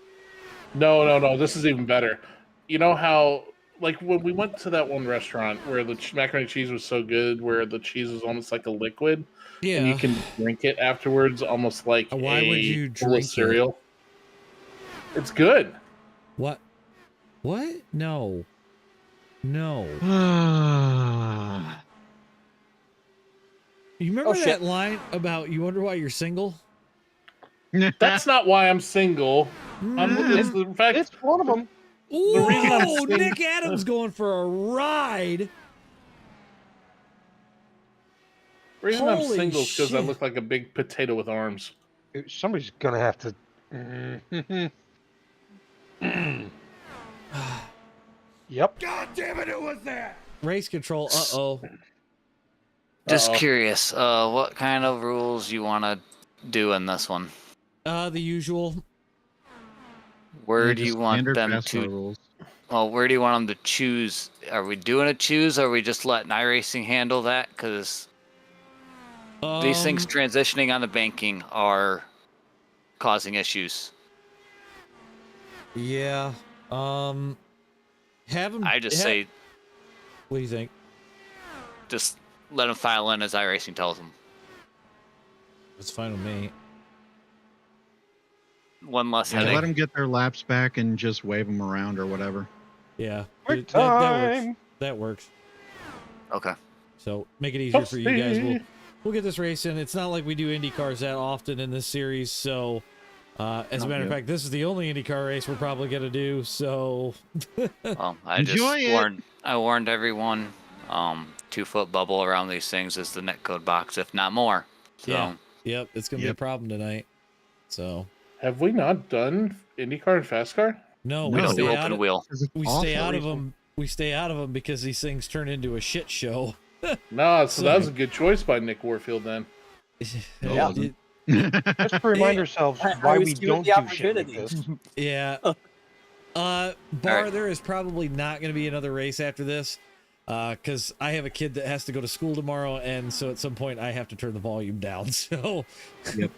No. This is even better. You know how, like, when we went to that one restaurant where the macaroni and cheese was so good, where the cheese was almost like a liquid, Yeah. and you can drink it afterwards, almost like Why would you bowl of drink cereal. It's good. What? What? No. No. You remember that line about you wonder why you're single? That's not why I'm single. It's the fact It's one of them. The reason I'm Ooh, saying- Nick Adams going for a ride. The reason I'm Holy single is because I shit. look like a big potato with arms. Somebody's gonna have to. Yep. God damn it, who was that? Race control. Uh-oh. Just curious, what kind of rules you want to do in this one? The usual. Where Yeah, do you just want standard them FASCAR to? rules. Well, where do you want them to choose? Are we doing a choose? Or are we just letting iRacing handle that? Because these things transitioning on the banking are causing issues. Yeah. Have them. I just say, What do you think? just let them file in as iRacing tells them. It's fine with me. One less Yeah, headache. let them get their laps back and just wave them around or whatever. Yeah. Quick That time. works. That works. Okay. So make it easier for you guys. We'll get this race in. It's not like we do Indy cars that often in this series, so as a matter of fact, this is the only IndyCar race we're probably gonna do. So Well, I Enjoy it. warned everyone. 2-foot bubble around these things is the netcode box, if not more. So yeah, yep, it's gonna be a problem tonight. So Have we not done IndyCar and FASCAR? no, we we don't do stay open out. wheel. We stay out of them. We stay out of them because these things turn into a shit show. No, so that was a good choice by Nick Warfield then. Yeah. Just to remind ourselves why we don't do shit like this. Yeah. Bar, there is probably not going to be another race after this because I have a kid that has to go to school tomorrow, and so at some point I have to turn the volume down. So. Yep.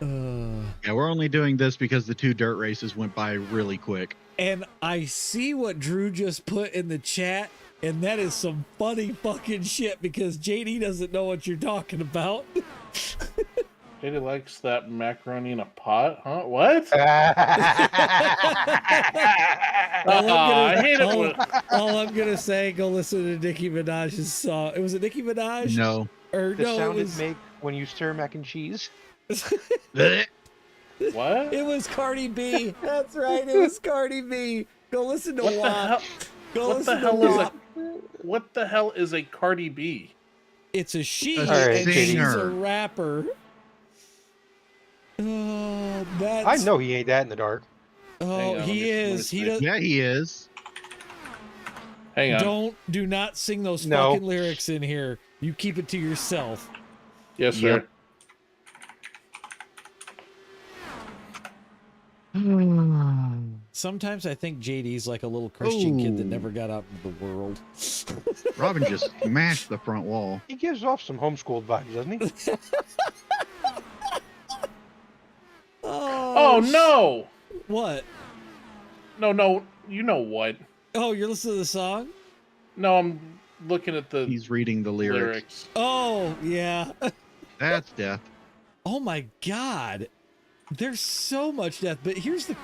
Yeah, we're only doing this because the 2 dirt races went by really quick. And I see what Drew just put in the chat, and that is some funny fucking shit because JD doesn't know what you're talking about. JD likes that macaroni in a pot, huh? What? All I'm gonna say, go listen to Nicki Minaj's song. Was it Nicki Minaj? No. Or The no, sound it it was make when you stir mac and cheese. What? It was Cardi B. That's right. It was Cardi B. Go listen to What the WAP. hell? Go What listen the hell to is WAP. What the hell is a Cardi B? It's a she, A and she's a singer. rapper. Oh, that's... I know he ain't that in the dark. Oh, Hang on, let he me is. see. He does. Yeah, he is. Hang on. Do not sing those No. fucking lyrics in here. You keep it to yourself. Yes, sir. Sometimes I think JD's like a little Christian kid that never got out into the world. Robin just smashed the front wall. He gives off some homeschooled vibes, doesn't he? Oh no! What? No, you know what? Oh, you're listening to the song? No, I'm looking at the. He's reading the lyrics. Oh, yeah. That's death. Oh my God. There's so much death, but here's the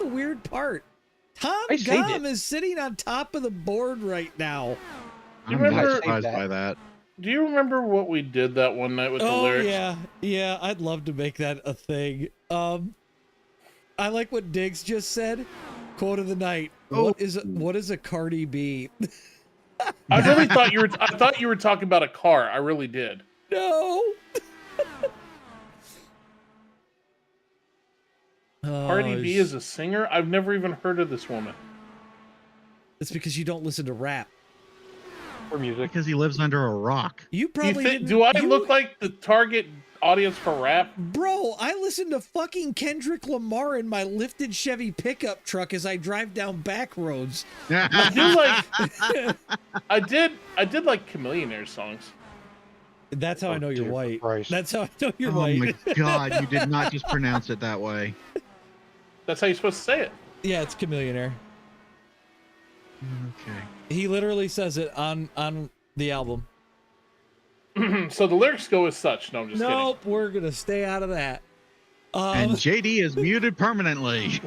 weird part. Tom Gum is sitting on top of the board right now. I'm not surprised by that. Do you remember what we did that one night with the lyrics? Yeah, I'd love to make that a thing. I like what Diggs just said. Quote of the night. What is a Cardi B? I really thought you were talking about a car. I really did. No. Cardi B is a singer? I've never even heard of this woman. It's because you don't listen to rap or music. Because he lives under a rock. You probably do I look like the target audience for rap? Bro, I listen to fucking Kendrick Lamar in my lifted Chevy pickup truck as I drive down back roads. I did like Chameleonaire songs. That's how I know you're white. That's how I know you're Oh white. my God, you did not just pronounce it that way. That's how you're supposed to say it. Yeah, it's Chameleonaire. Okay. He literally says it on the album. So the lyrics go as such. No, I'm just kidding. Nope, we're gonna stay out of that. And JD is muted permanently.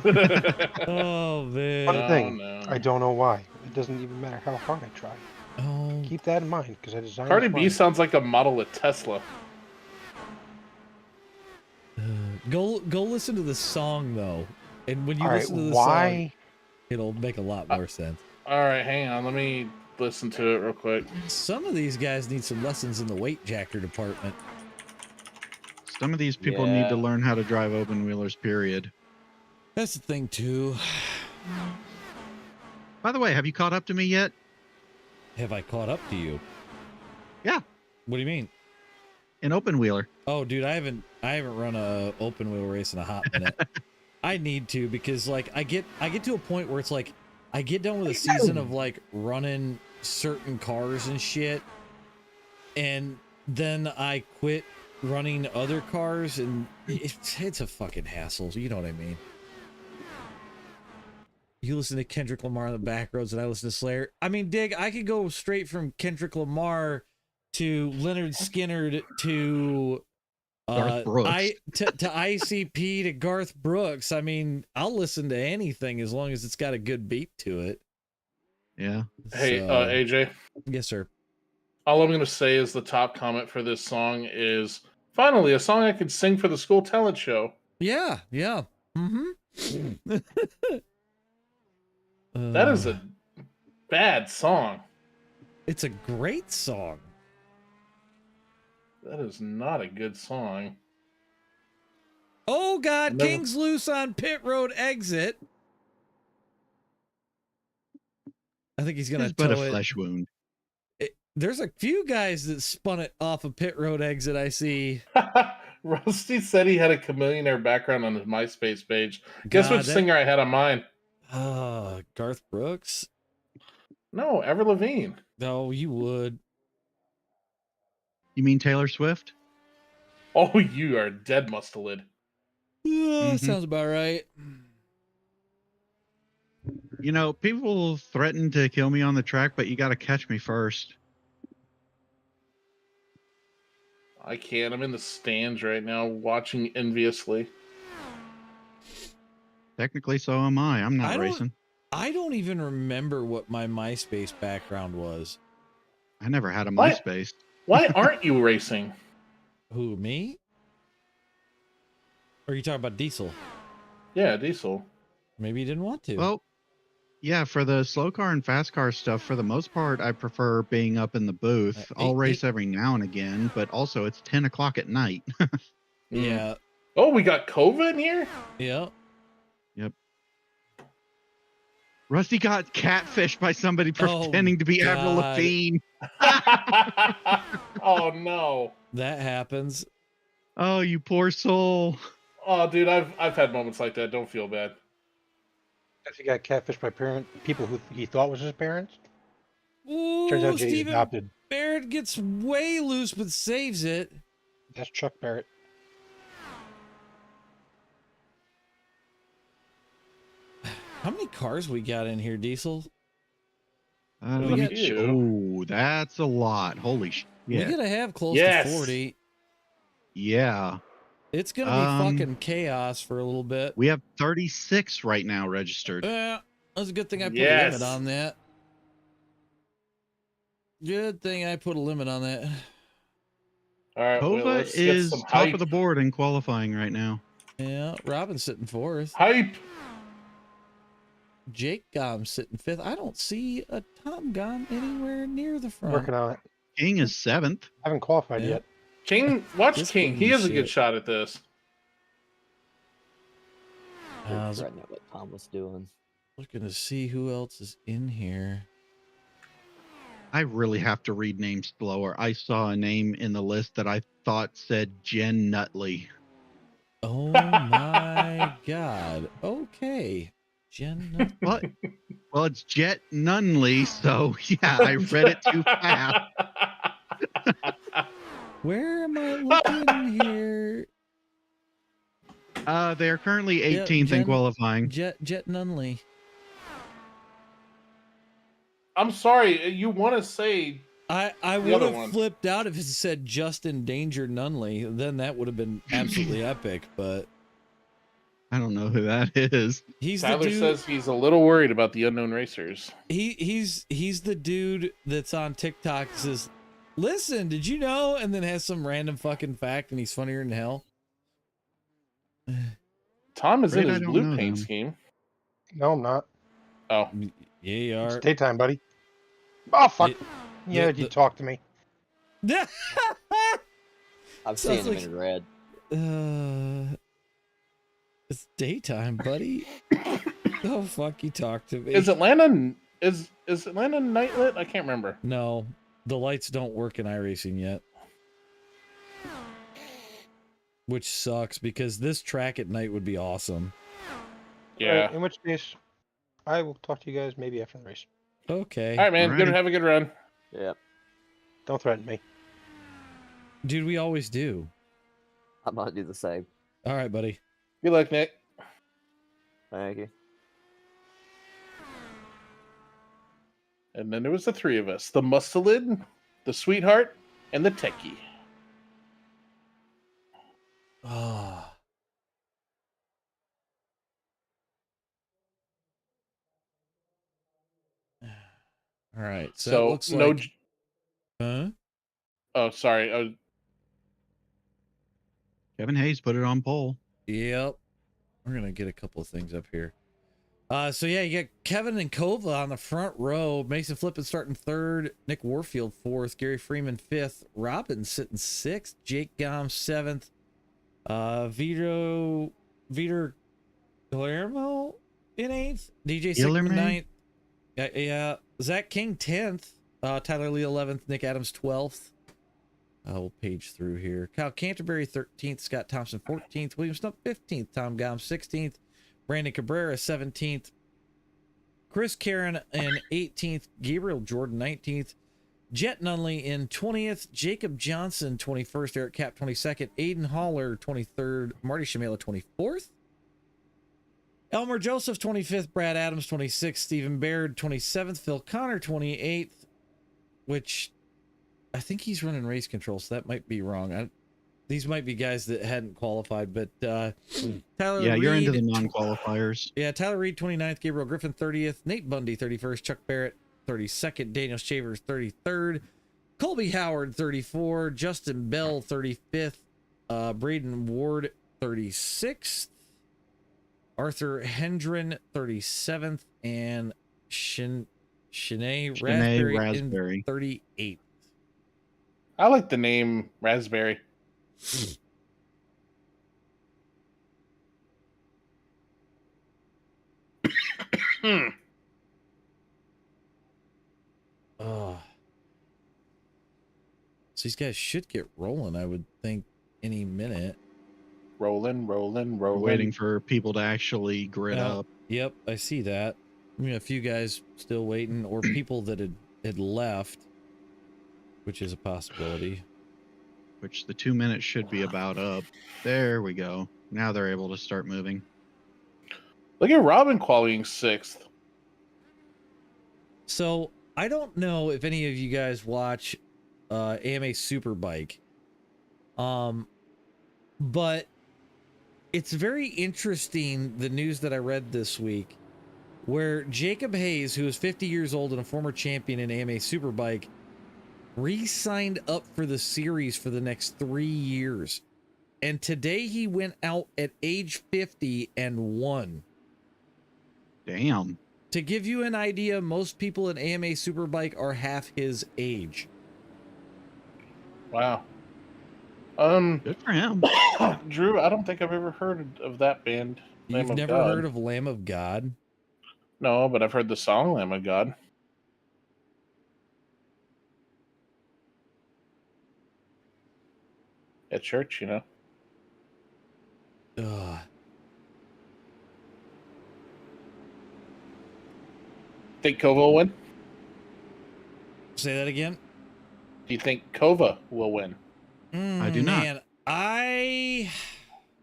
Oh man. One thing, I don't know why. It doesn't even matter how hard I try. Oh. Keep that in mind, because I designed. Cardi B sounds like a model at Tesla. Go listen to the song though, and when you All listen right, to the song, it'll make a lot more sense. All right, hang on. Let me listen to it real quick. Some of these guys need some lessons in the weight jacker department. Some of these people need to learn how to drive open wheelers, period. That's the thing too. By the way, have you caught up to me yet? Have I caught up to you? Yeah. What do you mean? An open wheeler. Oh, dude, I haven't run a open wheel race in a hot minute. I need to, because like I get to a point where it's like I get done with a season of like running certain cars and shit, and then I quit running other cars, and it's a fucking hassle. You know what I mean? You listen to Kendrick Lamar on the back roads, and I listen to Slayer. I mean, Dig, I could go straight from Kendrick Lamar to Leonard Skinner to Garth Brooks. to ICP to Garth Brooks. I mean, I'll listen to anything as long as it's got a good beat to it. Yeah. Hey, AJ. Yes, sir. All I'm going to say is the top comment for this song is, finally, a song I could sing for the school talent show. Yeah, yeah. Mm-hmm. That is a bad song. It's a great song. That is not a good song. Oh, God, King's loose on pit road exit. I think he's going to but tow a it. flesh wound. There's a few guys that spun it off a pit road exit, I see. Rusty said he had a Chameleonaire background on his MySpace page. Guess which singer I had on mine? Garth Brooks? No, Avril Lavigne. No, you would. You mean Taylor Swift? Oh, you are dead mustelid. Yeah, sounds about right. You know, people threaten to kill me on the track, but you got to catch me first. I can't. I'm in the stands right now watching enviously. Technically, so am I. I'm not racing. I don't even remember what my MySpace background was. I never had a MySpace. Why aren't you racing? Who, me? Or are you talking about Diesel? Yeah, Diesel. Maybe you didn't want to. Well, yeah, for the SLOCAR and FASCAR stuff, for the most part, I prefer being up in the booth. I'll race every now and again, but also it's 10 o'clock at night. Yeah. Oh, we got COVID in here? Yeah. Yep. Rusty got catfished by somebody pretending to be Avril Lavigne. Oh, no. That happens. Oh, you poor soul. Oh, dude, I've had moments like that. Don't feel bad. If he got catfished by people who he thought was his parents. Turns Ooh, out Jay's Stephen adopted. Barrett gets way loose but saves it. That's Chuck Barrett. How many cars we got in here, Diesel? Oh, that's a lot. Holy shit. We gotta have close to 40. Yeah. It's gonna be fucking chaos for a little bit. We have 36 right now registered. That's a good thing I put a limit on that. Good thing I put a limit on that. All right, Kova is top of the board in qualifying right now. Yeah, Robin's sitting fourth. Hype. Jake Gom's sitting fifth. I don't see a Tom Gom anywhere near the front. Working on it. King is seventh. I haven't qualified yet. King, watch King. He has a good shot at this. I was writing out what Tom was doing. Looking to see who else is in here. I really have to read names slower. I saw a name in the list that I thought said Jen Nutley. Oh my God. Okay. Jen. What? Well, it's Jet Nunley, so yeah, I read it too fast. Where am I looking here? They are currently 18th in qualifying. Jet Nunley. I'm sorry, you want to say I would have flipped out if it said Justin Danger Nunley. Then that would have been absolutely epic, but I don't know who that is. Tyler says he's a little worried about the unknown racers. He's the dude that's on TikTok that says, "Listen, did you know?" and then has some random fucking fact, and he's funnier than hell. Tom is in his blue paint scheme. No, I'm not. Oh, yeah, you are. It's daytime, buddy. Oh fuck! You talk to me. I've seen him in red. It's daytime, buddy. Oh fuck, you talk to me. Is Atlanta night lit? I can't remember. No, the lights don't work in iRacing yet, which sucks because this track at night would be awesome. Yeah. Right, in which case, I will talk to you guys maybe after the race. Okay. All right, man. Good. Have a good run. Yeah. Don't threaten me, dude. We always do. I'm gonna do the same. All right, buddy. Good luck, Nick. Thank you. And then there was the three of us: the Mustelid, the Sweetheart, and the Techie. Oh. All right. So it looks no. like... Huh? Oh, sorry. Kevin Hayes put it on pole. Yep. We're gonna get a couple of things up here. So yeah, you got Kevin and Kova on the front row. Mason Flippin starting third. Nick Warfield fourth. Gary Freeman fifth. Robin sitting sixth. Jake Gom seventh. Vito Guillermo in eighth. DJ Sigmund ninth. Yeah. Zach King 10th. Tyler Lee 11th. Nick Adams 12th. We'll page through here. Kyle Canterbury 13th. Scott Thompson 14th. William Stump 15th. Tom Gom 16th. Brandon Cabrera 17th. Chris Karen in 18th. Gabriel Jordan 19th. Jet Nunley in 20th. Jacob Johnson 21st. Eric Cap 22nd. Aiden Haller 23rd. Marty Shamela 24th. Elmer Joseph 25th. Brad Adams 26th. Stephen Baird 27th. Phil Connor 28th. Which I think he's running race control, so that might be wrong. These might be guys that hadn't qualified, but Tyler Reed, you're into the non-qualifiers. Yeah, Tyler Reed 29th, Gabriel Griffin 30th, Nate Bundy 31st, Chuck Barrett 32nd, Daniel Shavers 33rd, Colby Howard 34th, Justin Bell 35th, Braden Ward 36th, Arthur Hendren 37th, and Shanae Raspberry 38th. I like the name Raspberry. So these guys should get rolling, I would think, any minute. Rolling. We're waiting for people to actually grid Oh, up. Yep, I see that. I mean, a few guys still waiting, or people that had left, which is a possibility. Which the 2 minutes should be about up. There we go. Now they're able to start moving. Look at Robin qualifying 6th. So I don't know if any of you guys watch AMA Superbike, but it's very interesting, the news that I read this week, where Jacob Hayes, who is 50 years old and a former champion in AMA Superbike, re-signed up for the series for the next 3 years. And today he went out at age 50 and won. Damn. To give you an idea, most people in AMA Superbike are half his age. Wow. Good for him. Drew, I don't think I've ever heard of that band. You've never heard of Lamb of God? No, but I've heard the song Lamb of God. At church, you know. Ugh. Think Kova will win? Say that again? Do you think Kova will win? I do not. Man, I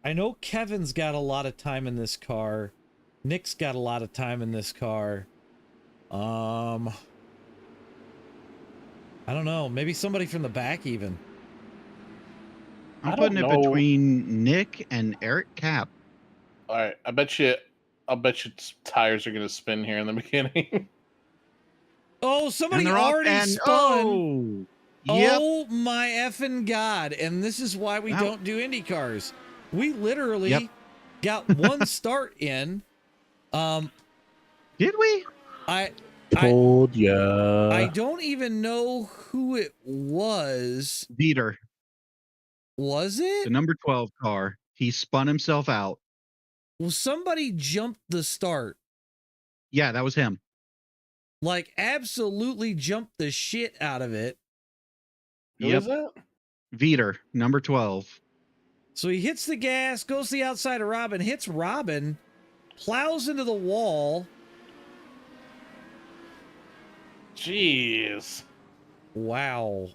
know Kevin's got a lot of time in this car. Nick's got a lot of time in this car. I don't know. Maybe somebody from the back even. I'm putting it between Nick and Eric Cap. All right, I'll bet you tires are going to spin here in the beginning. Oh, somebody already spun. Yep. Oh my effing God. And this is why we don't do Indy cars. We literally got one start in. Did we? I don't even know who it was. Dieter. Was it? The number 12 car. He spun himself out. Well, somebody jumped the start. Yeah, that was him. Like, absolutely jumped the shit out of it. Who is that? Dieter, number 12. So he hits the gas, goes to the outside of Robin, hits Robin, plows into the wall. Jeez. Wow.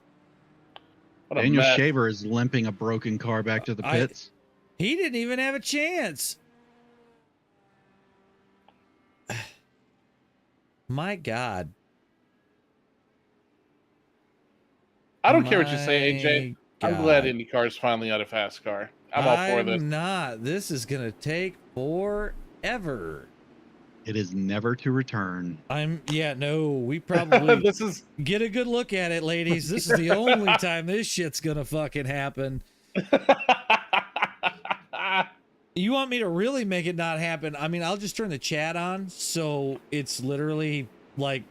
Daniel Shaver is limping a broken car back to the pits. He didn't even have a chance. My God. I don't care what you say, AJ. I'm glad IndyCar is finally out of FASCAR. I'm all for this. I'm not. This is going to take forever. It is never to return. We probably get a good look at it, ladies. This is the only time this shit's gonna fucking happen. You want me to really make it not happen? I mean, I'll just turn the chat on, so it's literally like,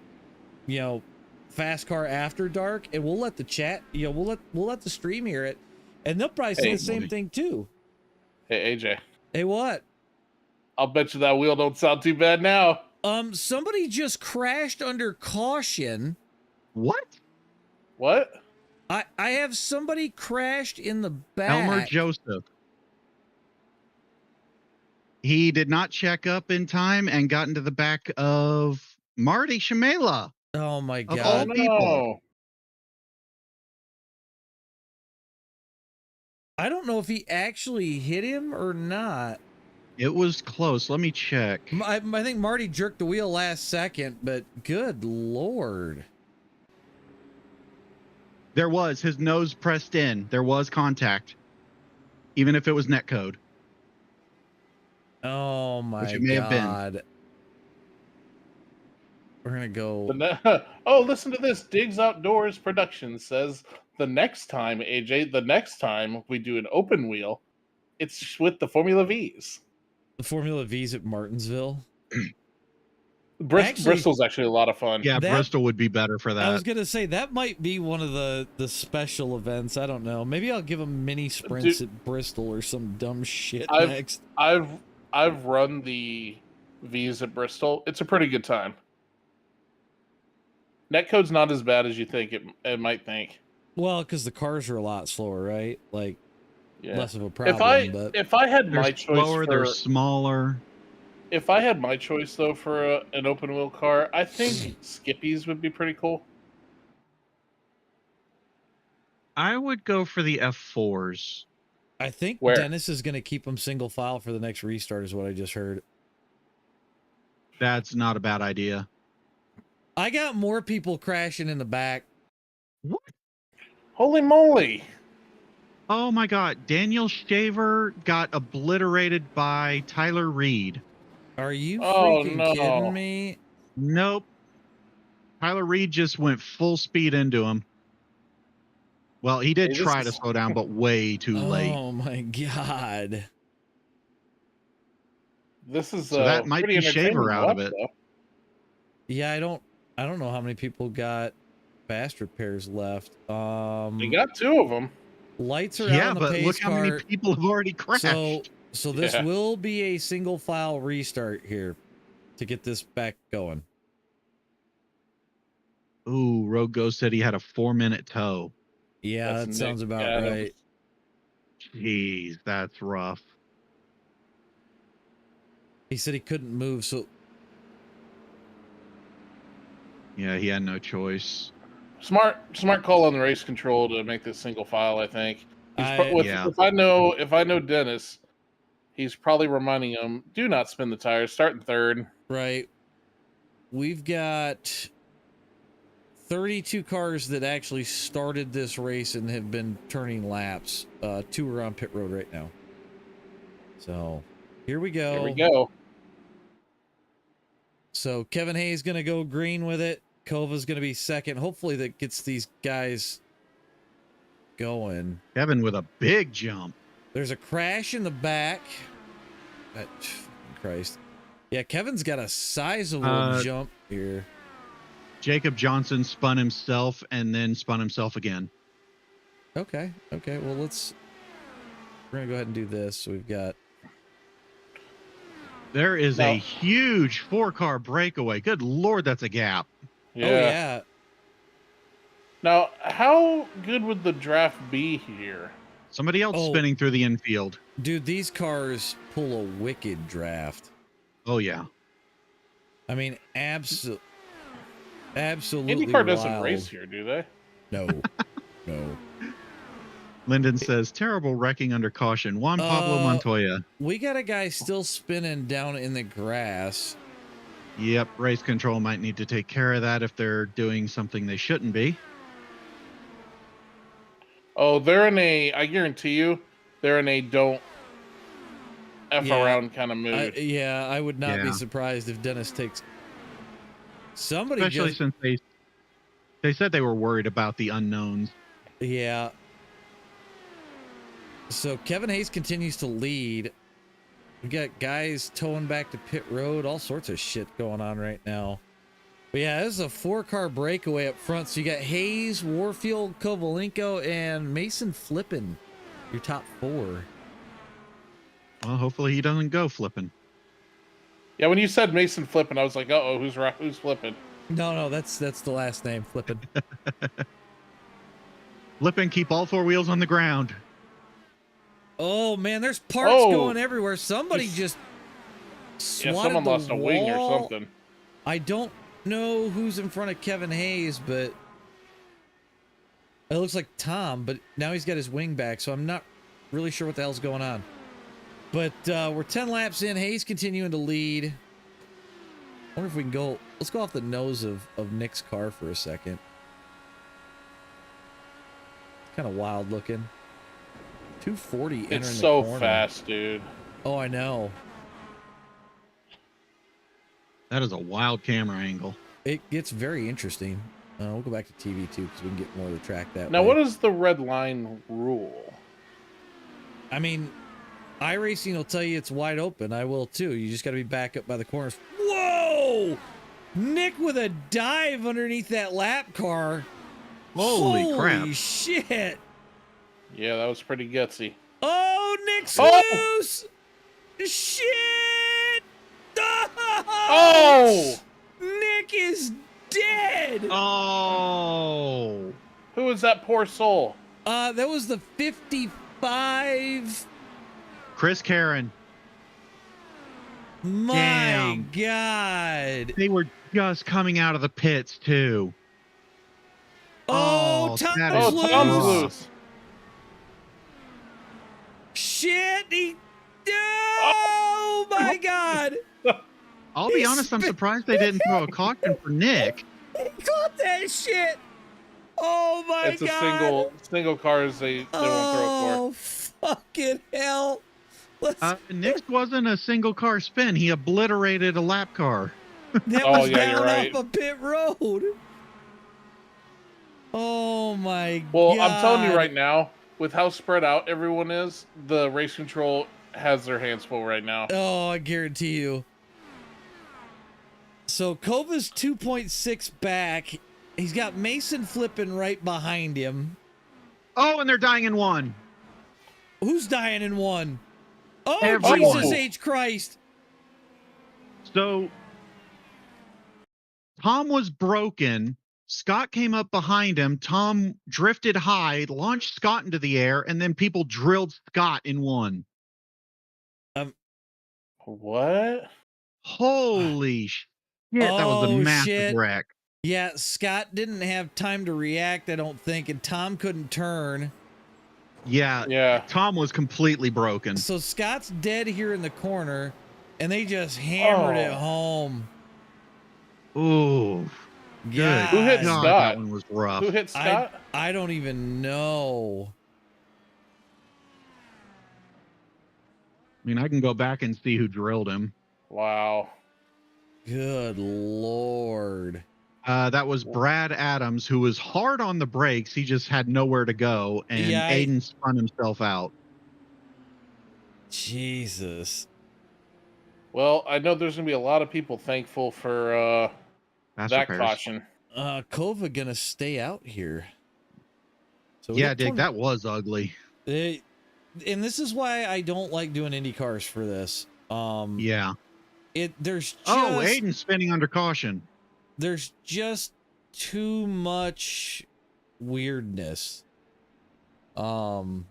FASCAR after dark, and we'll let the chat, we'll let the stream hear it, and they'll probably say the same thing too. Hey, AJ. Hey, what? I'll bet you that wheel don't sound too bad now. Somebody just crashed under caution. What? What? I have somebody crashed in the back. Elmer Joseph. He did not check up in time and got into the back of Marty Shamela. Oh my God. Of all people. I don't know if he actually hit him or not. It was close. Let me check. I think Marty jerked the wheel last second, but good Lord. There was. His nose pressed in. There was contact. Even if it was netcode. Oh my Which it may have God. We're going to go. Oh, listen to this. Diggs Outdoors Productions says the next time, AJ, we do an open wheel, it's with the Formula Vs. The Formula V's at Martinsville. Bristol's actually a lot of fun. Yeah, Bristol would be better for that. I was gonna say that might be one of the special events. I don't know. Maybe I'll give them mini sprints at Bristol or some dumb shit next. I've run the V's at Bristol. It's a pretty good time. Netcode's not as bad as you think it might think. Well, because the cars are a lot slower, right? Like, Yeah. less of a problem. If I had They're my choice slower, for, they're smaller. if I had my choice though for an open wheel car, I think Skippy's would be pretty cool. I would go for the F4s. I think Where? Dennis is going to keep them single file for the next restart, is what I just heard. That's not a bad idea. I got more people crashing in the back. What? Holy moly! Oh my God. Daniel Shaver got obliterated by Tyler Reed. Are you Oh, freaking no. kidding me? Nope. Tyler Reed just went full speed into him. Well, he did Hey, this try to is- slow down, but way too late. Oh my God. This is So that might pretty be Shaver entertaining out of watch, it. though. Yeah, I don't know how many people got fast repairs left. They got 2 of them. Lights are out Yeah, on the but pace look how many car. people have already crashed. So this Yeah. will be a single file restart here to get this back going. Ooh, Rogue Ghost said he had a 4-minute tow. Yeah, That's that Nick sounds about Adams. right. Jeez, that's rough. He said he couldn't move, so Yeah, he had no choice. Smart call on the race control to make this single file. I think. Yeah. If I know Dennis, he's probably reminding him, do not spin the tires. Start in third. right. We've got 32 cars that actually started this race and have been turning laps. 2 are on pit road right now. So here we go. Here we go. So Kevin Hayes going to go green with it. Kova's going to be second. Hopefully that gets these guys going. Kevin with a big jump. There's a crash in the back. Christ. Yeah, Kevin's got a sizable jump here. Jacob Johnson spun himself and then spun himself again. Okay. Okay. Well, we're going to go ahead and do this. So we've got. There is a huge 4-car breakaway. Good Lord, that's a gap. Yeah. Oh, yeah. Now, how good would the draft be here? Somebody else spinning through the infield. Dude, these cars pull a wicked draft. Oh, yeah. I mean, absolutely. IndyCar doesn't wild. race here, do they? No. No. Lyndon says, terrible wrecking under caution. Juan Pablo Montoya. We got a guy still spinning down in the grass. Yep, race control might need to take care of that if they're doing something they shouldn't be. Oh, they're in a, I guarantee you, they're in a don't F around kind of mood. Yeah, I would not be surprised if Dennis takes somebody. Especially since they said they were worried about the unknowns. Yeah. So Kevin Hayes continues to lead. We got guys towing back to pit road, all sorts of shit going on right now. But yeah, this is a 4-car breakaway up front. So you got Hayes, Warfield, Kovalenko, and Mason Flippin, your top 4. Well, hopefully he doesn't go flipping. Yeah, when you said Mason Flippin, I was like, uh-oh, who's flipping? No, that's the last name, Flippin. Flipping, keep all 4 wheels on the ground. Oh man, there's parts going everywhere. Somebody just swatted someone the lost a wing or wall. something. I don't know who's in front of Kevin Hayes, but it looks like Tom, but now he's got his wing back, so I'm not really sure what the hell's going on. But we're 10 laps in. Hayes continuing to lead. I wonder if we can go. Let's go off the nose of Nick's car for a second. Kind of wild looking. 240 entering It's the so corner. fast, dude. Oh, I know. That is a wild camera angle. It gets very interesting. We'll go back to TV too because we can get more of the track that way. Now, what is the red line rule? I mean, iRacing will tell you it's wide open. I will too. You just got to be back up by the corners. Whoa! Nick with a dive underneath that lap car. Holy crap. Shit. Yeah, that was pretty gutsy. Oh, Nick's Oh! loose. Shit. Oh! Nick is dead. Oh. Who is that poor soul? That was the 5. Chris Karen. My Damn. God. They were just coming out of the pits too. Oh, that Tom's is loose. Tom's rough. loose. Shit. Oh my God. I'll be honest, I'm surprised they didn't throw a caution for Nick. He caught that shit. Oh my It's God. a single cars they won't throw Oh, fucking hell. Nick's wasn't a single car spin. He obliterated a lap car. That Oh, was yeah, down you're right. off a pit road. Oh my Well, God. I'm telling you right now, with how spread out everyone is, the race control has their hands full right now. Oh, I guarantee you. So Kova's 2.6 back. He's got Mason flipping right behind him. Oh, and they're dying in one. Who's dying in one? Oh, Everyone. Jesus H. Christ. So Tom was broken. Scott came up behind him. Tom drifted high, launched Scott into the air, and then people drilled Scott in one. What? Holy shit. That was a massive wreck. Yeah, Scott didn't have time to react, I don't think, and Tom couldn't turn. Yeah. Tom was completely broken. So Scott's dead here in the corner, and they just hammered it home. Ooh. Yeah. Who hit God, Scott? that one was rough. Who hit Scott? I don't even know. I mean, I can go back and see who drilled him. Wow. Good Lord. That was Brad Adams, who was hard on the brakes. He just had nowhere to go, and Aiden spun himself out. Jesus. Well, I know there's going to be a lot of people thankful for that caution. Kova gonna stay out here. So yeah, Dig, that was ugly. And this is why I don't like doing Indy cars for this. Yeah. There's just, Aiden spinning under caution. There's just too much weirdness. Well,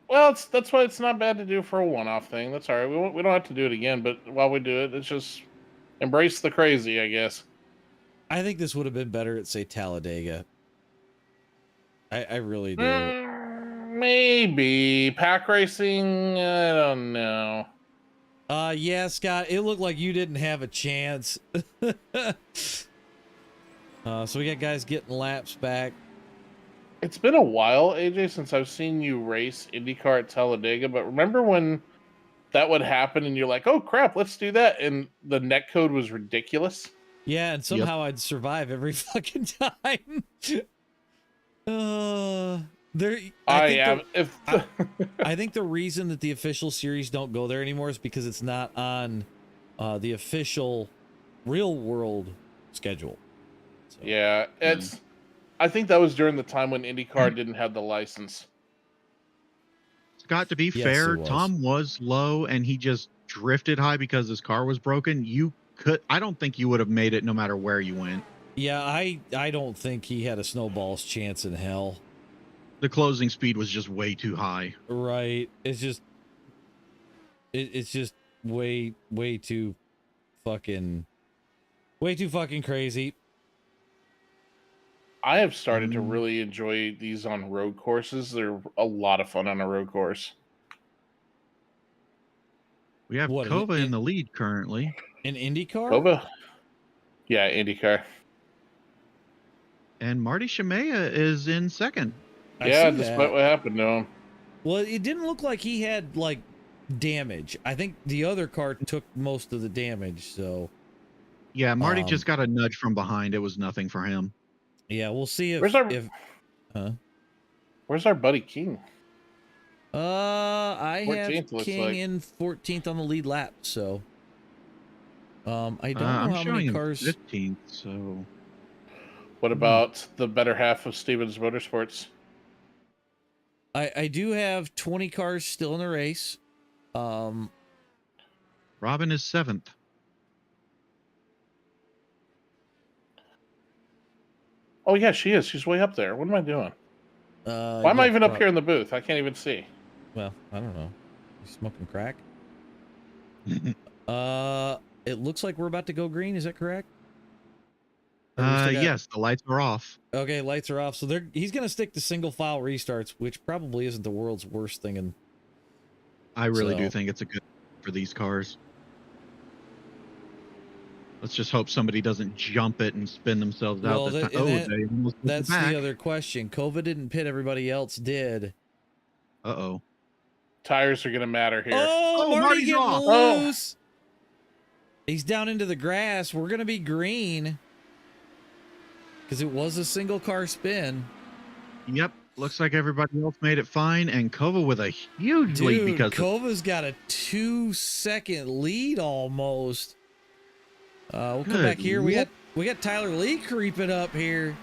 that's why it's not bad to do for a one-off thing. That's all right. We don't have to do it again, but while we do it, it's just embrace the crazy, I guess. I think this would have been better at, say, Talladega. I really do. Maybe. Pack racing, I don't know. Yeah, Scott, it looked like you didn't have a chance. So we got guys getting laps back. It's been a while, AJ, since I've seen you race IndyCar at Talladega, but remember when that would happen and you're like, oh crap, let's do that, and the net code was ridiculous? Yeah, and somehow I'd survive every fucking time. I think the reason that the official series don't go there anymore is because it's not on the official real world schedule. So, yeah, I think that was during the time when IndyCar didn't have the license. Scott, to be fair, Tom was low and he just drifted high because his car was broken. I don't think you would have made it no matter where you went. Yeah, I don't think he had a snowball's chance in hell. The closing speed was just way too high. Right. It's just way too fucking crazy. I have started to really enjoy these on road courses. They're a lot of fun on a road course. We have Kova in the lead currently. In IndyCar? Kova? Yeah, IndyCar. And Marty Shimea is in second. Yeah, despite what happened to him. Well, it didn't look like he had, like, damage. I think the other car took most of the damage, so... Yeah, Marty just got a nudge from behind. It was nothing for him. Yeah, we'll see if... Where's our buddy King? I have King in 14th on the lead lap, so... I don't know how many cars... 15th, so... What about the better half of Stevens Motorsports? I do have 20 cars still in the race. Robin is 7th. Oh yeah, she is. She's way up there. What am I doing? Why am I even up here in the booth? I can't even see. Well, I don't know. You smoking crack? It looks like we're about to go green. Is that correct? Or we still got- Yes, the lights are off. Okay, lights are off. So he's going to stick to single file restarts, which probably isn't the world's worst thing. And I really do think it's a good for these cars. Let's just hope somebody doesn't jump it and spin themselves out. They almost hit that's the back. the other question. COVID didn't pit, everybody else did. Uh-oh. Tires are going to matter here. Oh, Marty Marty's getting off. loose. He's down into the grass. We're going to be green. Because it was a single car spin. Yep. Looks like everybody else made it fine. And Kova with a huge lead because Kova's got a 2-second lead almost. We'll come back here. We got Tyler Lee creeping up here.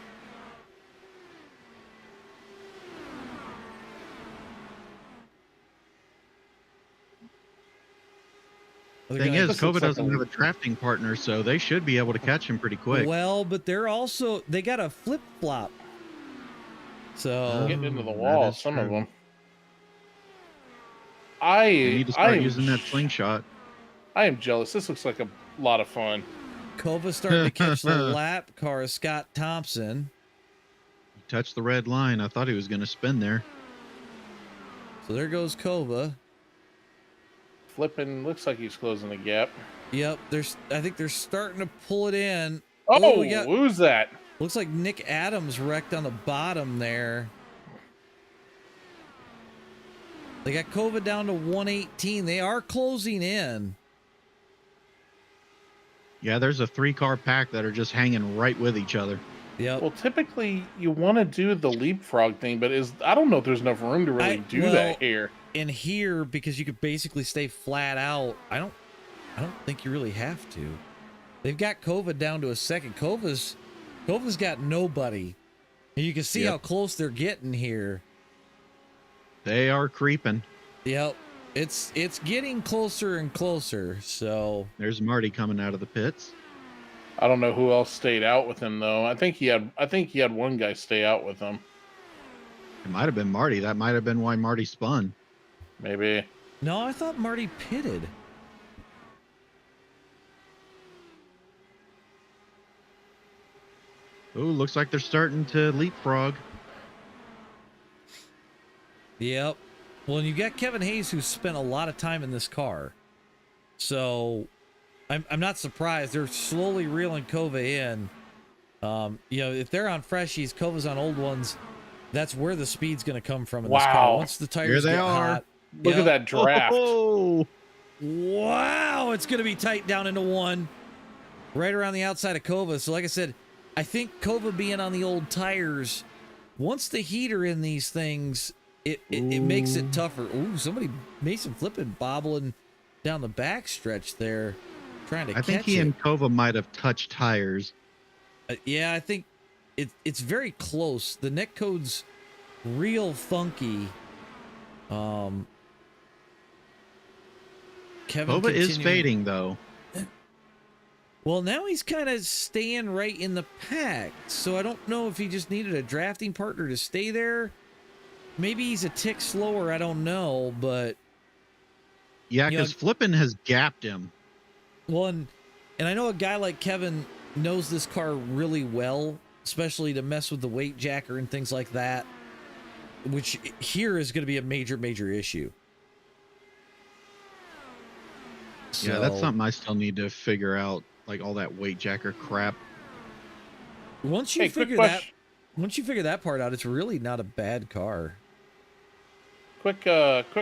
Thing is, Kova doesn't have a drafting partner, so they should be able to catch him pretty quick. Well, but they got a flip flop. So getting into the wall, some of them. They need to start using that slingshot. I am jealous. This looks like a lot of fun. Kova's starting to catch the lap car of Scott Thompson. He touched the red line. I thought he was going to spin there. So there goes Kova. Flipping, looks like he's closing the gap. Yep, I think they're starting to pull it in. Oh, who's that? Looks like Nick Adams wrecked on the bottom there. They got Kova down to 118. They are closing in. Yeah, there's a 3-car pack that are just hanging right with each other. Yep. Well, typically you want to do the leapfrog thing, but I don't know if there's enough room to really do that here. In here, because you could basically stay flat out. I don't think you really have to. They've got Kova down to a second. Kova's got nobody. And you can see how close they're getting here. They are creeping. Yep. It's getting closer and closer. So there's Marty coming out of the pits. I don't know who else stayed out with him though. I think he had one guy stay out with him. It might have been Marty. That might have been why Marty spun. Maybe. No, I thought Marty pitted. Oh, looks like they're starting to leapfrog. Yep. Well, and you got Kevin Hayes, who spent a lot of time in this car. So I'm not surprised. They're slowly reeling Kova in. If they're on freshies, Kova's on old ones. That's where the speed's going to come from in this car. Once the tires get hot. Look at that draft. Oh, wow. It's going to be tight down into one. Right around the outside of Kova. So like I said, I think Kova being on the old tires, once the heater in these things, it makes it tougher. Ooh, somebody made some flipping, bobbling down the back stretch there, trying to catch it. I think he and Kova might have touched tires. Yeah, I think it's very close. The neck code's real funky. Kova is fading though. Well, now he's kind of staying right in the pack. So I don't know if he just needed a drafting partner to stay there. Maybe he's a tick slower. I don't know, but yeah, because Flippin has gapped him. Well, and I know a guy like Kevin knows this car really well, especially to mess with the weight jacker and things like that, which here is going to be a major issue. Yeah, that's something I still need to figure out, like all that weight jacker crap. Once you figure that part out, it's really not a bad car. Quick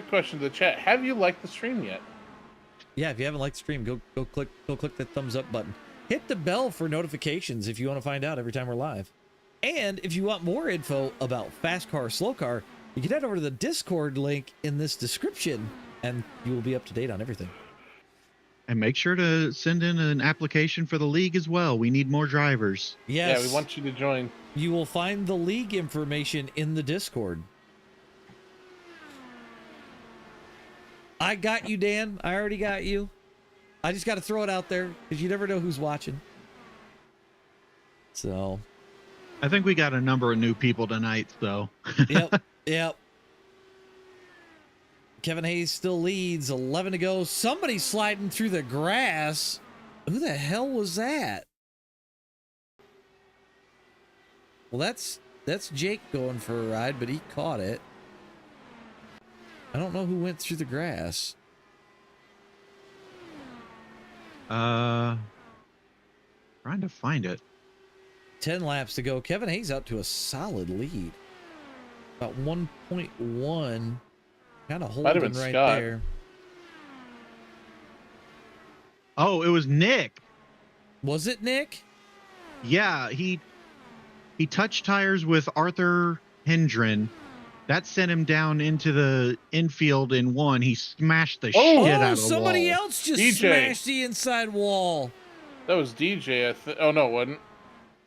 question to the chat. Have you liked the stream yet? Yeah, if you haven't liked the stream, go click that thumbs up button. Hit the bell for notifications if you want to find out every time we're live. And if you want more info about FASCAR, SLOCAR, you can head over to the Discord link in this description, and you will be up to date on everything. And make sure to send in an application for the league as well. We need more drivers. Yes. Yeah, we want you to join. You will find the league information in the Discord. I got you, Dan. I already got you. I just got to throw it out there because you never know who's watching. So. I think we got a number of new people tonight, so. Yep. Kevin Hayes still leads, 11 to go. Somebody sliding through the grass. Who the hell was that? Well, that's Jake going for a ride, but he caught it. I don't know who went through the grass. Trying to find it. 10 laps to go. Kevin Hayes out to a solid lead. About 1.1. Kind of holding right Scott. there. Oh, it was Nick. Was it Nick? Yeah, he touched tires with Arthur Hendren. That sent him down into the infield in one. He smashed the shit out of the somebody wall. else just DJ. smashed the inside wall. That was DJ. Oh no, it wasn't.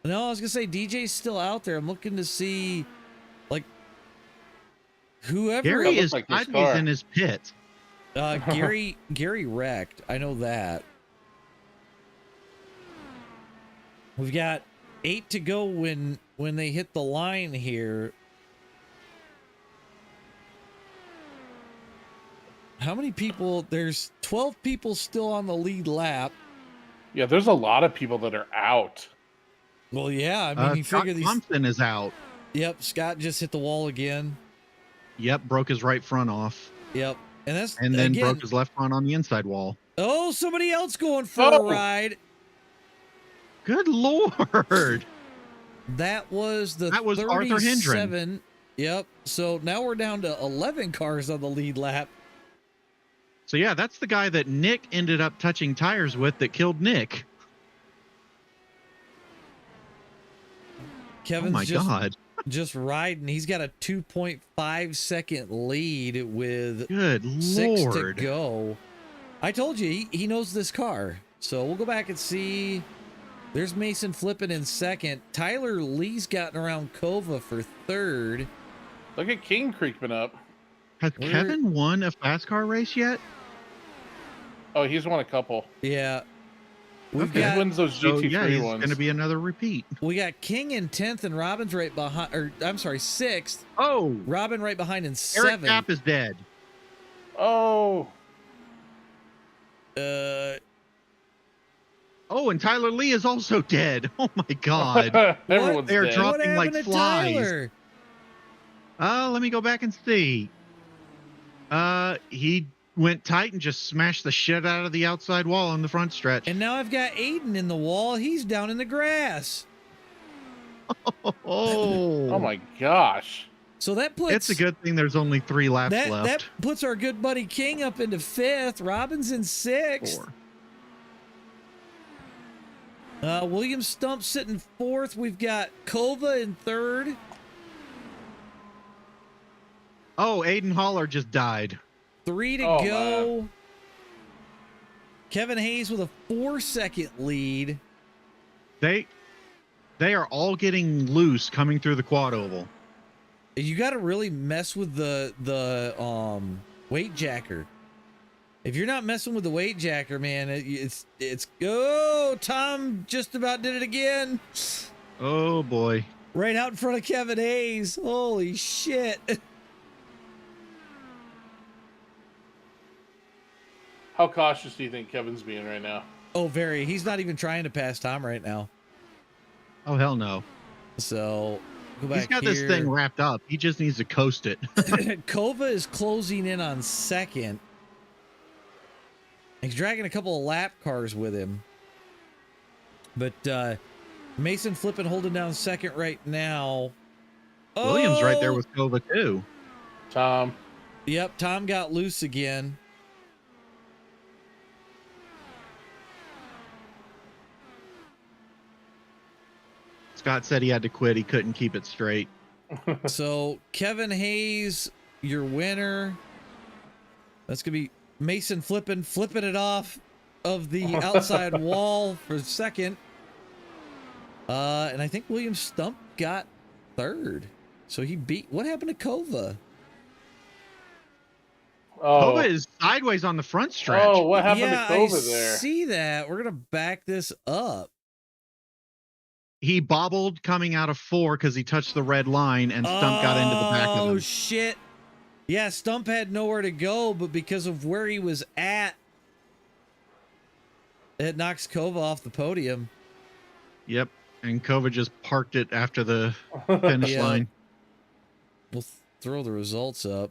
No, I was gonna say DJ's still out there. I'm looking to see, like, whoever. Gary is like this sideways car. in his pit. Gary wrecked. I know that. We've got 8 to go when they hit the line here. How many people? There's 12 people still on the lead lap. Yeah, there's a lot of people that are out. Well, yeah. I mean, you Scott figure these. Thompson is out. Yep, Scott just hit the wall again. Yep, broke his right front off. Yep, and that's And then again, broke his left front on the inside wall. Oh, somebody else going for a ride. Good Lord. That was Arthur Hendren. 37. Yep. So now we're down to 11 cars on the lead lap. So yeah, that's the guy that Nick ended up touching tires with that killed Nick. Kevin's God. just riding. He's got a 2.5 second lead with Good 6 Lord. to go. I told you he knows this car. So we'll go back and see. There's Mason flipping in second. Tyler Lee's gotten around Kova for third. Look at King creeping up. Has Kevin won a FASCAR race yet? Oh, he's won a couple. Yeah. We've Okay. got, He wins those GT3 yeah, he's ones. going to be another repeat. we got King in 10th and Robin's right behind, or I'm sorry, 6th. Oh, Robin right behind in Eric 7th. Kapp is dead. Oh. Oh, and Tyler Lee is also dead. Oh my God. Everyone's They're dead. dropping What like happened to flies. Tyler? Let me go back and see. He went tight and just smashed the shit out of the outside wall on the front stretch. And now I've got Aiden in the wall. He's down in the grass. Oh my gosh. So that puts It's a good thing there's only 3 laps that left. puts our good buddy King up into 5th. Robin's in 6th. 4. William Stump sitting 4th. We've got Kova in 3rd. Oh, Aiden Haller just died. 3 to Oh, go. man. Kevin Hayes with a 4-second lead. They are all getting loose coming through the quad oval. You got to really mess with the weight jacker. If you're not messing with the weight jacker, man, it's oh, Tom just about did it again. Oh boy. Right out in front of Kevin Hayes. Holy shit. How cautious do you think Kevin's being right now? Oh, very. He's not even trying to pass Tom right now. Oh hell no. So go back He's got here. this thing wrapped up. He just needs to coast it. Kova is closing in on 2nd. He's dragging a couple of lap cars with him. But Mason flipping, holding down 2nd right now. Williams right there with Kova too. Tom. Yep, Tom got loose again. Scott said he had to quit. He couldn't keep it straight. So Kevin Hayes, your winner. That's gonna be Mason flipping it off of the outside wall for 2nd. And I think William Stump got 3rd. So he beat. What happened to Kova? Oh. Kova is sideways on the front stretch. Oh, what happened Yeah, to Kova there? I see that. We're gonna back this up. He bobbled coming out of 4 because he touched the red line and Stump got into the back of him. Oh shit! Yeah, Stump had nowhere to go, but because of where he was at, it knocks Kova off the podium. Yep. And Kova just parked it after the finish line. We'll throw the results up.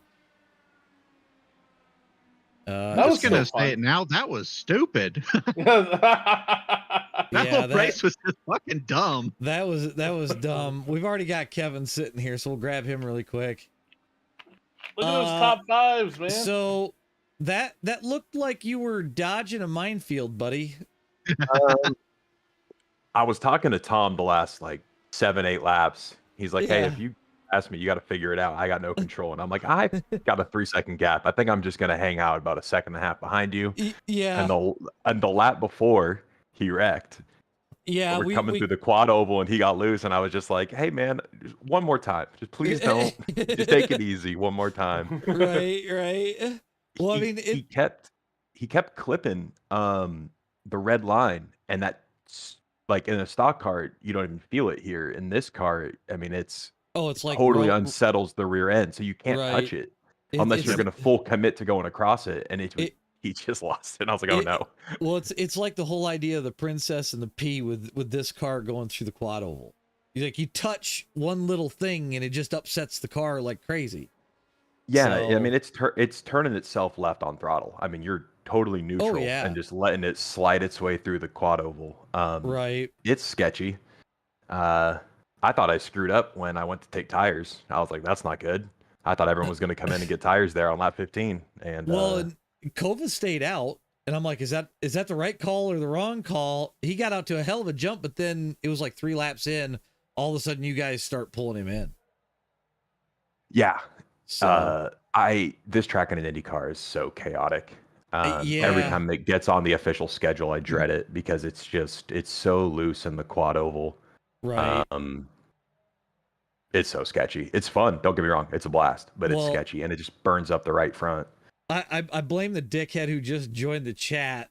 I'm just going to say it now. That was stupid. That whole race was just fucking dumb. That was dumb. We've already got Kevin sitting here, so we'll grab him really quick. Look at those top fives, man. So that looked like you were dodging a minefield, buddy. I was talking to Tom the last like 7-8 laps. He's like, "Hey, if you ask me, you got to figure it out. I got no control." And I'm like, "I got a 3-second gap. I think I'm just gonna hang out about a second and a half behind you." Yeah. And the lap before, he wrecked. Yeah, we're coming through the quad oval and he got loose, and I was just like, "Hey man, just one more time. Just please don't. Just take it easy one more time." Right. Well, I mean, he kept clipping the red line, and that's like in a stock car, you don't even feel it here. In this car, I mean, it's like totally unsettles the rear end, so you can't touch it unless you're going to full commit to going across it. And he just lost it. And I was like, "Oh no." Well, it's like the whole idea of the princess and the pea with this car going through the quad oval. You touch one little thing and it just upsets the car like crazy. Yeah, I mean, it's turning itself left on throttle. I mean, you're totally neutral and just letting it slide its way through the quad oval. Right. It's sketchy. I thought I screwed up when I went to take tires. I was like, "That's not good." I thought everyone was going to come in and get tires there on lap 15. And and Kova stayed out, and I'm like, is that the right call or the wrong call? He got out to a hell of a jump, but then it was like 3 laps in, all of a sudden you guys start pulling him in. Yeah. So, this track in an Indy car is so chaotic. Every time it gets on the official schedule, I dread it because it's so loose in the quad oval. Right. It's so sketchy. It's fun. Don't get me wrong. It's a blast, but it's sketchy and it just burns up the right front. I blame the dickhead who just joined the chat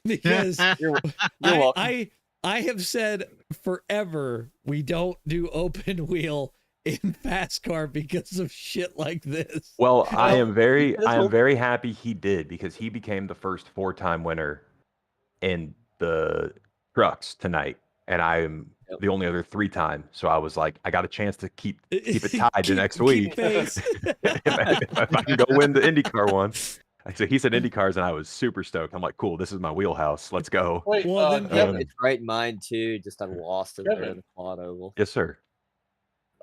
because you're welcome. I have said forever we don't do open wheel in FASCAR because of shit like this. Well, I am very happy he did, because he became the first 4-time winner in the trucks tonight, and I am the only other 3-time. So I was like, I got a chance to keep it tied to next week. if I can go win the IndyCar one. So he said IndyCars, and I was super stoked. I'm like, cool, this is my wheelhouse. Let's go. Wait, it's right in mine too. Just I lost it there in the quad oval. Yes, sir.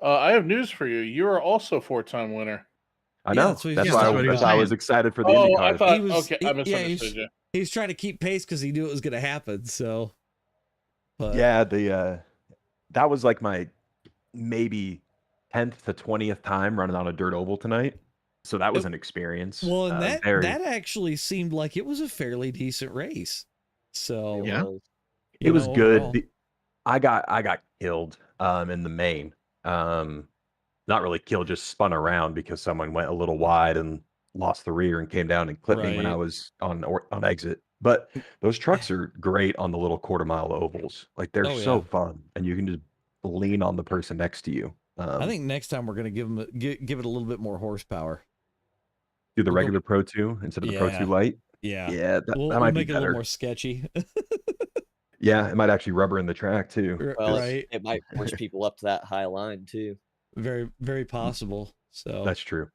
I have news for you. You are also 4-time winner. I know. That's why I was excited for the IndyCars. I thought, I misunderstood you. He's trying to keep pace because he knew it was going to happen. So, yeah, that was like my maybe 10th to 20th time running on a dirt oval tonight. So that was an experience. Well, and that actually seemed like it was a fairly decent race. So yeah, it was good. I got killed in the main. Not really killed, just spun around because someone went a little wide and lost the rear and came down and clipped me when I was on exit. But those trucks are great on the little quarter-mile ovals. Like, they're so fun, and you can just lean on the person next to you. I think next time we're going to give it a little bit more horsepower. Do the regular Pro 2 instead of the Pro 2 Lite? Yeah. That we'll might make be it a better. little more sketchy. Yeah, it might actually rubber in the track too. Well, it might force people up to that high line too. Very, very possible. So that's true.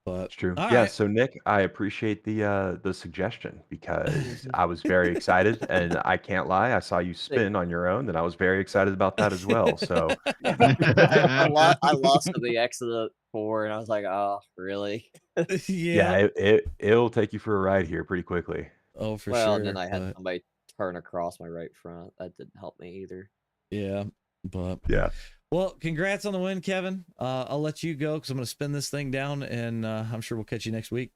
But it's true. All yeah. right. So Nick, I appreciate the suggestion, because I was very excited, and I can't lie, I saw you spin on your own, and I was very excited about that as well. So I lost to the exit 4, and I was like, "Oh, really?" Yeah, it'll take you for a ride here pretty quickly. Oh, for well, sure. and then I had somebody turn across my right front. That didn't help me either. Yeah, but yeah. Well, congrats on the win, Kevin. I'll let you go because I'm going to spin this thing down, and I'm sure we'll catch you next week.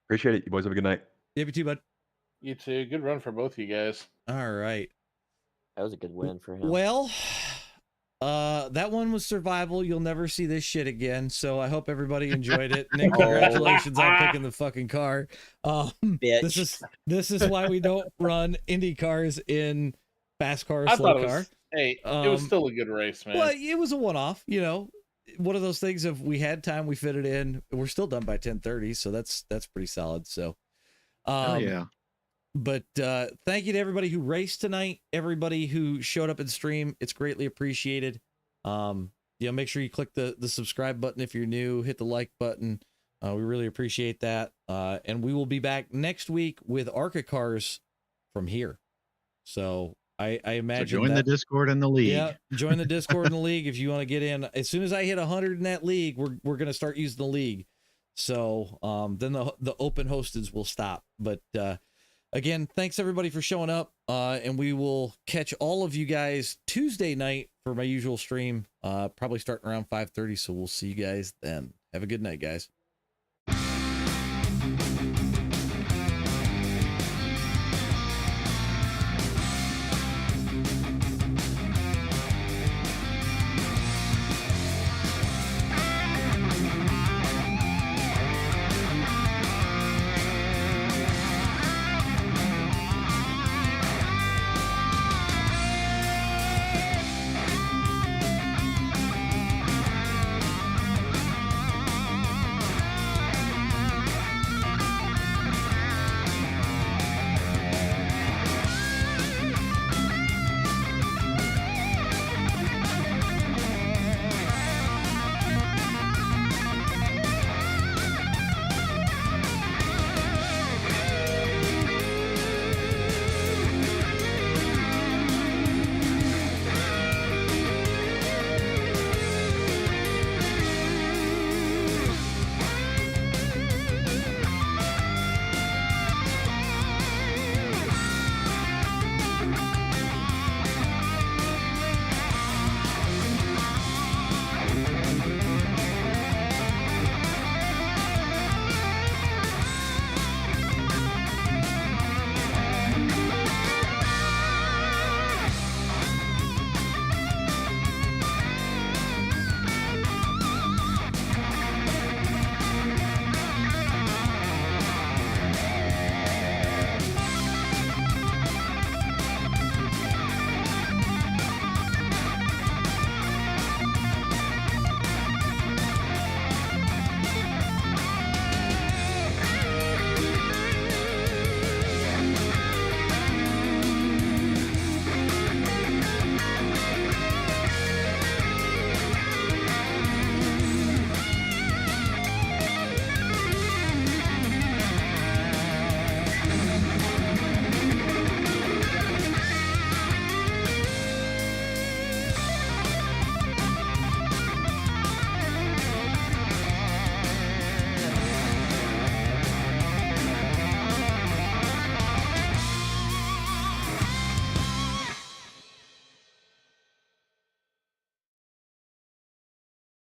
Appreciate it. You boys have a good night. You too, bud. You too. Good run for both of you guys. All right. That was a good win for him. Well, that one was survival. You'll never see this shit again. So I hope everybody enjoyed it. Nick, congratulations on picking the fucking car. Bitch. This is why we don't run Indy cars in FASCAR I thought it SLOCAR. was, it was still a good race, man. Well, it was a one-off, you know. one of those things. If we had time, we fit it in. We're still done by 10:30, so that's pretty solid. So, Oh yeah. But thank you to everybody who raced tonight, everybody who showed up in stream. It's greatly appreciated. Make sure you click the subscribe button if you're new, hit the like button. We really appreciate that. And we will be back next week with ARCA cars from here. So I imagine join the Discord and the league. Yeah, join the Discord and the league if you want to get in. As soon as I hit 100 in that league, we're going to start using the league. So then the open hosteds will stop. But again, thanks everybody for showing up. And we will catch all of you guys Tuesday night for my usual stream, probably starting around 5:30. So we'll see you guys then. Have a good night, guys.